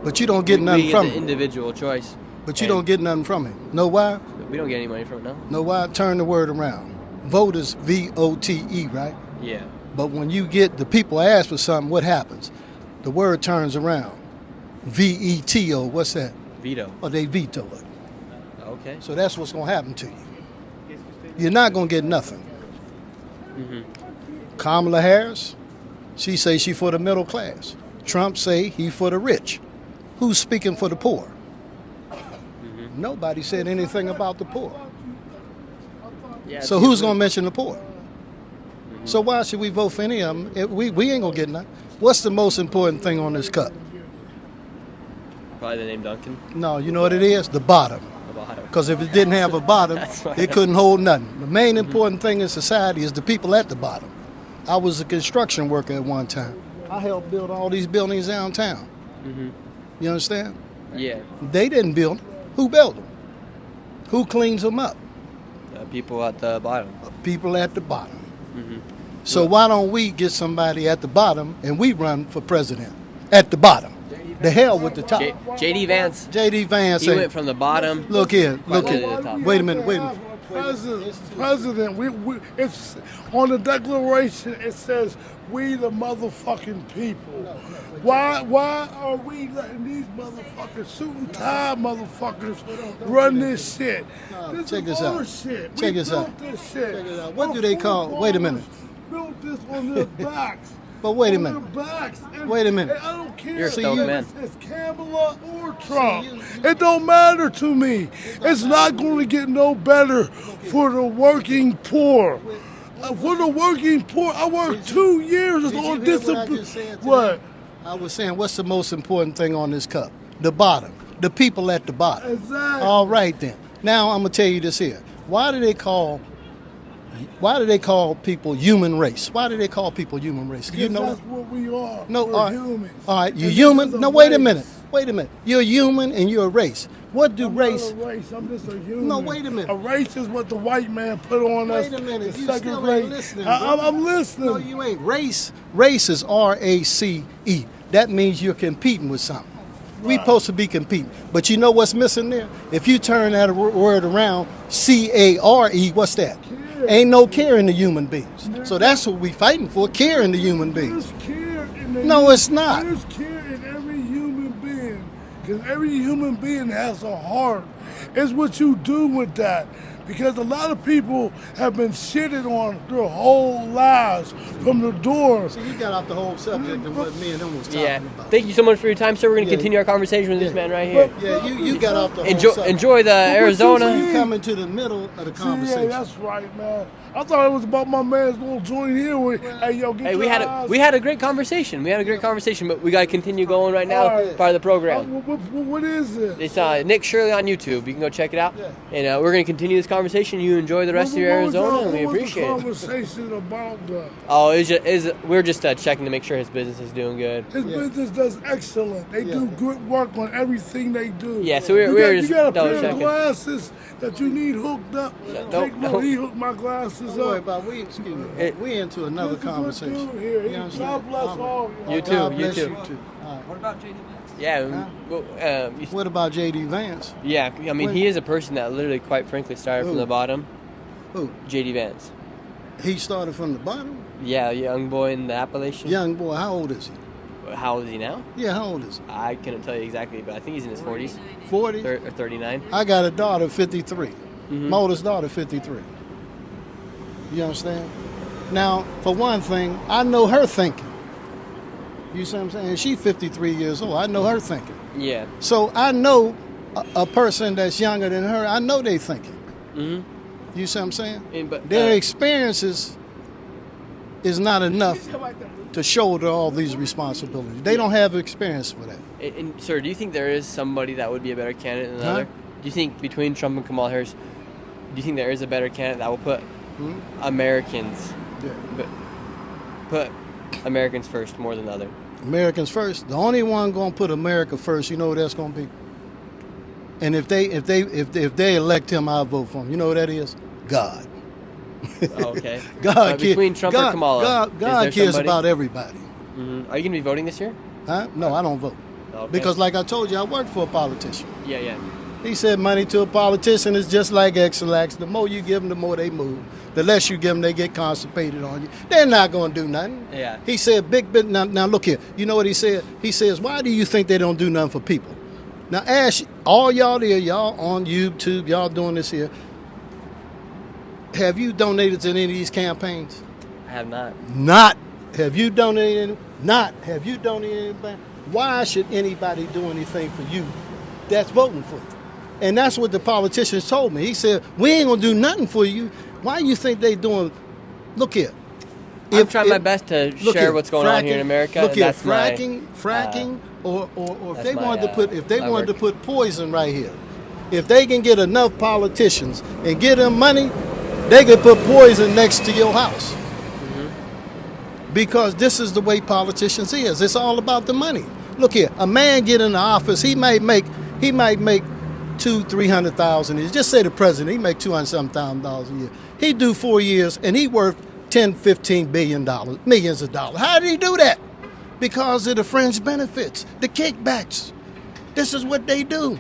But you don't get nothing from it. it. Individual choice. But you don't get nothing from it. Know why? We don't get any money from it, no. Know why? Turn the word around. Vote is V-O-T-E, right? Yeah. But when you get the people ask for something, what happens? The word turns around. V-E-T-O, what's that? Veto. Or they veto it. Okay. So that's what's going to happen to you. You're not going to get nothing. Kamala Harris, she say she for the middle class. Trump say he for the rich. Who's speaking for the poor? Nobody said anything about the poor. Yeah, So who's going to mention the poor? So why should we vote for any of them? We ain't going to get nothing. What's the most important thing on this cup? Probably the name Duncan. No, you know what it is? The bottom. The bottom. Because if it didn't have a bottom, right. it couldn't hold nothing. The main important thing in society is the people at the bottom. I was a construction worker at one time. I helped build all these buildings downtown. You understand? Yeah. They didn't build them. Who built them? Who cleans them up? People at the bottom. People at the bottom. So why don't we get somebody at the bottom and we run for president at the bottom? The hell with the top. J.D. Vance. J.D. Vance. He went from the bottom. Look here. quite Look to the here. top. Wait a minute. President, we it's on the declaration. It says we the motherfucking people. Why are we letting these motherfuckers, suit and tie motherfuckers, run this shit? This Check is this out. bullshit. Check We this out. built this shit. Check it out. What do they call? Wait a minute. Built this on their backs. But wait a On minute. their backs. And- Wait a minute. and I don't care You're a if stoked man. it's Kamala or Trump. It don't matter to me. It's not going to get no better for the working poor. For the working poor, I worked 2 years on disability. What? I was saying, what's the most important thing on this cup? The bottom. The people at the bottom. Exactly. All right then. Now I'm gonna tell you this here. Why do they call people human race? Why do they call people human race? Do you know that's what we are. No, we're humans. All right, you're And human. this is No, a wait a race. minute. Wait a minute. You're human and you're a race. What do race? I'm not a race. I'm just a human. No, wait a minute. A race is what the white man put on us. Wait a minute. to You second still rate. ain't listening. I'm listening. No, you ain't. Race is R-A-C-E. That means you're competing with something. We supposed to be competing. But you know what's missing there? If you turn that word around, C-A-R-E, what's that? Care. Ain't no care in the human beings. So that's what we fighting for, care in the human beings. There's care in the No, it's not. There's care in every human being. Because every human being has a heart. It's what you do with that. Because a lot of people have been shitted on their whole lives from the door. So you got off the whole subject of what me and him was talking about. Thank you so much for your time, sir. We're going to continue our conversation with this man right here. Yeah, you got off the whole subject. Enjoy the Arizona. You come into the middle of the conversation. Yeah, that's right, man. I thought it was about my man's little joint here. With, hey, yo, get your eyes. we had a great conversation. But we got to continue going right now. Right. Part of the program. What is it? It's Nick Shirley on YouTube. You can go check it out. And we're going to continue this conversation. You enjoy the rest of your Arizona, and we appreciate it. What was the conversation about that? Oh, we're just checking to make sure his business is doing good. His business does excellent. They do good work on everything they do. Yeah, so you just got a double pair of checking. glasses that you need hooked up. He hooked my glasses Don't worry up. about we into another conversation. Here. You know what I'm saying? God bless all of You too. God You bless too. you too. All right. What about JD? Yeah. What about JD Vance? Yeah, I mean, he is a person that literally, quite frankly, started from the bottom. Who? JD Vance. He started from the bottom? Yeah, young boy in the Appalachian. Young boy, how old is he? How old is he now? Yeah, how old is he? I couldn't tell you exactly, but I think he's in his 40s. 40? Or 39. I got a daughter, 53. My oldest daughter, 53. You understand? Now, for one thing, I know her thinking. You see what I'm saying? She's 53 years old. I know her thinking. Yeah. So I know a person that's younger than her, I know they thinking. Mm-hmm. You see what I'm saying? But, their experiences is not enough to shoulder all these responsibilities. They don't have experience for that. And, sir, do you think there is somebody that would be a better candidate than another? Do you think between Trump and Kamala Harris, do you think there is a better candidate that will put Americans, put Americans first more than the other? Americans first. The only one going to put America first, you know who that's going to be? And if they elect him, I'll vote for him. You know who that is? God. Oh, okay. God between Trump and Kamala, God cares about everybody. Mm-hmm. Are you going to be voting this year? Huh? No, I don't vote. Okay. Because like I told you, I work for a politician. Yeah. He said money to a politician is just like X-Lax. The more you give them, the more they move. The less you give them, they get constipated on you. They're not going to do nothing. Yeah. He said, now look here. You know what he said? He says, why do you think they don't do nothing for people? Now ask all y'all there, y'all on YouTube, y'all doing this here. Have you donated to any of these campaigns? I have not. Not. Have you donated? Not. Have you donated anything? Why should anybody do anything for you that's voting for you? And that's what the politicians told me. He said, we ain't going to do nothing for you. Why do you think they doing? Look here. I'm trying my best to share what's going on here in America. Look here, that's fracking, or if they wanted to put poison right here, if they can get enough politicians and give them money, they could put poison next to your house. Because this is the way politicians is. It's all about the money. Look here, a man get in the office, he might make $200,000-300,000. Just say the president, he make $200,000 a year. He do 4 years and he worth $10-15 billion, millions of dollars. How did he do that? Because of the fringe benefits, the kickbacks. This is what they do.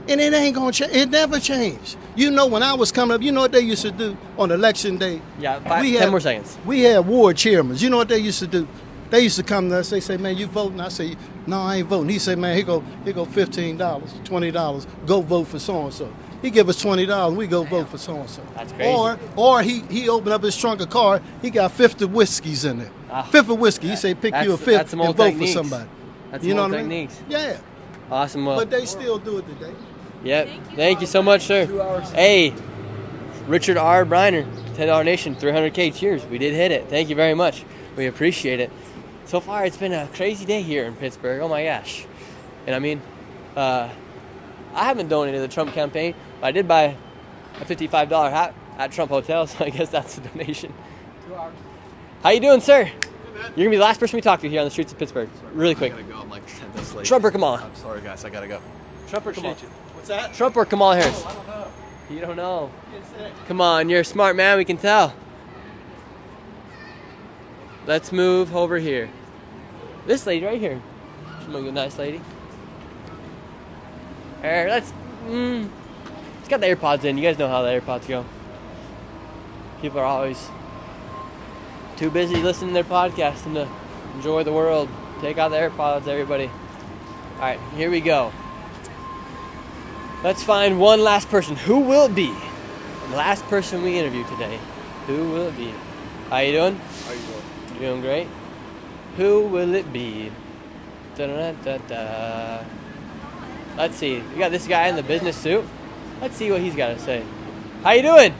And it ain't gonna change. It never changed. You know, when I was coming up, you know what they used to do on election day? Yeah, 10 more seconds. We had ward chairmen. You know what they used to do? They used to come to us. They say, "Man, you voting?" I say, "No, I ain't voting." He said, "Man, here go $15, $20. Go vote for so and so." He give us $20. We go vote for so and so. That's crazy. Or he opened up his trunk of car. He got 50 whiskeys in there. 50 whiskey. He say, "Pick you a fifth and vote for somebody." That's you know old what I mean? techniques. Yeah. Awesome. Well, But they still do it today. yep. Thank you so much, sir. Hey, Richard R. Briner, $10 donation, 300K. Cheers. We did hit it. Thank you very much. We appreciate it. So far, it's been a crazy day here in Pittsburgh. Oh my gosh. And I mean, I haven't donated to the Trump campaign, but I did buy a $55 hat at Trump Hotel, so I guess that's a donation. 2 hours. How you doing, sir? You're gonna be the last person we talk to here on the streets of Pittsburgh. Really quick. I gotta go. I'm like 10 minutes late. Trump or Kamala? I'm sorry, guys. I gotta go. Trump or Kamala? What's that? Trump or Kamala Harris? I don't know. You don't know. Come on, you're a smart man. We can tell. Let's move over here. This lady right here. She's a nice lady. Here, let's got the AirPods in. You guys know how the AirPods go. People are always too busy listening to their podcast and to enjoy the world. Take out the AirPods, everybody. All right, here we go. Let's find one last person. Who will it be? The last person we interview today. Who will it be? How you doing? How you doing? You doing great? Who will it be? Da-da-da-da-da. Let's see. We got this guy in the business suit. Let's see what he's got to say. How you doing?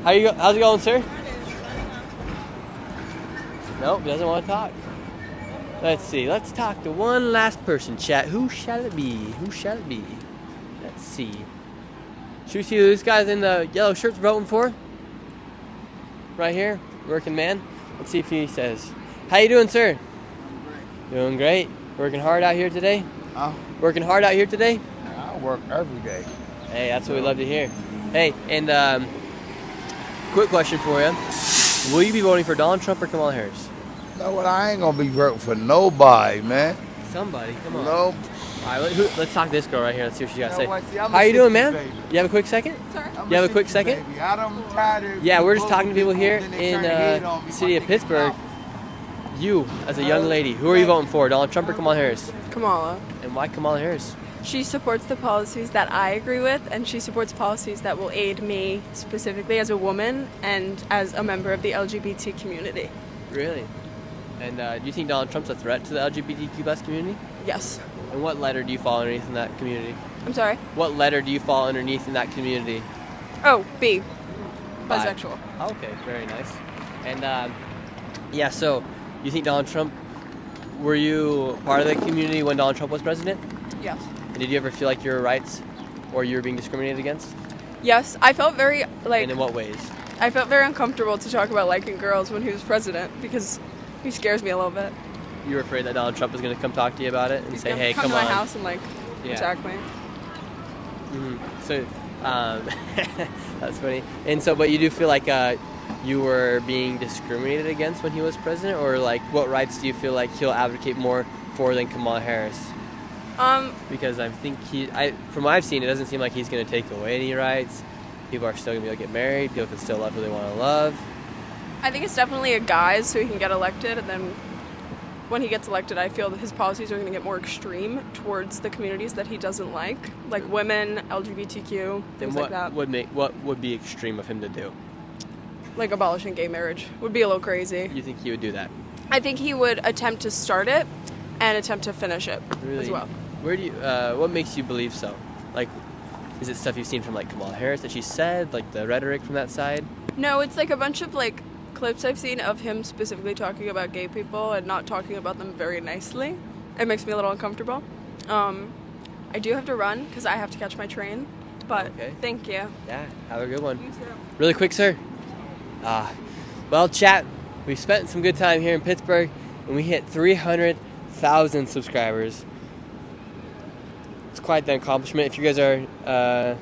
How's it going, sir? Nope, doesn't want to talk. Let's see. Let's talk to one last person, chat. Who shall it be? Who shall it be? Let's see. Should we see who this guy's in the yellow shirt's voting for? Right here, working man. Let's see if he says. How you doing, sir? Doing great. Working hard out here today? Working hard out here today? I work every day. Hey, that's what we love to hear. Hey, and quick question for you. Will you be voting for Donald Trump or Kamala Harris? You know what? I ain't gonna be voting for nobody, man. Somebody, come on. Nope. All right, let's talk to this girl right here. Let's see what she got to say. what? See, I'm How a you doing, 60s man? baby. You have a quick second? Sorry? You have a quick second? Baby. I don't tired of Yeah, we're just people talking to people here then they in turn their head on me the city when of they get Pittsburgh. You, as a young lady, who are you voting for? Donald Trump or Kamala Harris? Kamala. And why Kamala Harris? She supports the policies that I agree with, and she supports policies that will aid me specifically as a woman and as a member of the LGBT community. Really? And do you think Donald Trump's a threat to the LGBTQ+ community? Yes. And what letter do you fall underneath in that community? I'm sorry? What letter do you fall underneath in that community? Oh, B. Bi. Bisexual. Okay, very nice. And yeah, so you think Donald Trump, were you part of the community when Donald Trump was president? Yes. And did you ever feel like your rights or you were being discriminated against? Yes, I felt very, And in what ways? I felt very uncomfortable to talk about liking girls when he was president because he scares me a little bit. You were afraid that Donald Trump was going to come talk to you about it and say, hey, come come to on. my house and Yeah. attack me. So, that's funny. And so, but you do feel like you were being discriminated against when he was president, or like what rights do you feel like he'll advocate more for than Kamala Harris? Because I think from what I've seen, it doesn't seem like he's going to take away any rights. People are still going to be able to get married. People can still love who they want to love. I think it's definitely a guise so he can get elected, and then when he gets elected, I feel that his policies are going to get more extreme towards the communities that he doesn't like women, LGBTQ, things like that. What would be extreme of him to do? Like abolishing gay marriage would be a little crazy. You think he would do that? I think he would attempt to start it and attempt to finish it Really? as well. Where do you? What makes you believe so? Like, is it stuff you've seen from like Kamala Harris that she said, like the rhetoric from that side? No, it's like a bunch of clips I've seen of him specifically talking about gay people and not talking about them very nicely. It makes me a little uncomfortable. I do have to run because I have to catch my train, but thank you. Yeah, have a good one. You too. Really quick, sir. Well, chat, we spent some good time here in Pittsburgh, and we hit 300,000 subscribers. It's quite the accomplishment. If you guys are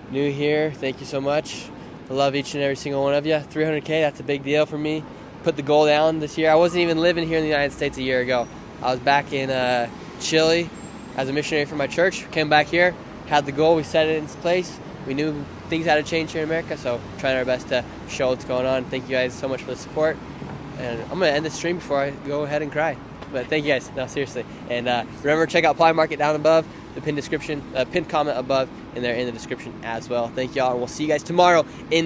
new here, thank you so much. I love each and every single one of you. 300K, that's a big deal for me. Put the goal down this year. I wasn't even living here in the United States a year ago. I was back in Chile as a missionary for my church. Came back here, had the goal, we set it in place. We knew things had to change here in America, so trying our best to show what's going on. Thank you guys so much for the support. And I'm going to end the stream before I go ahead and cry. But thank you guys. No, seriously. And remember, check out Ply Market down above, the pinned comment above, and they're in the description as well. Thank y'all, and we'll see you guys tomorrow in